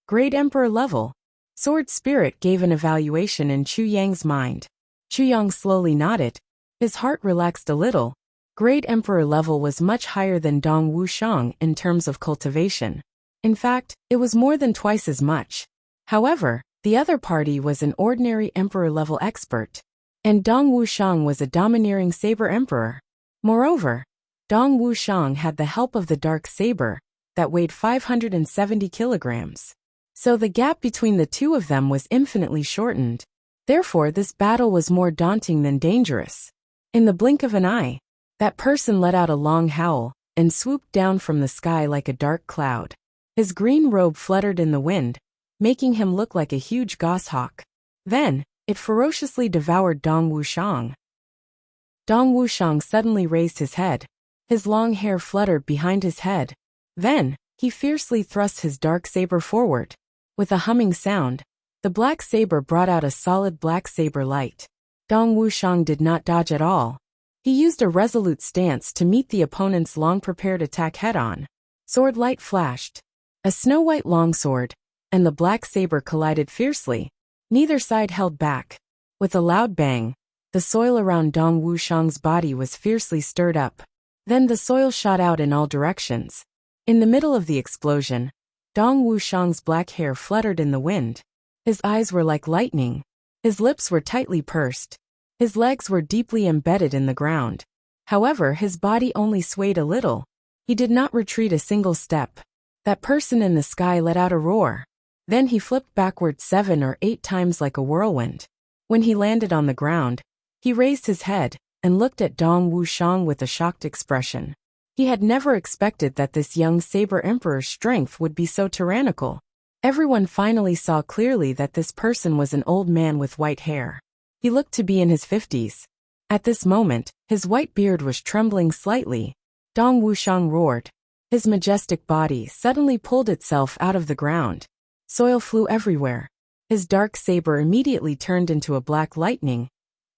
S1: Great Emperor level. Sword Spirit gave an evaluation in Chu Yang's mind. Chu Yang slowly nodded. His heart relaxed a little. Great Emperor level was much higher than Dong Wuxiang in terms of cultivation. In fact, it was more than twice as much. However, the other party was an ordinary Emperor level expert. And Dong Wuxiang was a domineering Saber Emperor. Moreover, Dong Wuxiang had the help of the Dark Saber, that weighed 570 kilograms. So the gap between the two of them was infinitely shortened. Therefore, this battle was more daunting than dangerous. In the blink of an eye, that person let out a long howl and swooped down from the sky like a dark cloud. His green robe fluttered in the wind, making him look like a huge goshawk. Then, it ferociously devoured Dong Wuxiang. Dong Wuxiang suddenly raised his head. His long hair fluttered behind his head. Then, he fiercely thrust his dark saber forward. With a humming sound, the black saber brought out a solid black saber light. Dong Wuxiang did not dodge at all. He used a resolute stance to meet the opponent's long-prepared attack head-on. Sword light flashed. A snow-white longsword and the black saber collided fiercely. Neither side held back. With a loud bang, the soil around Dong Wuxiang's body was fiercely stirred up. Then the soil shot out in all directions. In the middle of the explosion, Dong Wuxiang's black hair fluttered in the wind. His eyes were like lightning. His lips were tightly pursed. His legs were deeply embedded in the ground. However, his body only swayed a little. He did not retreat a single step. That person in the sky let out a roar. Then he flipped backward 7 or 8 times like a whirlwind. When he landed on the ground, he raised his head and looked at Dong Wuxiang with a shocked expression. He had never expected that this young Saber Emperor's strength would be so tyrannical. Everyone finally saw clearly that this person was an old man with white hair. He looked to be in his 50s. At this moment, his white beard was trembling slightly. Dong Wuxiang roared. His majestic body suddenly pulled itself out of the ground. Soil flew everywhere. His dark saber immediately turned into a black lightning,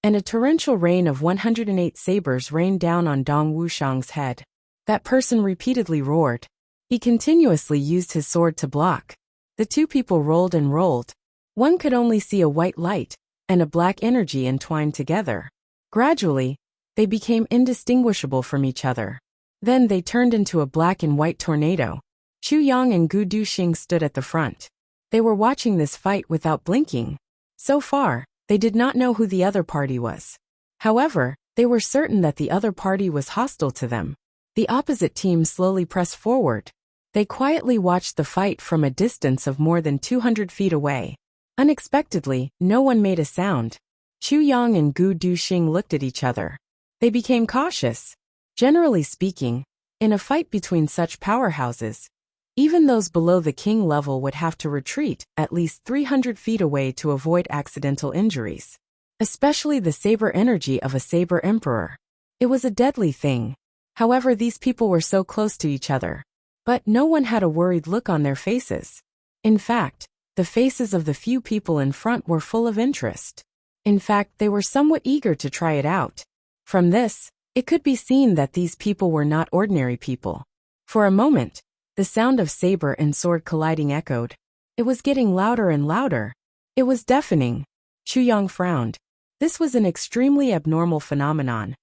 S1: and a torrential rain of 108 sabers rained down on Dong Wuxiang's head. That person repeatedly roared. He continuously used his sword to block. The two people rolled and rolled. One could only see a white light and a black energy entwined together. Gradually, they became indistinguishable from each other. Then they turned into a black and white tornado. Chu Yang and Gu Duxing stood at the front. They were watching this fight without blinking. So far, they did not know who the other party was. However, they were certain that the other party was hostile to them. The opposite team slowly pressed forward. They quietly watched the fight from a distance of more than 200 feet away. Unexpectedly, no one made a sound. Chu Yang and Gu Duxing looked at each other. They became cautious. Generally speaking, in a fight between such powerhouses, even those below the king level would have to retreat at least 300 feet away to avoid accidental injuries. Especially the saber energy of a Saber Emperor. It was a deadly thing. However, these people were so close to each other. But no one had a worried look on their faces. In fact, The faces of the few people in front were full of interest. In fact, they were somewhat eager to try it out. From this, it could be seen that these people were not ordinary people. For a moment, the sound of saber and sword colliding echoed. It was getting louder and louder. It was deafening. Chu Yang frowned. This was an extremely abnormal phenomenon.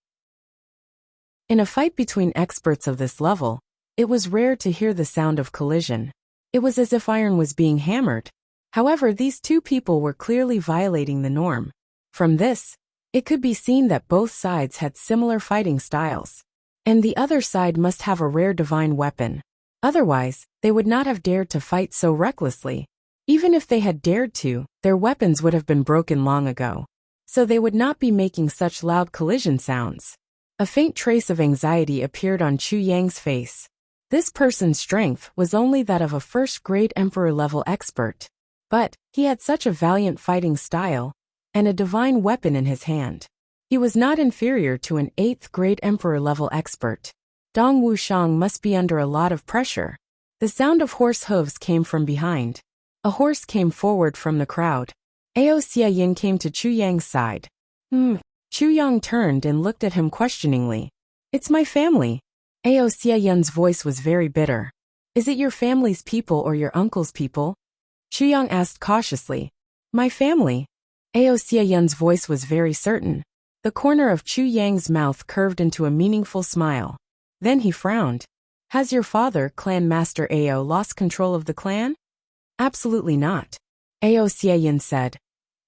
S1: In a fight between experts of this level, it was rare to hear the sound of collision. It was as if iron was being hammered. However, these two people were clearly violating the norm. From this, it could be seen that both sides had similar fighting styles. And the other side must have a rare divine weapon. Otherwise, they would not have dared to fight so recklessly. Even if they had dared to, their weapons would have been broken long ago. So they would not be making such loud collision sounds. A faint trace of anxiety appeared on Chu Yang's face. This person's strength was only that of a first-grade emperor-level expert. But he had such a valiant fighting style, and a divine weapon in his hand. He was not inferior to an 8th-grade emperor-level expert. Dong Wuxiang must be under a lot of pressure. The sound of horse hooves came from behind. A horse came forward from the crowd. Aoxia Yin came to Chu Yang's side. Chu Yang turned and looked at him questioningly. It's my family. Aoxia Yin's voice was very bitter. Is it your family's people or your uncle's people? Chu Yang asked cautiously. My family. Aoxia Yin's voice was very certain. The corner of Chu Yang's mouth curved into a meaningful smile. Then he frowned. Has your father, Clan Master Ao, lost control of the clan? Absolutely not. Aoxia Yin said.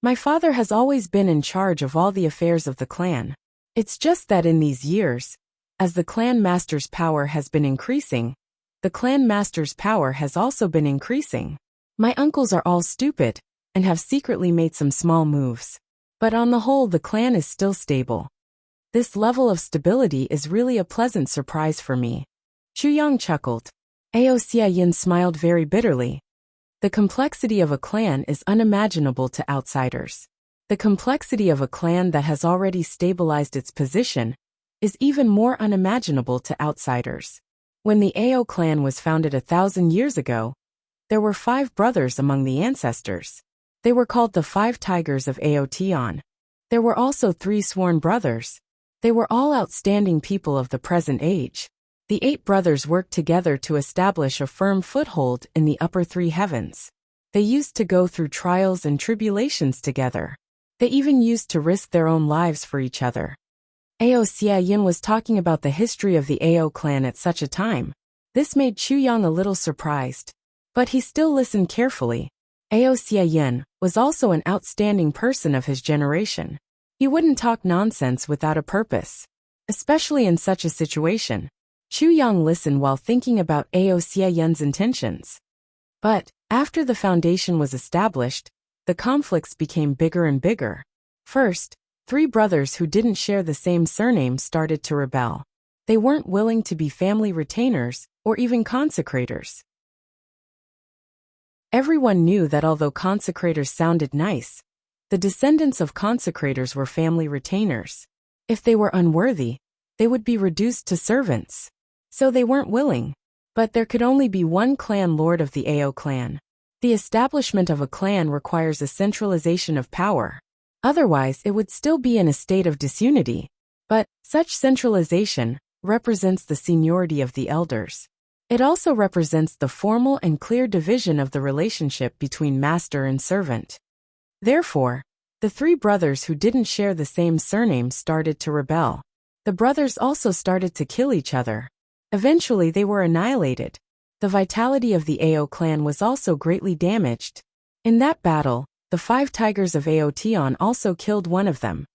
S1: My father has always been in charge of all the affairs of the clan. It's just that in these years, as the clan master's power has been increasing, the clan master's power has also been increasing. My uncles are all stupid, and have secretly made some small moves. But on the whole, the clan is still stable. This level of stability is really a pleasant surprise for me. Chu Yang chuckled. Aoxia Yin smiled very bitterly. The complexity of a clan is unimaginable to outsiders. The complexity of a clan that has already stabilized its position is even more unimaginable to outsiders. When the Ao clan was founded 1,000 years ago, there were 5 brothers among the ancestors. They were called the 5 Tigers of Aotion. There were also 3 sworn brothers. They were all outstanding people of the present age. The 8 brothers worked together to establish a firm foothold in the upper 3 heavens. They used to go through trials and tribulations together. They even used to risk their own lives for each other. Aoxia Yin was talking about the history of the Ao clan at such a time. This made Chu Yang a little surprised. But he still listened carefully. Aoxia Yin was also an outstanding person of his generation. He wouldn't talk nonsense without a purpose. Especially in such a situation. Chu Yang listened while thinking about Aoxia Yin's intentions. But, after the foundation was established, the conflicts became bigger and bigger. First, 3 brothers who didn't share the same surname started to rebel. They weren't willing to be family retainers, or even consecrators. Everyone knew that although consecrators sounded nice, the descendants of consecrators were family retainers. If they were unworthy, they would be reduced to servants. So they weren't willing. But there could only be one clan lord of the Ao clan. The establishment of a clan requires a centralization of power. Otherwise, it would still be in a state of disunity. But such centralization represents the seniority of the elders. It also represents the formal and clear division of the relationship between master and servant. Therefore, the 3 brothers who didn't share the same surname started to rebel. The brothers also started to kill each other. Eventually they were annihilated. The vitality of the Ao clan was also greatly damaged. In that battle, the 5 Tigers of Aotion also killed one of them.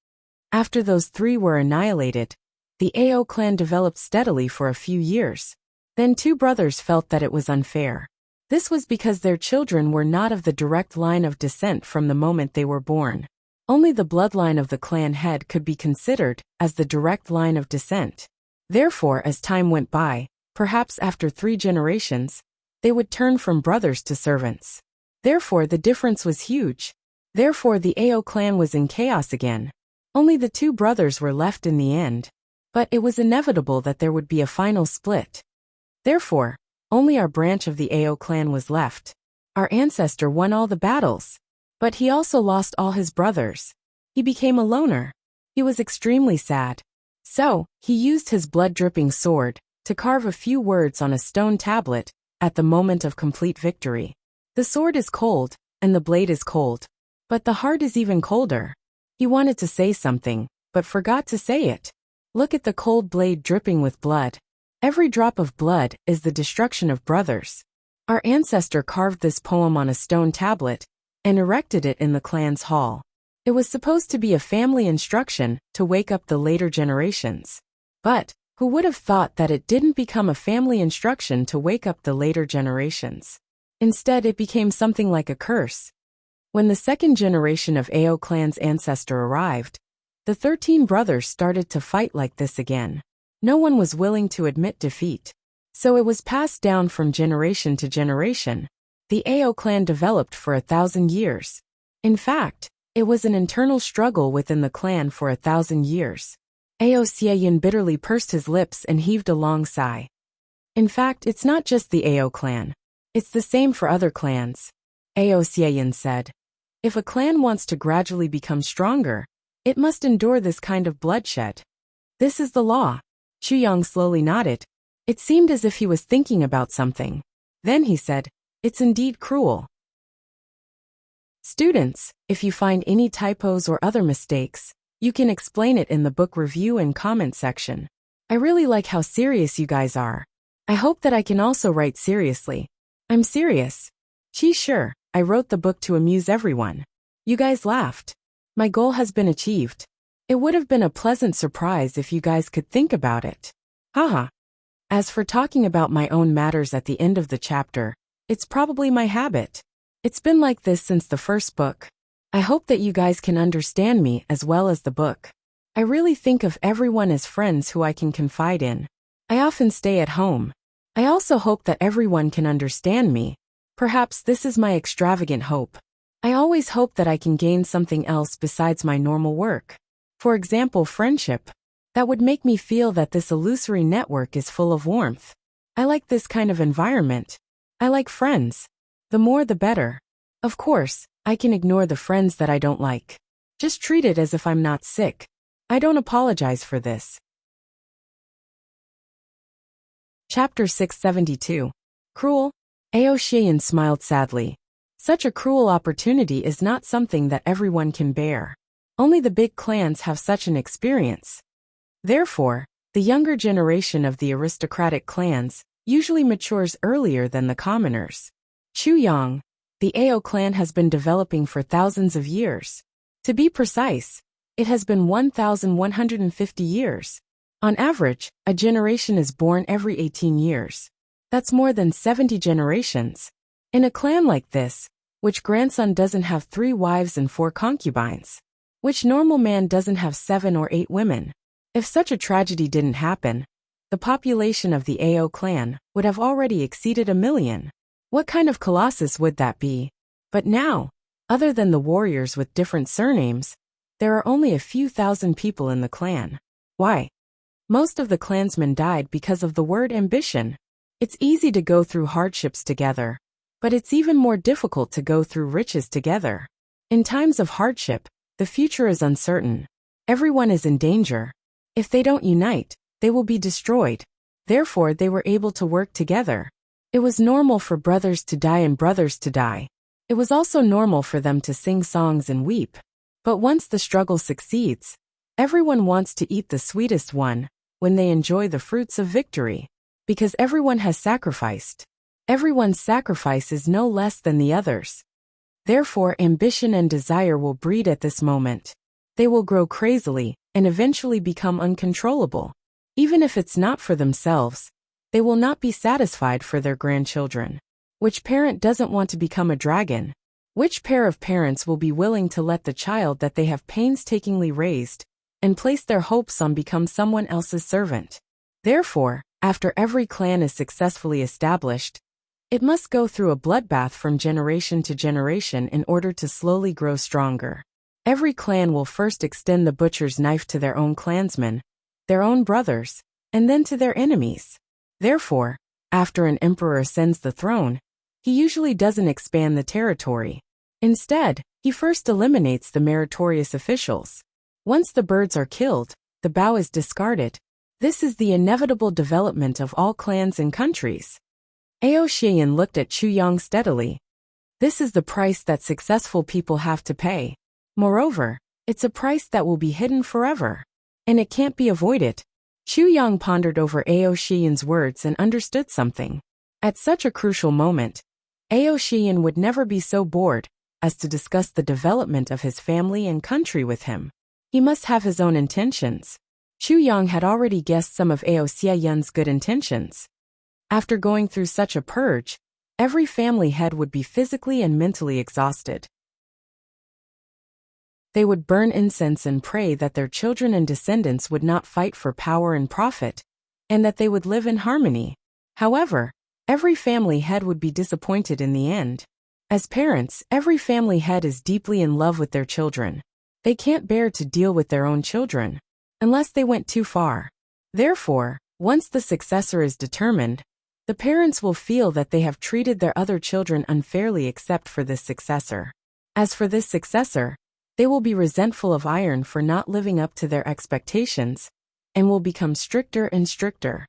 S1: After those 3 were annihilated, the Ao clan developed steadily for a few years. Then 2 brothers felt that it was unfair. This was because their children were not of the direct line of descent from the moment they were born. Only the bloodline of the clan head could be considered as the direct line of descent. Therefore, as time went by, perhaps after 3 generations, they would turn from brothers to servants. Therefore, the difference was huge. Therefore, the Ao clan was in chaos again. Only the 2 brothers were left in the end. But it was inevitable that there would be a final split. Therefore, only our branch of the Ao clan was left. Our ancestor won all the battles. But he also lost all his brothers. He became a loner. He was extremely sad. So, he used his blood-dripping sword to carve a few words on a stone tablet at the moment of complete victory. The sword is cold, and the blade is cold. But the heart is even colder. He wanted to say something, but forgot to say it. Look at the cold blade dripping with blood. Every drop of blood is the destruction of brothers. Our ancestor carved this poem on a stone tablet and erected it in the clan's hall. It was supposed to be a family instruction to wake up the later generations. But, who would have thought that it didn't become a family instruction to wake up the later generations? Instead, it became something like a curse. When the second generation of Ao clan's ancestor arrived, the 13 brothers started to fight like this again. No one was willing to admit defeat. So it was passed down from generation to generation. The Ao clan developed for 1,000 years. In fact, it was an internal struggle within the clan for 1,000 years. Ao Xiaoyan bitterly pursed his lips and heaved a long sigh. In fact, it's not just the Ao clan. It's the same for other clans. Ao Xiaoyan said. If a clan wants to gradually become stronger, it must endure this kind of bloodshed. This is the law. Chu Yang slowly nodded. It seemed as if he was thinking about something. Then he said, "It's indeed cruel." Students, if you find any typos or other mistakes, you can explain it in the book review and comment section. I really like how serious you guys are. I hope that I can also write seriously. I'm serious. Sure, I wrote the book to amuse everyone. You guys laughed. My goal has been achieved. It would have been a pleasant surprise if you guys could think about it. Haha. As for talking about my own matters at the end of the chapter, it's probably my habit. It's been like this since the first book. I hope that you guys can understand me as well as the book. I really think of everyone as friends who I can confide in. I often stay at home. I also hope that everyone can understand me. Perhaps this is my extravagant hope. I always hope that I can gain something else besides my normal work. For example, friendship. That would make me feel that this illusory network is full of warmth. I like this kind of environment. I like friends. The more the better. Of course, I can ignore the friends that I don't like. Just treat it as if I'm not sick. I don't apologize for this. Chapter 672. Cruel? Ao Xiaoyan smiled sadly. Such a cruel opportunity is not something that everyone can bear. Only the big clans have such an experience. Therefore, the younger generation of the aristocratic clans usually matures earlier than the commoners. Chu Yang, the Ao clan has been developing for thousands of years. To be precise, it has been 1,150 years. On average, a generation is born every 18 years. That's more than 70 generations. In a clan like this, which grandson doesn't have 3 wives and 4 concubines? Which normal man doesn't have 7 or 8 women? If such a tragedy didn't happen, the population of the Ao clan would have already exceeded 1 million. What kind of colossus would that be? But now, other than the warriors with different surnames, there are only a few thousand people in the clan. Why? Most of the clansmen died because of the word ambition. It's easy to go through hardships together, but it's even more difficult to go through riches together. In times of hardship, the future is uncertain. Everyone is in danger. If they don't unite, they will be destroyed. Therefore, they were able to work together. It was normal for brothers to die and brothers to die. It was also normal for them to sing songs and weep. But once the struggle succeeds, everyone wants to eat the sweetest one when they enjoy the fruits of victory. Because everyone has sacrificed. Everyone's sacrifice is no less than the others. Therefore, ambition and desire will breed at this moment. They will grow crazily and eventually become uncontrollable. Even if it's not for themselves, they will not be satisfied for their grandchildren. Which parent doesn't want to become a dragon? Which pair of parents will be willing to let the child that they have painstakingly raised and place their hopes on become someone else's servant? Therefore, after every clan is successfully established, it must go through a bloodbath from generation to generation in order to slowly grow stronger. Every clan will first extend the butcher's knife to their own clansmen, their own brothers, and then to their enemies. Therefore, after an emperor ascends the throne, he usually doesn't expand the territory. Instead, he first eliminates the meritorious officials. Once the birds are killed, the bough is discarded. This is the inevitable development of all clans and countries. Ao Xian looked at Chu Yang steadily. This is the price that successful people have to pay. Moreover, it's a price that will be hidden forever. And it can't be avoided. Chu Yang pondered over Ao Xian's words and understood something. At such a crucial moment, Ao Xian would never be so bored as to discuss the development of his family and country with him. He must have his own intentions. Chu Yang had already guessed some of Ao Xian's good intentions. After going through such a purge, every family head would be physically and mentally exhausted. They would burn incense and pray that their children and descendants would not fight for power and profit, and that they would live in harmony. However, every family head would be disappointed in the end. As parents, every family head is deeply in love with their children. They can't bear to deal with their own children, unless they went too far. Therefore, once the successor is determined, the parents will feel that they have treated their other children unfairly except for this successor. As for this successor, they will be resentful of Iron for not living up to their expectations, and will become stricter and stricter.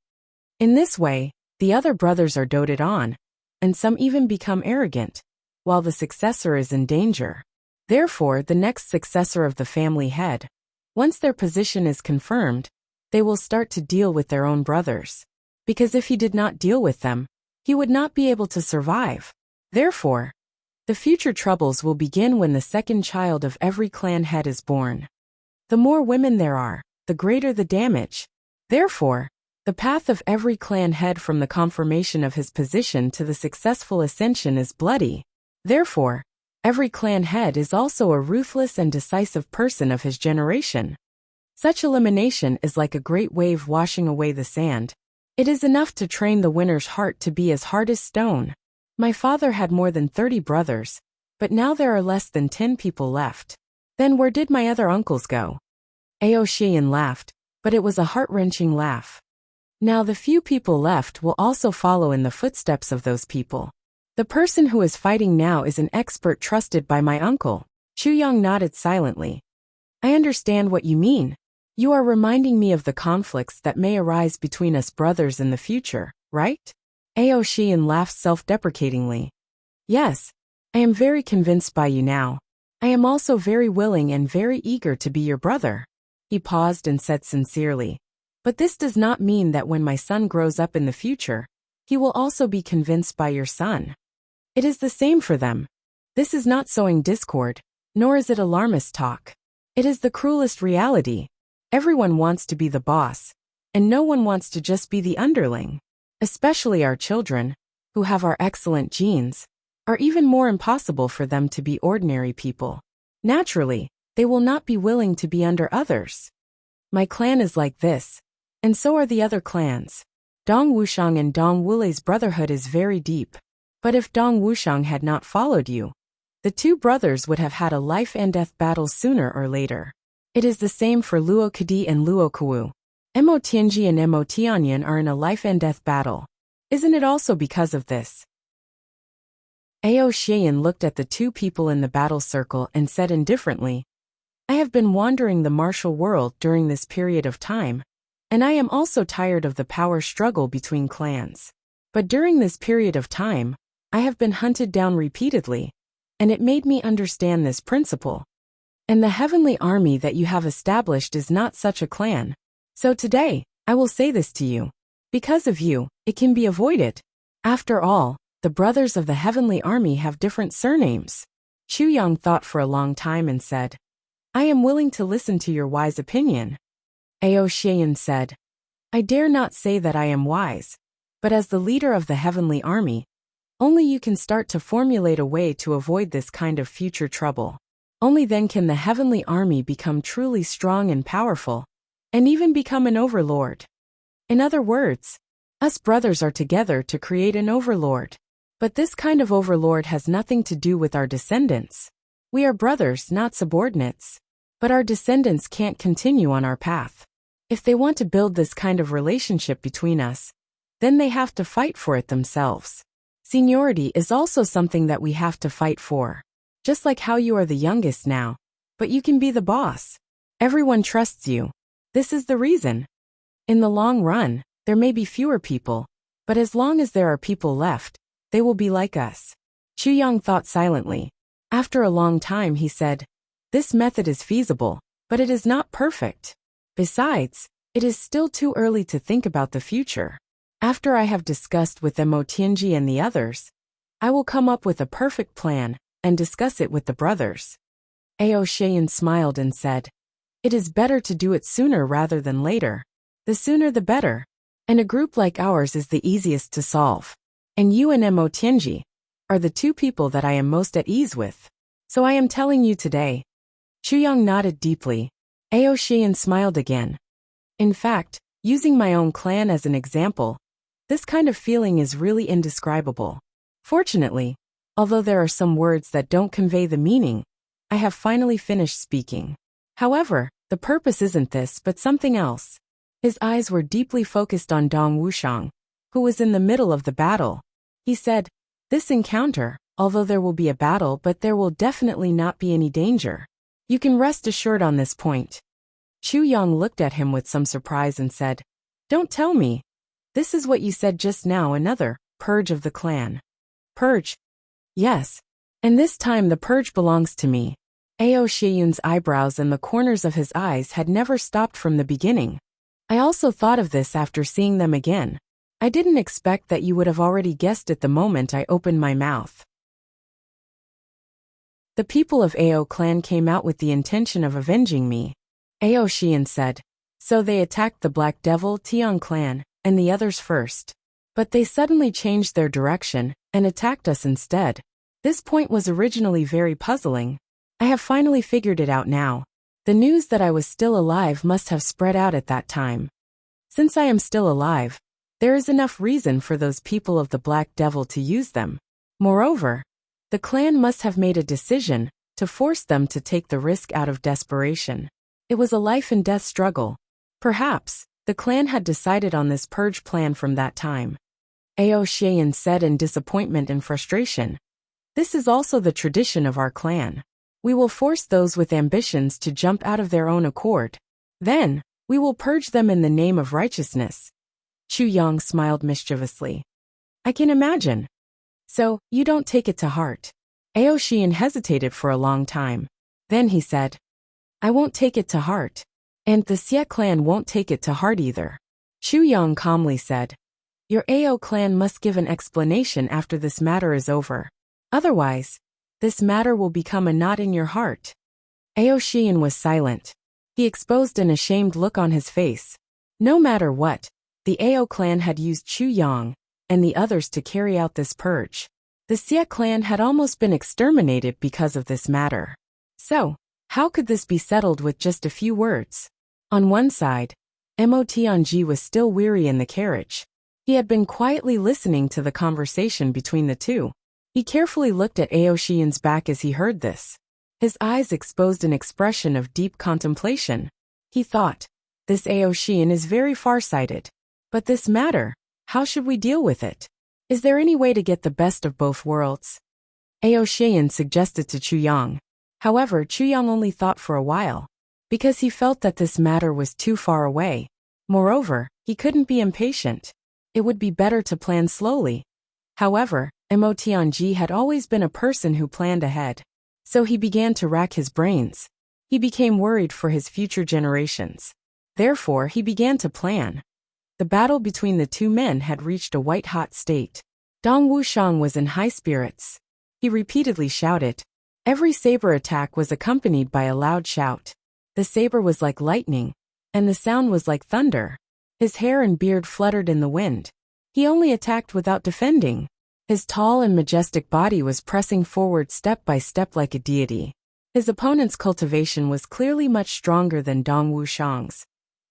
S1: In this way, the other brothers are doted on, and some even become arrogant, while the successor is in danger. Therefore, the next successor of the family head, once their position is confirmed, they will start to deal with their own brothers. Because if he did not deal with them, he would not be able to survive. Therefore, the future troubles will begin when the second child of every clan head is born. The more women there are, the greater the damage. Therefore, the path of every clan head from the confirmation of his position to the successful ascension is bloody. Therefore, every clan head is also a ruthless and decisive person of his generation. Such elimination is like a great wave washing away the sand. It is enough to train the winner's heart to be as hard as stone. My father had more than 30 brothers, but now there are less than 10 people left. Then where did my other uncles go? Ao Xian laughed, but it was a heart-wrenching laugh. Now the few people left will also follow in the footsteps of those people. The person who is fighting now is an expert trusted by my uncle. Chu Yang nodded silently. I understand what you mean. You are reminding me of the conflicts that may arise between us brothers in the future, right? Ao Xian laughed self-deprecatingly. Yes, I am very convinced by you now. I am also very willing and very eager to be your brother. He paused and said sincerely. But this does not mean that when my son grows up in the future, he will also be convinced by your son. It is the same for them. This is not sowing discord, nor is it alarmist talk. It is the cruelest reality. Everyone wants to be the boss, and no one wants to just be the underling. Especially our children, who have our excellent genes, are even more impossible for them to be ordinary people. Naturally, they will not be willing to be under others. My clan is like this, and so are the other clans. Dong Wuxiang and Dong Wulei's brotherhood is very deep. But if Dong Wuxiang had not followed you, the two brothers would have had a life and death battle sooner or later. It is the same for Luo Kadi and Luo Kuwu. Mo Tianji and Mo Tianyan are in a life and death battle. Isn't it also because of this? Ao Xian looked at the two people in the battle circle and said indifferently, I have been wandering the martial world during this period of time, and I am also tired of the power struggle between clans. But during this period of time, I have been hunted down repeatedly, and it made me understand this principle. And the heavenly army that you have established is not such a clan. So today, I will say this to you. Because of you, it can be avoided. After all, the brothers of the heavenly army have different surnames. Chu Yang thought for a long time and said, I am willing to listen to your wise opinion. Ao Xian said, I dare not say that I am wise, but as the leader of the heavenly army, only you can start to formulate a way to avoid this kind of future trouble. Only then can the heavenly army become truly strong and powerful, and even become an overlord. In other words, us brothers are together to create an overlord. But this kind of overlord has nothing to do with our descendants. We are brothers, not subordinates. But our descendants can't continue on our path. If they want to build this kind of relationship between us, then they have to fight for it themselves. Seniority is also something that we have to fight for. Just like how you are the youngest now, but you can be the boss. Everyone trusts you. This is the reason. In the long run, there may be fewer people, but as long as there are people left, they will be like us. Chu Yang thought silently. After a long time he said, "This method is feasible, but it is not perfect. Besides, it is still too early to think about the future. After I have discussed with Mo Tianji and the others, I will come up with a perfect plan and discuss it with the brothers." Ao Sheyan smiled and said, "It is better to do it sooner rather than later. The sooner the better. And a group like ours is the easiest to solve. And you and Mo Tianji are the two people that I am most at ease with. So I am telling you today." Chu Yang nodded deeply. Ao Sheyan smiled again. "In fact, using my own clan as an example, this kind of feeling is really indescribable. Fortunately, although there are some words that don't convey the meaning, I have finally finished speaking. However, the purpose isn't this but something else." His eyes were deeply focused on Dong Wuxiang, who was in the middle of the battle. He said, "This encounter, although there will be a battle but there will definitely not be any danger. You can rest assured on this point." Chu Yang looked at him with some surprise and said, "Don't tell me. This is what you said just now, another purge of the clan." "Purge?" "Yes. And this time the purge belongs to me." Ao Shiyun's eyebrows and the corners of his eyes had never stopped from the beginning. "I also thought of this after seeing them again. I didn't expect that you would have already guessed it the moment I opened my mouth." "The people of Ao clan came out with the intention of avenging me," Ao Shiyan said. "So they attacked the Black Devil Tian clan and the others first. But they suddenly changed their direction and attacked us instead. This point was originally very puzzling. I have finally figured it out now. The news that I was still alive must have spread out at that time. Since I am still alive, there is enough reason for those people of the Black Devil to use them. Moreover, the clan must have made a decision to force them to take the risk out of desperation. It was a life and death struggle. Perhaps the clan had decided on this purge plan from that time." Ao Sheyan said in disappointment and frustration. "This is also the tradition of our clan. We will force those with ambitions to jump out of their own accord. Then, we will purge them in the name of righteousness." Chu Yang smiled mischievously. "I can imagine. So, you don't take it to heart." Ao Sheyan hesitated for a long time. Then he said, "I won't take it to heart. And the Xie clan won't take it to heart either." Chu Yang calmly said, "Your Ao clan must give an explanation after this matter is over. Otherwise, this matter will become a knot in your heart." Ao Sheyan was silent. He exposed an ashamed look on his face. No matter what, the Ao clan had used Chu Yang and the others to carry out this purge. The Xie clan had almost been exterminated because of this matter. So, how could this be settled with just a few words? On one side, Mo Tianji was still weary in the carriage. He had been quietly listening to the conversation between the two. He carefully looked at Ao Shiyan's back as he heard this. His eyes exposed an expression of deep contemplation. He thought, "This Ao Shiyan is very far-sighted. But this matter, how should we deal with it? Is there any way to get the best of both worlds?" Ao Shiyan suggested to Chu Yang. However, Chu Yang only thought for a while, because he felt that this matter was too far away. Moreover, he couldn't be impatient. It would be better to plan slowly. However, Mo Tianji had always been a person who planned ahead. So he began to rack his brains. He became worried for his future generations. Therefore, he began to plan. The battle between the two men had reached a white-hot state. Dong Wuxiang was in high spirits. He repeatedly shouted. Every saber attack was accompanied by a loud shout. The saber was like lightning, and the sound was like thunder. His hair and beard fluttered in the wind. He only attacked without defending. His tall and majestic body was pressing forward step by step like a deity. His opponent's cultivation was clearly much stronger than Dong Wuxiang's.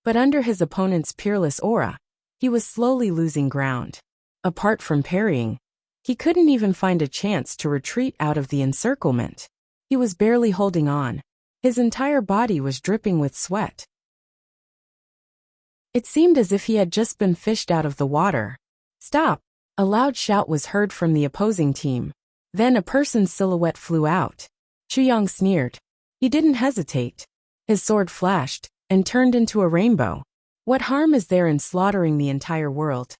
S1: But under his opponent's peerless aura, he was slowly losing ground. Apart from parrying, he couldn't even find a chance to retreat out of the encirclement. He was barely holding on. His entire body was dripping with sweat. It seemed as if he had just been fished out of the water. "Stop! A loud shout was heard from the opposing team. Then a person's silhouette flew out. Chu Yang sneered. He didn't hesitate. His sword flashed and turned into a rainbow. What harm is there in slaughtering the entire world?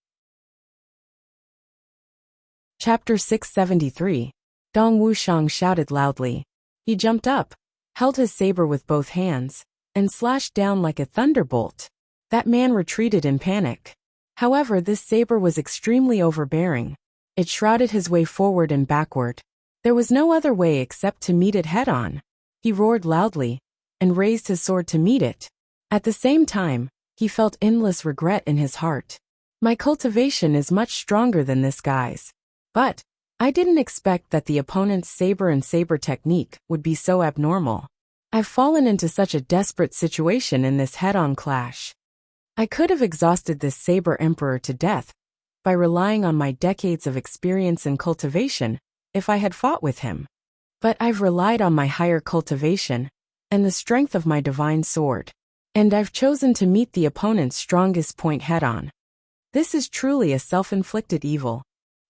S1: Chapter 673. Dong Wuxiang shouted loudly. He jumped up, held his saber with both hands, and slashed down like a thunderbolt. That man retreated in panic. However, this saber was extremely overbearing. It shrouded his way forward and backward. There was no other way except to meet it head-on. He roared loudly and raised his sword to meet it. At the same time, he felt endless regret in his heart. My cultivation is much stronger than this guy's. But I didn't expect that the opponent's saber and saber technique would be so abnormal. I've fallen into such a desperate situation in this head-on clash. I could have exhausted this saber emperor to death by relying on my decades of experience and cultivation if I had fought with him. But I've relied on my higher cultivation and the strength of my divine sword. And I've chosen to meet the opponent's strongest point head-on. This is truly a self-inflicted evil.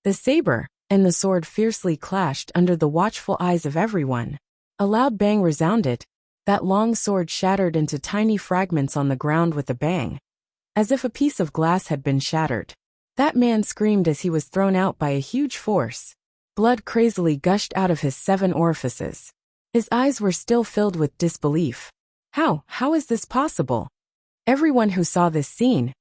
S1: The saber and the sword fiercely clashed under the watchful eyes of everyone. A loud bang resounded. That long sword shattered into tiny fragments on the ground with a bang, as if a piece of glass had been shattered. That man screamed as he was thrown out by a huge force. Blood crazily gushed out of his 7 orifices. His eyes were still filled with disbelief. How is this possible? Everyone who saw this scene,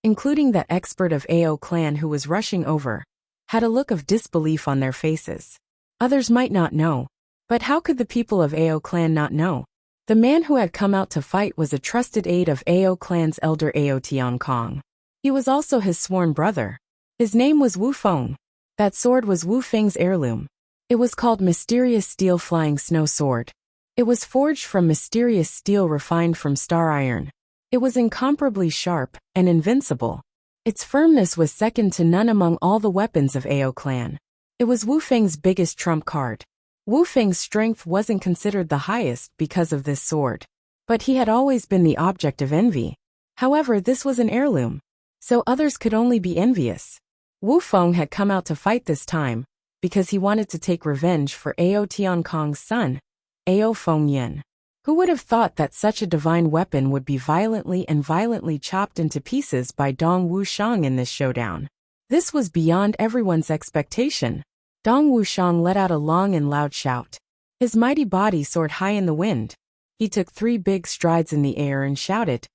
S1: including that expert of AO clan who was rushing over, had a look of disbelief on their faces. Others might not know, but how could the people of AO clan not know? The man who had come out to fight was a trusted aide of AO clan's elder Ao Tiankong. He was also his sworn brother. His name was Wu Feng. That sword was Wu Feng's heirloom. It was called Mysterious Steel Flying Snow Sword. It was forged from mysterious steel refined from star iron. It was incomparably sharp and invincible. Its firmness was second to none among all the weapons of Ao clan. It was Wu Feng's biggest trump card. Wu Feng's strength wasn't considered the highest because of this sword, but he had always been the object of envy. However, this was an heirloom, so others could only be envious. Wu Feng had come out to fight this time because he wanted to take revenge for Ao Tiankong's son, Ao Fengyan. Who would have thought that such a divine weapon would be violently chopped into pieces by Dong Wuxiang in this showdown? This was beyond everyone's expectation. Dong Wuxiang let out a long and loud shout. His mighty body soared high in the wind. He took 3 big strides in the air and shouted,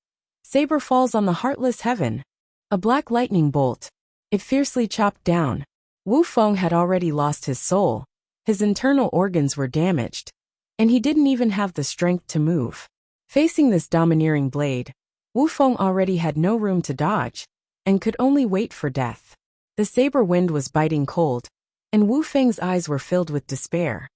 S1: "Saber falls on the heartless heaven." A black lightning bolt. It fiercely chopped down. Wu Feng had already lost his soul. His internal organs were damaged, and he didn't even have the strength to move. Facing this domineering blade, Wu Feng already had no room to dodge, and could only wait for death. The saber wind was biting cold, and Wu Feng's eyes were filled with despair.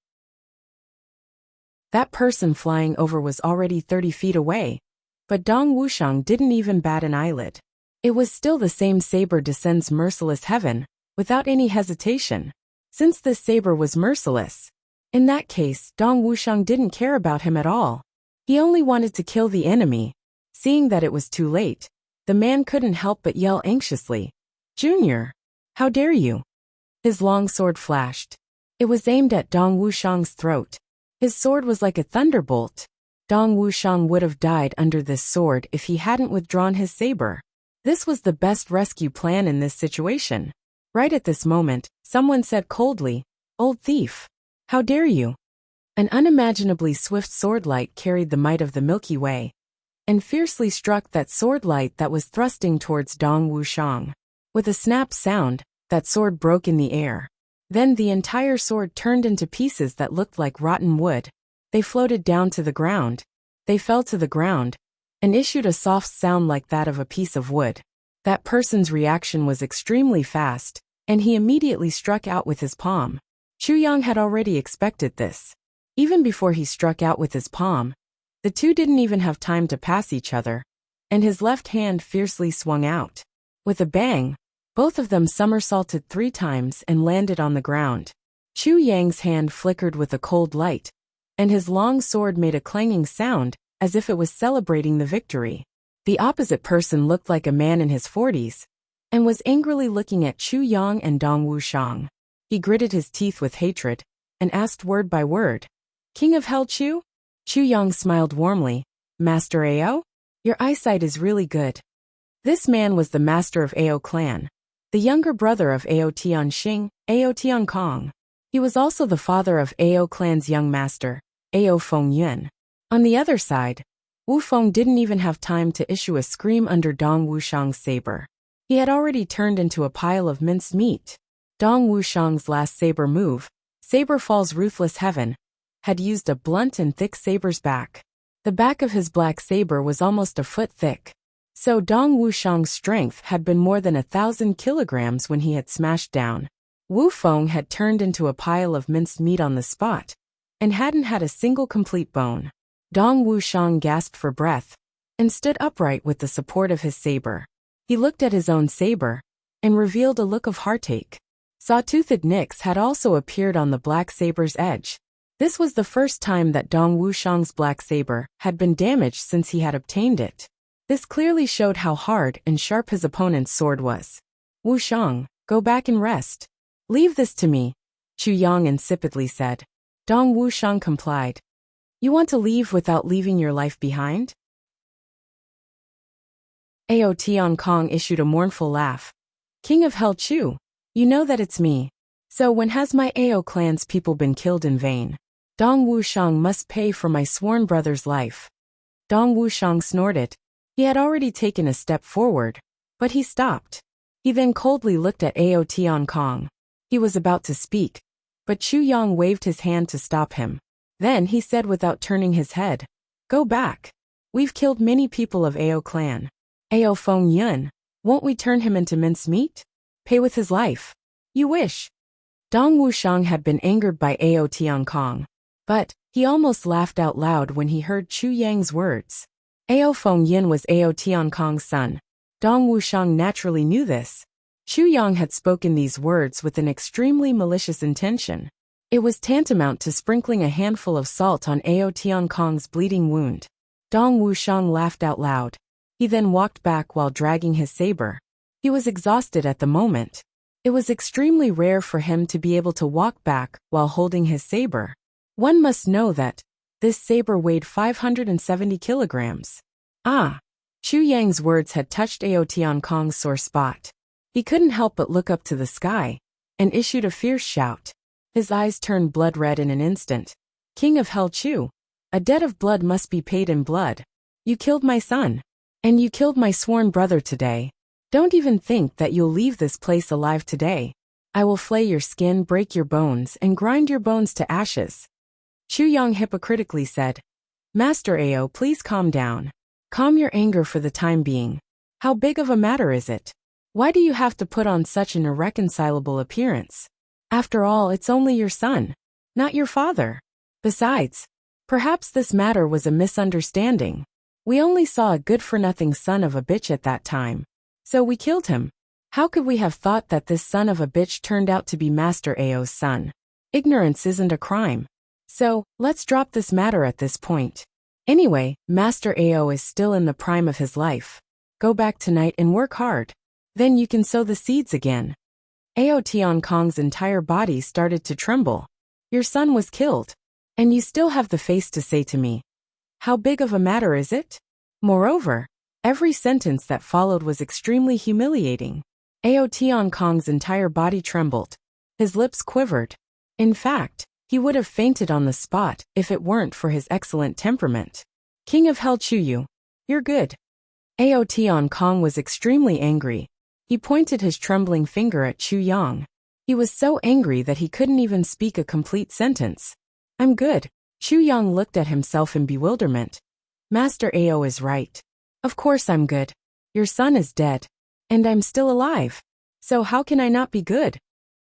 S1: That person flying over was already 30 feet away, but Dong Wuxiang didn't even bat an eyelid. It was still the same saber descends merciless heaven, without any hesitation. Since this saber was merciless, in that case, Dong Wuxiang didn't care about him at all. He only wanted to kill the enemy. Seeing that it was too late, the man couldn't help but yell anxiously, "Junior, how dare you!" His long sword flashed. It was aimed at Dong Wuxiang's throat. His sword was like a thunderbolt. Dong Wuxiang would have died under this sword if he hadn't withdrawn his saber. This was the best rescue plan in this situation. Right at this moment, someone said coldly, "Old thief, how dare you?" An unimaginably swift swordlight carried the might of the Milky Way, and fiercely struck that swordlight that was thrusting towards Dong Wuxiang. With a snap sound, that sword broke in the air. Then the entire sword turned into pieces that looked like rotten wood. They floated down to the ground. They fell to the ground, and issued a soft sound like that of a piece of wood. That person's reaction was extremely fast, and he immediately struck out with his palm. Chu Yang had already expected this. Even before he struck out with his palm, the two didn't even have time to pass each other, and his left hand fiercely swung out. With a bang, both of them somersaulted 3 times and landed on the ground. Chu Yang's hand flickered with a cold light, and his long sword made a clanging sound, as if it was celebrating the victory. The opposite person looked like a man in his 40s, and was angrily looking at Chu Yang and Dong Wushang. He gritted his teeth with hatred and asked word by word, "King of Hell Chu?" Chu Yang smiled warmly. "Master Ao? Your eyesight is really good." This man was the master of Ao clan, the younger brother of Ao Tianxing, Ao Tiankong. He was also the father of Ao clan's young master, Ao Fengyun. On the other side, Wu Feng didn't even have time to issue a scream under Dong Wushang's saber. He had already turned into a pile of minced meat. Dong Wushang's last saber move, Saber Fall's Ruthless Heaven, had used a blunt and thick saber's back. The back of his black saber was almost a foot thick. So Dong Wushang's strength had been more than 1,000 kilograms when he had smashed down. Wu Feng had turned into a pile of minced meat on the spot, and hadn't had a single complete bone. Dong Wushang gasped for breath, and stood upright with the support of his saber. He looked at his own saber, and revealed a look of heartache. Saw-toothed nicks had also appeared on the black saber's edge. This was the first time that Dong Wushang's black saber had been damaged since he had obtained it. This clearly showed how hard and sharp his opponent's sword was. "Wushang, go back and rest. Leave this to me," Chu Yang insipidly said. Dong Wushang complied. "You want to leave without leaving your life behind?" Ao Tiankong issued a mournful laugh. "King of Hell Chu, you know that it's me. So when has my Ao clan's people been killed in vain? Dong Wushang must pay for my sworn brother's life." Dong Wushang snorted. He had already taken a step forward, but he stopped. He then coldly looked at Ao Tiankong. He was about to speak, but Chu Yang waved his hand to stop him. Then he said without turning his head, "Go back. We've killed many people of Ao clan. Ao Fengyun, won't we turn him into mincemeat? Pay with his life. You wish." Dong Wushang had been angered by Ao Tiankong, but he almost laughed out loud when he heard Chu Yang's words. Ao Fengyun was Ao Tiankong's son. Dong Wushang naturally knew this. Chu Yang had spoken these words with an extremely malicious intention. It was tantamount to sprinkling a handful of salt on Ao Tiankong's bleeding wound. Dong Wushang laughed out loud. He then walked back while dragging his saber. He was exhausted at the moment. It was extremely rare for him to be able to walk back while holding his saber. One must know that this saber weighed 570 kilograms. Chu Yang's words had touched Ao Tiankong's sore spot. He couldn't help but look up to the sky, and issued a fierce shout. His eyes turned blood red in an instant. "King of Hell Chu, a debt of blood must be paid in blood. You killed my son, and you killed my sworn brother today. Don't even think that you'll leave this place alive today. I will flay your skin, break your bones, and grind your bones to ashes." Chu Yang hypocritically said, "Master Ao, please calm down. Calm your anger for the time being. How big of a matter is it? Why do you have to put on such an irreconcilable appearance? After all, it's only your son, not your father. Besides, perhaps this matter was a misunderstanding. We only saw a good-for-nothing son of a bitch at that time, so we killed him. How could we have thought that this son of a bitch turned out to be Master Ao's son? Ignorance isn't a crime. So, let's drop this matter at this point. Anyway, Master Ao is still in the prime of his life. Go back tonight and work hard. Then you can sow the seeds again." Ao Tiankong's entire body started to tremble. "Your son was killed, and you still have the face to say to me, how big of a matter is it?" Moreover, every sentence that followed was extremely humiliating. Ao Tiankong's entire body trembled. His lips quivered. In fact, he would have fainted on the spot if it weren't for his excellent temperament. "King of Hell Chuyu, you're good." Ao Tiankong was extremely angry. He pointed his trembling finger at Chu Yang. He was so angry that he couldn't even speak a complete sentence. "I'm good." Chu Yang looked at himself in bewilderment. "Master Ao is right. Of course I'm good. Your son is dead, and I'm still alive. So how can I not be good?"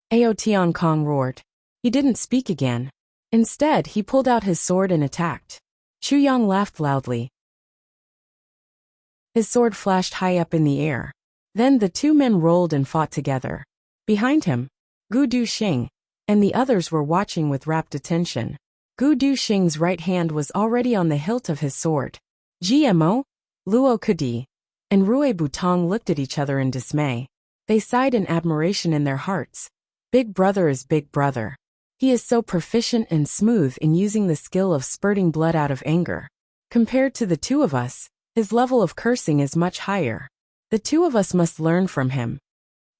S1: Ao Tiankong roared. He didn't speak again. Instead, he pulled out his sword and attacked. Chu Yang laughed loudly. His sword flashed high up in the air. Then the two men rolled and fought together. Behind him, Gu Duxing and the others were watching with rapt attention. Gu Duxing's right hand was already on the hilt of his sword. GMO, Luo Kudi, and Rui Butong looked at each other in dismay. They sighed in admiration in their hearts. Big brother is big brother. He is so proficient and smooth in using the skill of spurting blood out of anger. Compared to the two of us, his level of cursing is much higher. The two of us must learn from him.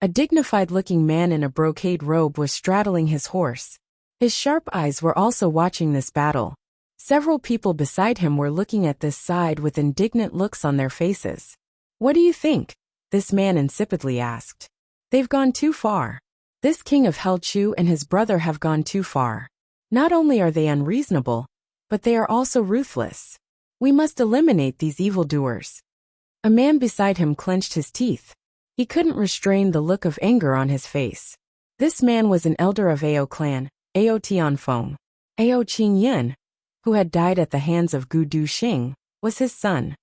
S1: A dignified-looking man in a brocade robe was straddling his horse. His sharp eyes were also watching this battle. Several people beside him were looking at this side with indignant looks on their faces. "What do you think?" this man insipidly asked. "They've gone too far. This king of Hell Chu and his brother have gone too far. Not only are they unreasonable, but they are also ruthless. We must eliminate these evildoers." A man beside him clenched his teeth. He couldn't restrain the look of anger on his face. This man was an elder of Ao clan, Ao Tianfeng. Ao Qingyan, who had died at the hands of Gu Du Xing, was his son.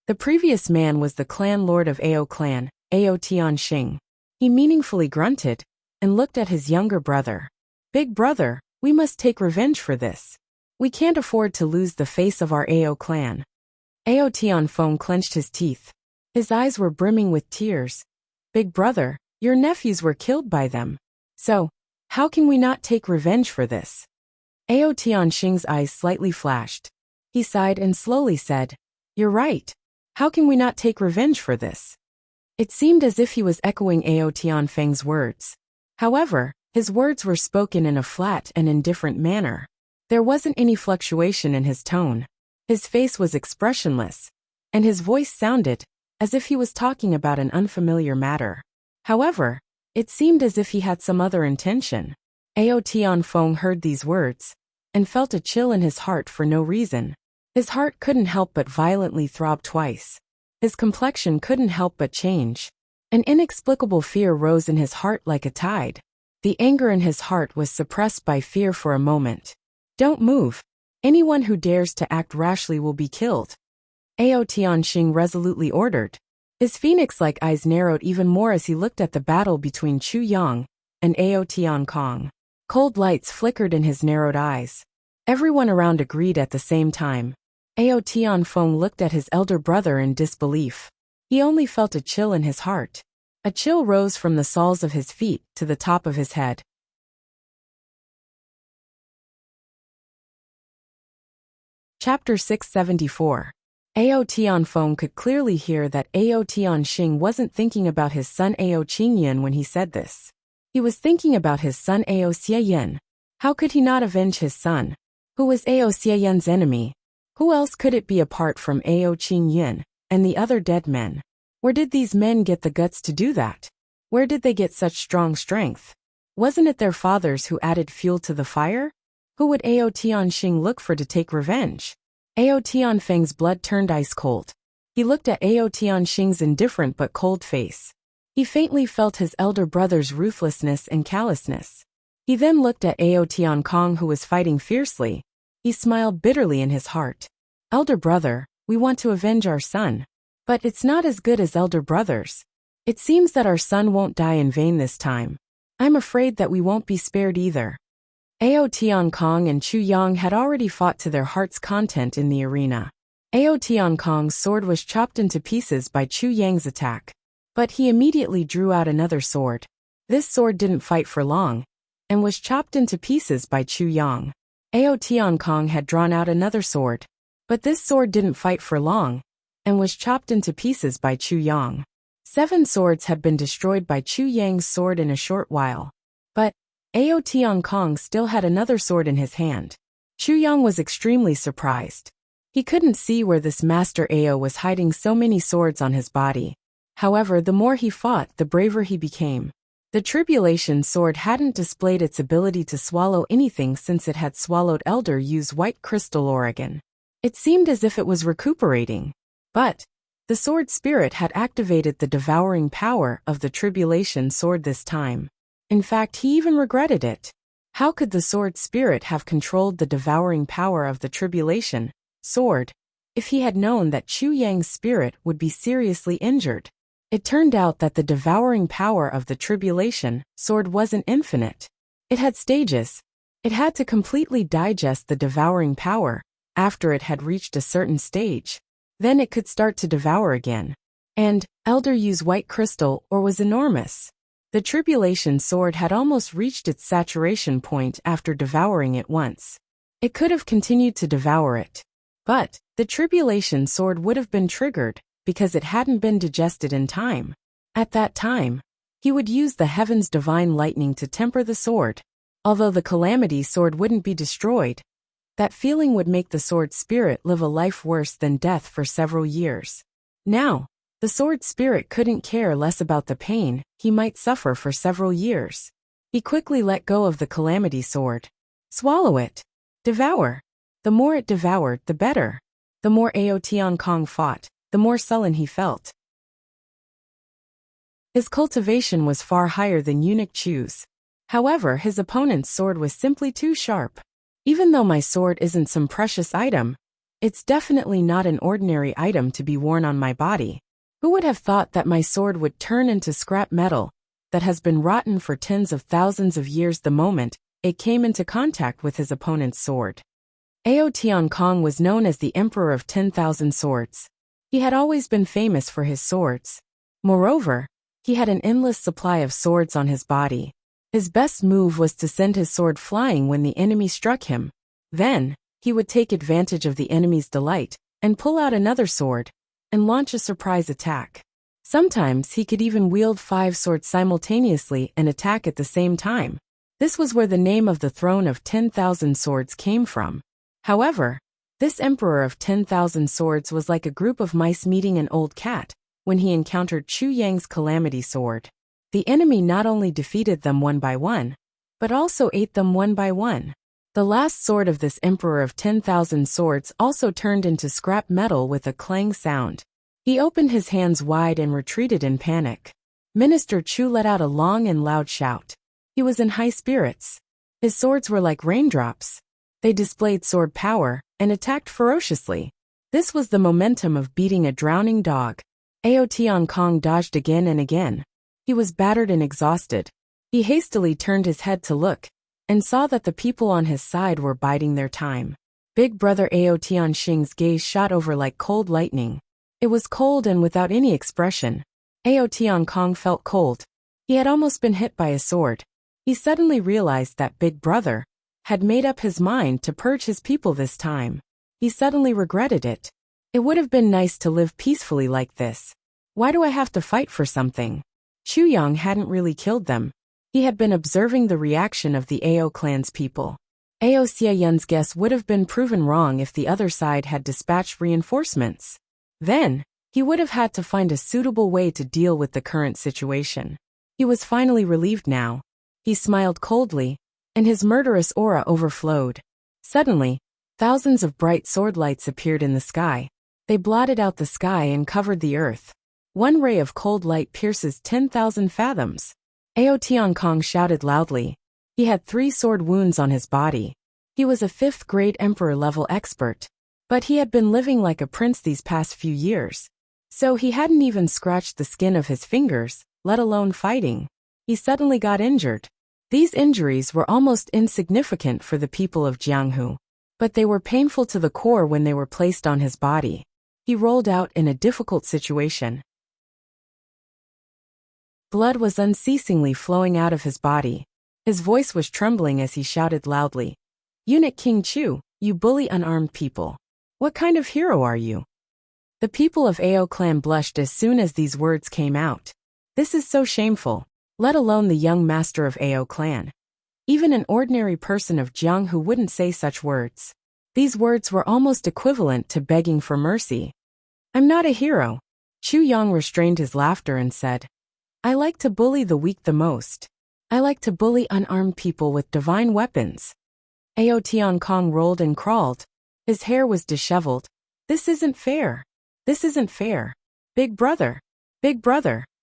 S1: The previous man was the clan lord of Ao clan, Ao Tianxing. He meaningfully grunted and looked at his younger brother. "Big brother, we must take revenge for this. We can't afford to lose the face of our Ao clan." Ao Tianfeng clenched his teeth. His eyes were brimming with tears. "Big brother, your nephews were killed by them. So, how can we not take revenge for this?" Ao Tianxing's eyes slightly flashed. He sighed and slowly said, "You're right. How can we not take revenge for this?" It seemed as if he was echoing Ao Tianfeng's words. However, his words were spoken in a flat and indifferent manner. There wasn't any fluctuation in his tone. His face was expressionless, and his voice sounded as if he was talking about an unfamiliar matter. However, it seemed as if he had some other intention. Ao Tianfeng heard these words and felt a chill in his heart for no reason. His heart couldn't help but violently throb twice. His complexion couldn't help but change. An inexplicable fear rose in his heart like a tide. The anger in his heart was suppressed by fear for a moment. "Don't move. Anyone who dares to act rashly will be killed," Ao Tianxing resolutely ordered. His phoenix-like eyes narrowed even more as he looked at the battle between Chu Yang and Ao Tiankong. Cold lights flickered in his narrowed eyes. Everyone around agreed at the same time. Ao Tianfeng looked at his elder brother in disbelief. He only felt a chill in his heart. A chill rose from the soles of his feet to the top of his head. Chapter 674. Ao Tianfeng could clearly hear that Ao Tianxing wasn't thinking about his son Ao Qingyan when he said this. He was thinking about his son Ao Xieyan. How could he not avenge his son? Who was Ao Xieyan's enemy? Who else could it be apart from Ao Qingyan and the other dead men? Where did these men get the guts to do that? Where did they get such strong strength? Wasn't it their fathers who added fuel to the fire? Who would Ao Tianxing look for to take revenge? Ao Tianfeng's blood turned ice cold. He looked at Ao Tianxing's indifferent but cold face. He faintly felt his elder brother's ruthlessness and callousness. He then looked at Ao Tiankong, who was fighting fiercely. He smiled bitterly in his heart. "Elder brother, we want to avenge our son. But it's not as good as elder brothers. It seems that our son won't die in vain this time. I'm afraid that we won't be spared either." Ao Tiankong and Chu Yang had already fought to their heart's content in the arena. Ao Tiankong's sword was chopped into pieces by Chu Yang's attack. But he immediately drew out another sword. This sword didn't fight for long, and was chopped into pieces by Chu Yang. Ao Tiankong had drawn out another sword. But this sword didn't fight for long, and was chopped into pieces by Chu Yang. 7 swords had been destroyed by Chu Yang's sword in a short while. But Ao Tiankong still had another sword in his hand. Chu Yang was extremely surprised. He couldn't see where this master Ao was hiding so many swords on his body. However, the more he fought, the braver he became. The Tribulation Sword hadn't displayed its ability to swallow anything since it had swallowed Elder Yu's white crystal Oregon. It seemed as if it was recuperating. But the sword spirit had activated the devouring power of the Tribulation Sword this time. In fact, he even regretted it. How could the sword spirit have controlled the devouring power of the Tribulation Sword if he had known that Chu Yang's spirit would be seriously injured? It turned out that the devouring power of the Tribulation Sword wasn't infinite. It had stages. It had to completely digest the devouring power after it had reached a certain stage. Then it could start to devour again. And Elder Yu's white crystal ore was enormous. The tribulation sword had almost reached its saturation point after devouring it once. It could have continued to devour it. But the tribulation sword would have been triggered because it hadn't been digested in time. At that time, he would use the heaven's divine lightning to temper the sword. Although the calamity sword wouldn't be destroyed, that feeling would make the sword spirit live a life worse than death for several years. Now, the sword spirit couldn't care less about the pain he might suffer for several years. He quickly let go of the calamity sword. Swallow it. Devour. The more it devoured, the better. The more Aotian Kong fought, the more sullen he felt. His cultivation was far higher than Eunuch Chu's. However, his opponent's sword was simply too sharp. Even though my sword isn't some precious item, it's definitely not an ordinary item to be worn on my body. Who would have thought that my sword would turn into scrap metal that has been rotten for tens of thousands of years the moment it came into contact with his opponent's sword? Aotian Kong was known as the Emperor of 10,000 Swords. He had always been famous for his swords. Moreover, he had an endless supply of swords on his body. His best move was to send his sword flying when the enemy struck him. Then, he would take advantage of the enemy's delight and pull out another sword and launch a surprise attack. Sometimes he could even wield 5 swords simultaneously and attack at the same time. This was where the name of the throne of 10,000 swords came from. However, this Emperor of 10,000 Swords was like a group of mice meeting an old cat when he encountered Chu Yang's calamity sword. The enemy not only defeated them one by one, but also ate them one by one. The last sword of this Emperor of 10,000 Swords also turned into scrap metal with a clang sound. He opened his hands wide and retreated in panic. Minister Chu let out a long and loud shout. He was in high spirits. His swords were like raindrops. They displayed sword power and attacked ferociously. This was the momentum of beating a drowning dog. Aotian Kong dodged again and again. He was battered and exhausted. He hastily turned his head to look and saw that the people on his side were biding their time. Big brother Aotian Xing's gaze shot over like cold lightning. It was cold and without any expression. Aotian Kong felt cold. He had almost been hit by a sword. He suddenly realized that Big Brother had made up his mind to purge his people this time. He suddenly regretted it. It would have been nice to live peacefully like this. Why do I have to fight for something? Chu Yang hadn't really killed them. He had been observing the reaction of the Ao clan's people. Ao Xiaoyan's guess would have been proven wrong if the other side had dispatched reinforcements. Then, he would have had to find a suitable way to deal with the current situation. He was finally relieved now. He smiled coldly, and his murderous aura overflowed. Suddenly, thousands of bright sword lights appeared in the sky. They blotted out the sky and covered the earth. One ray of cold light pierces 10,000 fathoms. Aotian Kong shouted loudly. He had 3 sword wounds on his body. He was a 5th-grade emperor-level expert. But he had been living like a prince these past few years. So he hadn't even scratched the skin of his fingers, let alone fighting. He suddenly got injured. These injuries were almost insignificant for the people of Jianghu, but they were painful to the core when they were placed on his body. He rolled out in a difficult situation. Blood was unceasingly flowing out of his body. His voice was trembling as he shouted loudly. Eunuch King Chu, you bully unarmed people. What kind of hero are you? The people of Ao clan blushed as soon as these words came out. This is so shameful, let alone the young master of Ao clan. Even an ordinary person of Jianghu wouldn't say such words. These words were almost equivalent to begging for mercy. I'm not a hero. Chu Yang restrained his laughter and said, I like to bully the weak the most. I like to bully unarmed people with divine weapons. Aotian Kong rolled and crawled. His hair was disheveled. This isn't fair. This isn't fair. Big brother,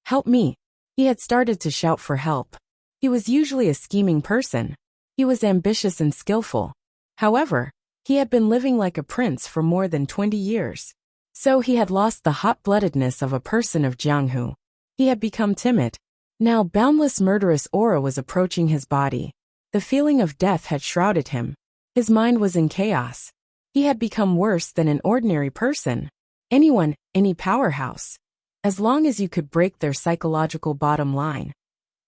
S1: help me. He had started to shout for help. He was usually a scheming person. He was ambitious and skillful. However, he had been living like a prince for more than 20 years. So he had lost the hot-bloodedness of a person of Jianghu. He had become timid. Now boundless murderous aura was approaching his body. The feeling of death had shrouded him. His mind was in chaos. He had become worse than an ordinary person. Anyone, any powerhouse. as long as you could break their psychological bottom line.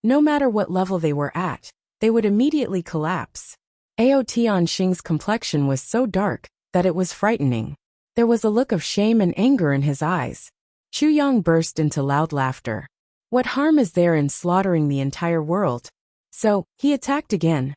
S1: No matter what level they were at, they would immediately collapse. Ao Tianxing's complexion was so dark that it was frightening. There was a look of shame and anger in his eyes. Chu Yang burst into loud laughter. What harm is there in slaughtering the entire world? So, he attacked again.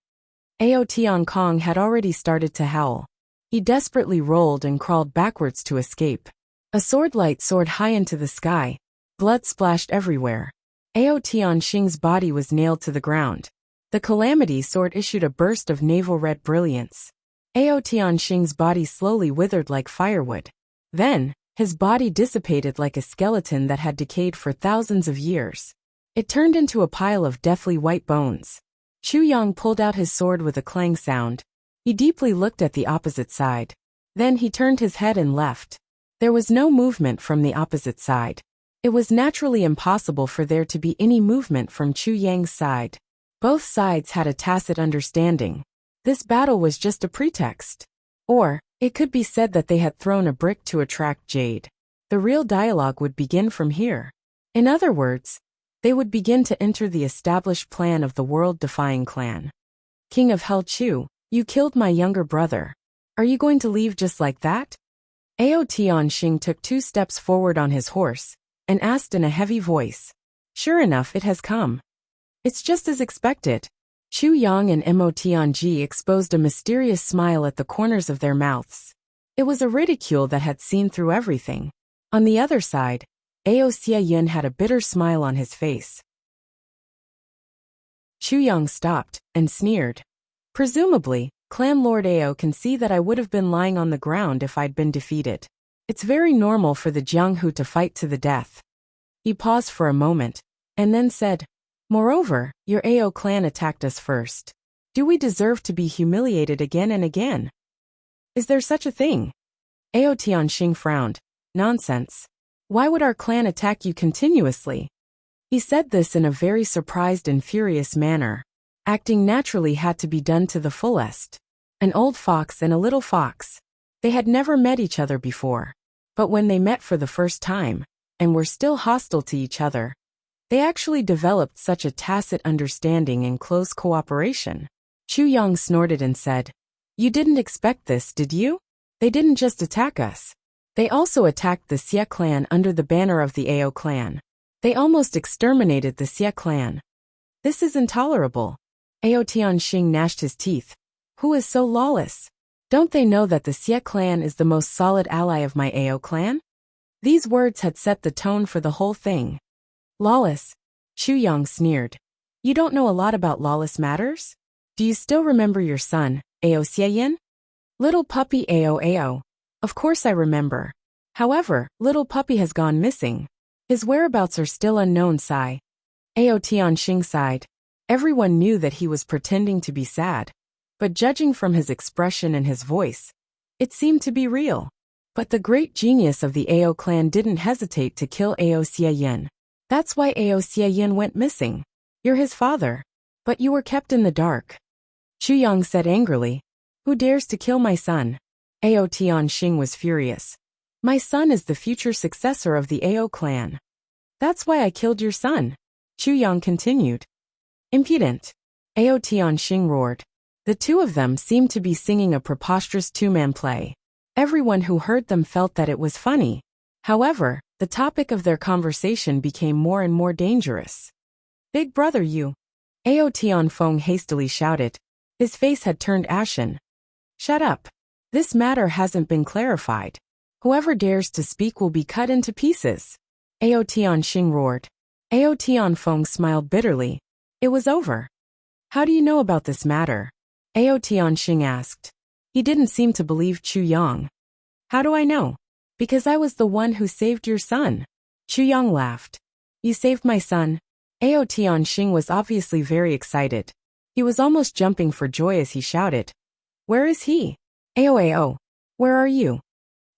S1: Ao Tiankong had already started to howl. He desperately rolled and crawled backwards to escape. A sword light soared high into the sky. Blood splashed everywhere. Ao Tianxing's body was nailed to the ground. The Calamity Sword issued a burst of navel red brilliance. Ao Tianxing's body slowly withered like firewood. Then, his body dissipated like a skeleton that had decayed for thousands of years. It turned into a pile of deathly white bones. Chu Yang pulled out his sword with a clang sound. He deeply looked at the opposite side. Then he turned his head and left. There was no movement from the opposite side. It was naturally impossible for there to be any movement from Chu Yang's side. Both sides had a tacit understanding. This battle was just a pretext. Or, it could be said that they had thrown a brick to attract jade. The real dialogue would begin from here. In other words, they would begin to enter the established plan of the world-defying clan. King of Hell Chu, you killed my younger brother. Are you going to leave just like that? Ao Tianxing took 2 steps forward on his horse, and asked in a heavy voice. Sure enough, it has come. It's just as expected. Chu Yang and Mo Tianji exposed a mysterious smile at the corners of their mouths. It was a ridicule that had seen through everything. On the other side, Ao Xiaoyan had a bitter smile on his face. Chu Yang stopped, and sneered. Presumably, Clan Lord Ao can see that I would have been lying on the ground if I'd been defeated. It's very normal for the Jianghu to fight to the death. He paused for a moment, and then said, Moreover, your Ao clan attacked us first. Do we deserve to be humiliated again and again? Is there such a thing? Ao Tianxing frowned. Nonsense. Why would our clan attack you continuously? He said this in a very surprised and furious manner. Acting naturally had to be done to the fullest. An old fox and a little fox. They had never met each other before. But when they met for the first time, and were still hostile to each other, they actually developed such a tacit understanding and close cooperation. Chu Yang snorted and said, You didn't expect this, did you? They didn't just attack us. They also attacked the Xie clan under the banner of the Ao clan. They almost exterminated the Xie clan. This is intolerable. Ao Tianxing gnashed his teeth. Who is so lawless? Don't they know that the Xie clan is the most solid ally of my Ao clan? These words had set the tone for the whole thing. Lawless. Chu Yang sneered. You don't know a lot about lawless matters? Do you still remember your son, Ao Xiaoyan? Little puppy Ao. Of course I remember. However, little puppy has gone missing. His whereabouts are still unknown, sigh. Ao Tianxing sighed. Everyone knew that he was pretending to be sad. But judging from his expression and his voice, it seemed to be real. But the great genius of the Ao clan didn't hesitate to kill Ao Xiaoyan. That's why Ao Xiaoyan went missing. You're his father. But you were kept in the dark. Chu Yang said angrily. Who dares to kill my son? Ao Tianxing was furious. My son is the future successor of the Ao clan. That's why I killed your son. Chu Yang continued. Impudent. Ao Tianxing roared. The two of them seemed to be singing a preposterous two-man play. Everyone who heard them felt that it was funny. However, the topic of their conversation became more and more dangerous. Big brother you. Ao Tianfeng hastily shouted. His face had turned ashen. Shut up. This matter hasn't been clarified. Whoever dares to speak will be cut into pieces. Ao Tianxing roared. Ao Tianfeng smiled bitterly. It was over. How do you know about this matter? Ao Tianxing asked. He didn't seem to believe Chu Yang. How do I know? Because I was the one who saved your son. Chu Yang laughed. You saved my son? Ao Tianxing was obviously very excited. He was almost jumping for joy as he shouted. Where is he? Ao, where are you?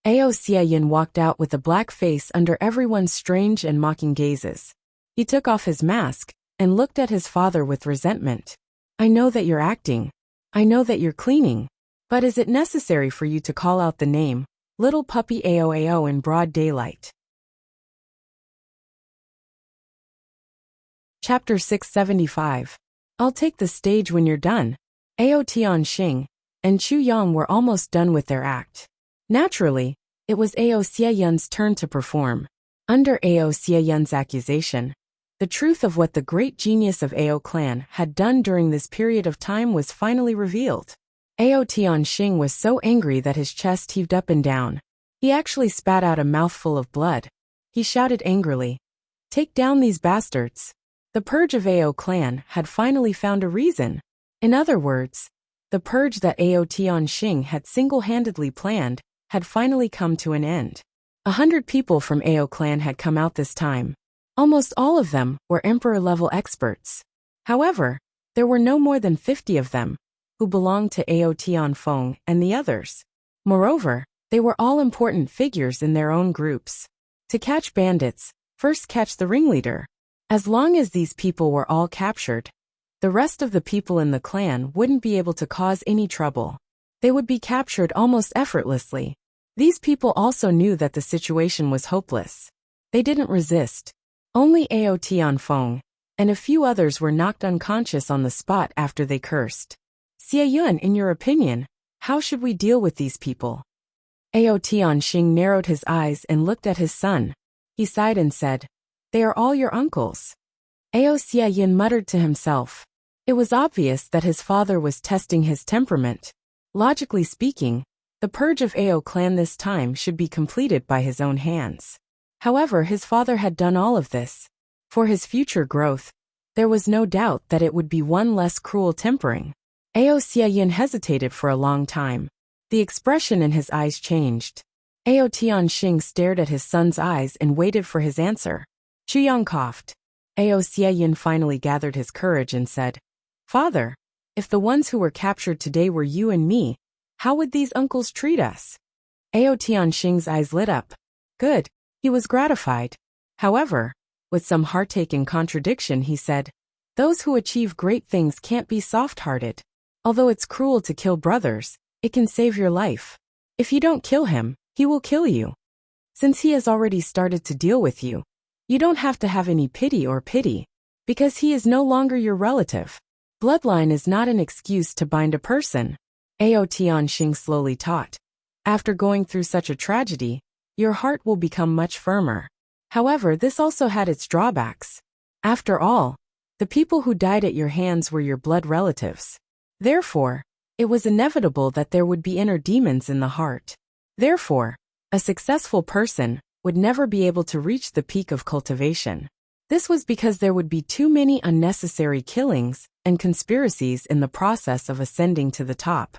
S1: Ao Xiaoyan walked out with a black face under everyone's strange and mocking gazes. He took off his mask and looked at his father with resentment. I know that you're acting. I know that you're cleaning. But is it necessary for you to call out the name, little puppy Ao in broad daylight? Chapter 675. I'll take the stage when you're done. Ao Tianxing and Chu Yang were almost done with their act. Naturally, it was Ao Xieyun's turn to perform. Under Ao Xieyun's accusation, the truth of what the great genius of Ao clan had done during this period of time was finally revealed. Ao Tianxing was so angry that his chest heaved up and down. He actually spat out a mouthful of blood. He shouted angrily, "Take down these bastards." The purge of Ao clan had finally found a reason. In other words, the purge that Ao Tianxing had single-handedly planned had finally come to an end. 100 people from Ao clan had come out this time. Almost all of them were emperor-level experts. However, there were no more than 50 of them, who belonged to Ao Tianfeng and the others. Moreover, they were all important figures in their own groups. To catch bandits, first catch the ringleader. As long as these people were all captured, the rest of the people in the clan wouldn't be able to cause any trouble. They would be captured almost effortlessly. These people also knew that the situation was hopeless. They didn't resist. Only Ao Tianfeng and a few others were knocked unconscious on the spot after they cursed. Xieyun, in your opinion, how should we deal with these people? Ao Tianxing narrowed his eyes and looked at his son. He sighed and said, "They are all your uncles." Ao Xieyun muttered to himself. It was obvious that his father was testing his temperament. Logically speaking, the purge of Ao clan this time should be completed by his own hands. However, his father had done all of this. For his future growth, there was no doubt that it would be one less cruel tempering. Ao Xieyun hesitated for a long time. The expression in his eyes changed. Ao Tianxing stared at his son's eyes and waited for his answer. Chu Yang coughed. Ao Xieyun finally gathered his courage and said, "Father, if the ones who were captured today were you and me, how would these uncles treat us?" Ao Tianxing's eyes lit up. Good. He was gratified. However, with some heartache and contradiction, he said, "Those who achieve great things can't be soft-hearted. Although it's cruel to kill brothers, it can save your life. If you don't kill him, he will kill you. Since he has already started to deal with you, you don't have to have any pity, because he is no longer your relative. Bloodline is not an excuse to bind a person." Ao Tianxing slowly taught. After going through such a tragedy, your heart will become much firmer. However, this also had its drawbacks. After all, the people who died at your hands were your blood relatives. Therefore, it was inevitable that there would be inner demons in the heart. Therefore, a successful person would never be able to reach the peak of cultivation. This was because there would be too many unnecessary killings and conspiracies in the process of ascending to the top.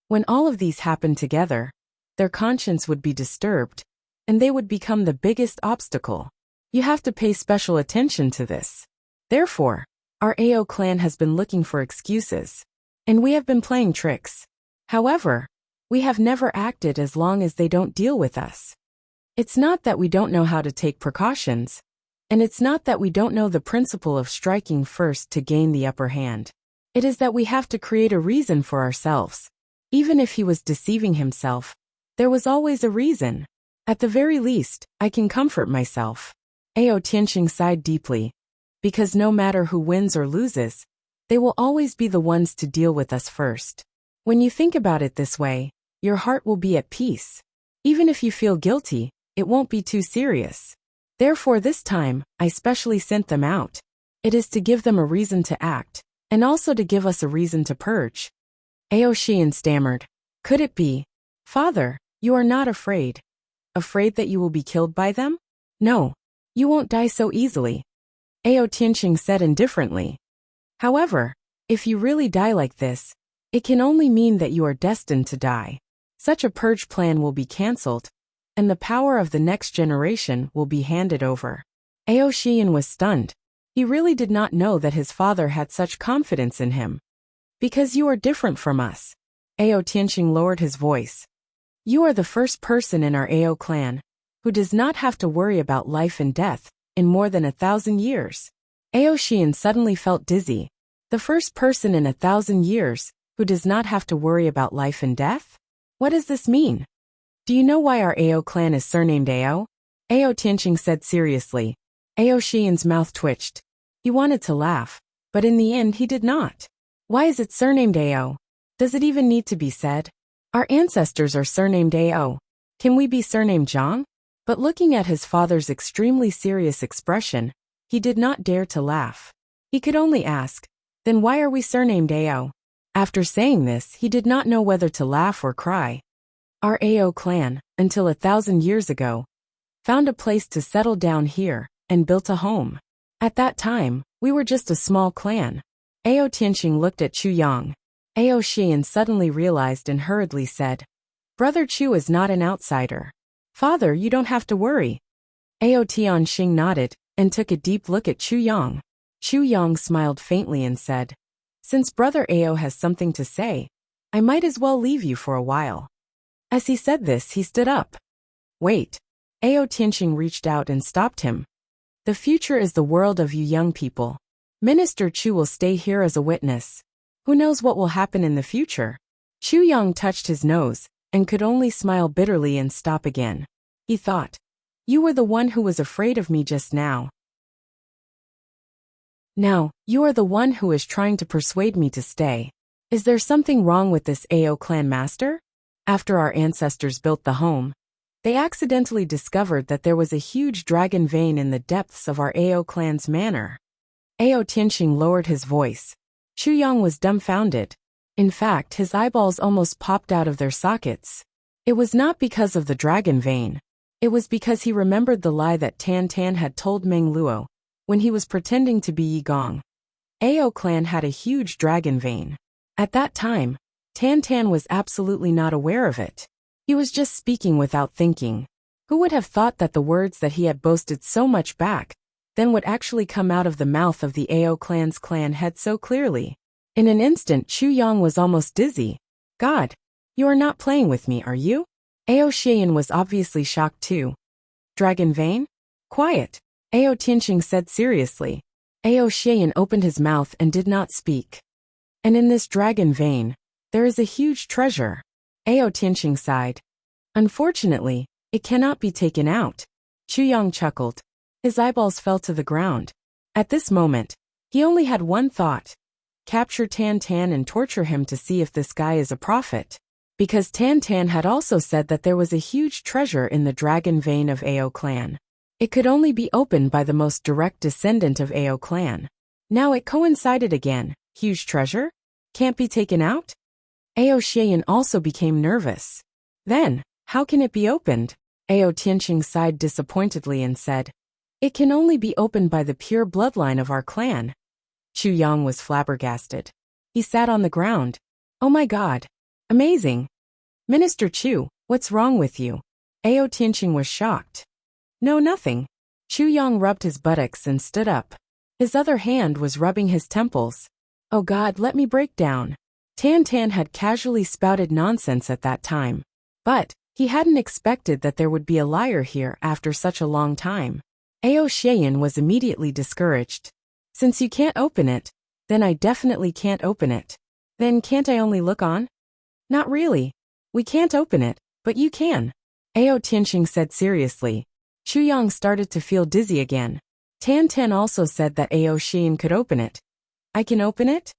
S1: When all of these happened together, their conscience would be disturbed, and they would become the biggest obstacle. You have to pay special attention to this. Therefore, our Ao clan has been looking for excuses, and we have been playing tricks. However, we have never acted as long as they don't deal with us. It's not that we don't know how to take precautions, and it's not that we don't know the principle of striking first to gain the upper hand. It is that we have to create a reason for ourselves. Even if he was deceiving himself, there was always a reason. At the very least, I can comfort myself. Ao Tianxing sighed deeply. Because no matter who wins or loses, they will always be the ones to deal with us first. When you think about it this way, your heart will be at peace. Even if you feel guilty, it won't be too serious. Therefore this time, I specially sent them out. It is to give them a reason to act, and also to give us a reason to purge. Ao Xieyun stammered. Could it be? Father, you are not afraid. Afraid that you will be killed by them? No, you won't die so easily. Ao Tianxing said indifferently. However, if you really die like this, it can only mean that you are destined to die. Such a purge plan will be cancelled, and the power of the next generation will be handed over. Ao Xieyun was stunned. He really did not know that his father had such confidence in him. Because you are different from us. Ao Tianxing lowered his voice. You are the first person in our Ao clan who does not have to worry about life and death in more than 1,000 years. Ao Xieyun suddenly felt dizzy. The first person in 1,000 years who does not have to worry about life and death? What does this mean? Do you know why our Ao clan is surnamed Ao? Ao Tianxing said seriously. Ao Xian's mouth twitched. He wanted to laugh, but in the end he did not. Why is it surnamed Ao? Does it even need to be said? Our ancestors are surnamed Ao. Can we be surnamed Zhang? But looking at his father's extremely serious expression, he did not dare to laugh. He could only ask, then why are we surnamed Ao? After saying this, he did not know whether to laugh or cry. Our Ao clan, until 1,000 years ago, found a place to settle down here and built a home. At that time, we were just a small clan. Ao Tianqing looked at Chu Yang. Ao Xian suddenly realized and hurriedly said, Brother Chu is not an outsider. Father, you don't have to worry. Ao Tianqing nodded and took a deep look at Chu Yang. Chu Yang smiled faintly and said, Since Brother Ao has something to say, I might as well leave you for a while. As he said this, he stood up. Wait. Ao Tianqing reached out and stopped him. The future is the world of you young people. Minister Chu will stay here as a witness. Who knows what will happen in the future? Chu Yang touched his nose and could only smile bitterly and stop again. He thought, You were the one who was afraid of me just now. Now, you are the one who is trying to persuade me to stay. Is there something wrong with this Ao clan master? After our ancestors built the home, they accidentally discovered that there was a huge dragon vein in the depths of our Ao clan's manor. Ao Tianqing lowered his voice. Chu Yang was dumbfounded. In fact, his eyeballs almost popped out of their sockets. It was not because of the dragon vein. It was because he remembered the lie that Tan Tan had told Meng Luo when he was pretending to be Yi Gong. Ao clan had a huge dragon vein. At that time, Tan Tan was absolutely not aware of it. He was just speaking without thinking. Who would have thought that the words that he had boasted so much back then would actually come out of the mouth of the Ao clan's clan head so clearly? In an instant, Chu Yang was almost dizzy. God, you are not playing with me, are you? Ao Xian was obviously shocked too. Dragon vein? Quiet, Ao Tianqing said seriously. Ao Xian opened his mouth and did not speak. And in this dragon vein, there is a huge treasure. Ao Tianqing sighed. Unfortunately, it cannot be taken out. Chu Yang chuckled. His eyeballs fell to the ground. At this moment, he only had one thought. Capture Tan Tan and torture him to see if this guy is a prophet. Because Tan Tan had also said that there was a huge treasure in the dragon vein of Ao clan. It could only be opened by the most direct descendant of Ao clan. Now it coincided again. Huge treasure? Can't be taken out? Ao Xian also became nervous. Then, how can it be opened? Ao Tianqing sighed disappointedly and said, It can only be opened by the pure bloodline of our clan. Chu Yang was flabbergasted. He sat on the ground. Oh my God. Amazing. Minister Chu, what's wrong with you? Ao Tianqing was shocked. No, nothing. Chu Yang rubbed his buttocks and stood up. His other hand was rubbing his temples. Oh God, let me break down. Tan Tan had casually spouted nonsense at that time. But he hadn't expected that there would be a liar here after such a long time. Ao Xian was immediately discouraged. Since you can't open it, then I definitely can't open it. Then can't I only look on? Not really. We can't open it, but you can. Ao Tianqing said seriously. Chu Yang started to feel dizzy again. Tan Tan also said that Ao Xian could open it. I can open it?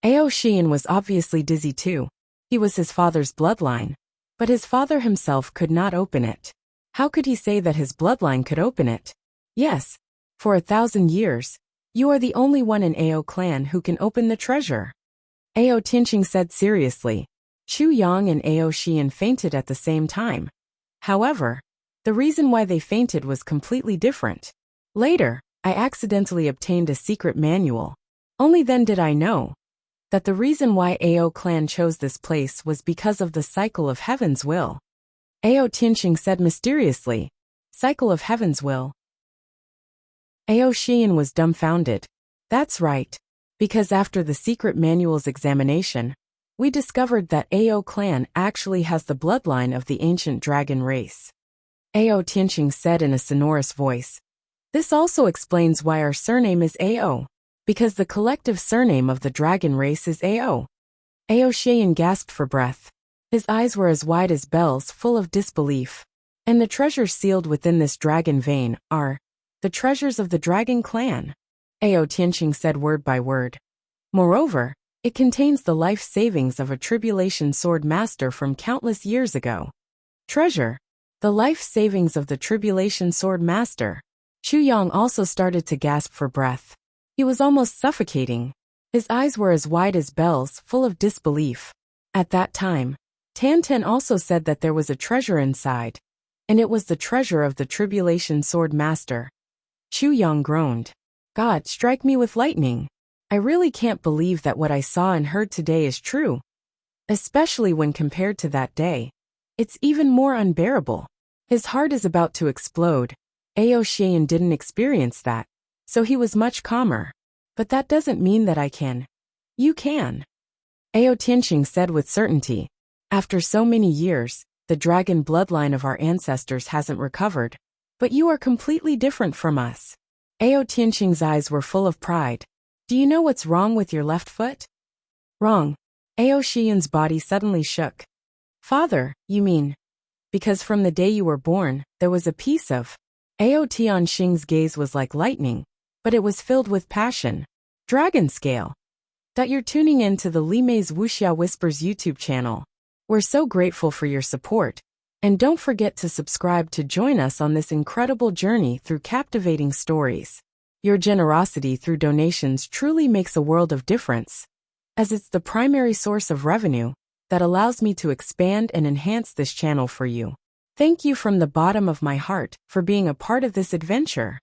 S1: Ao Xian was obviously dizzy too. He was his father's bloodline. But his father himself could not open it. How could he say that his bloodline could open it? Yes. For 1,000 years, you are the only one in Ao clan who can open the treasure. Ao Tianqing said seriously. Chu Yang and Ao Xian fainted at the same time. However, the reason why they fainted was completely different. Later, I accidentally obtained a secret manual. Only then did I know that the reason why Ao clan chose this place was because of the cycle of heaven's will. Ao Tianqing said mysteriously. Cycle of heaven's will. Ao Xian was dumbfounded. That's right. Because after the secret manual's examination, we discovered that Ao clan actually has the bloodline of the ancient dragon race. Ao Tianqing said in a sonorous voice. This also explains why our surname is Ao. Because the collective surname of the dragon race is Ao. Ao Xian gasped for breath. His eyes were as wide as bells, full of disbelief. And the treasures sealed within this dragon vein are the treasures of the Dragon Clan. Ao Tianqing said word by word. Moreover, it contains the life savings of a tribulation sword master from countless years ago. Treasure. The life savings of the tribulation sword master. Chu Yang also started to gasp for breath. He was almost suffocating. His eyes were as wide as bells, full of disbelief. At that time, Tan Ten also said that there was a treasure inside, and it was the treasure of the tribulation sword master. Chu Yang groaned. God, strike me with lightning. I really can't believe that what I saw and heard today is true. Especially when compared to that day. It's even more unbearable. His heart is about to explode. Ao Xian didn't experience that, so he was much calmer. But that doesn't mean that I can. You can. Ao Tianqing said with certainty. After so many years, the dragon bloodline of our ancestors hasn't recovered. But you are completely different from us. Ao Tianqing's eyes were full of pride. Do you know what's wrong with your left foot? Wrong. Ao Xian's body suddenly shook. Father, you mean? Because from the day you were born, there was a piece of. Ao Tianqing's gaze was like lightning, but it was filled with passion. Dragon scale. That you're tuning in to the Li Mei's Wuxia Whispers YouTube channel. We're so grateful for your support, and don't forget to subscribe to join us on this incredible journey through captivating stories. Your generosity through donations truly makes a world of difference, as it's the primary source of revenue that allows me to expand and enhance this channel for you. Thank you from the bottom of my heart for being a part of this adventure.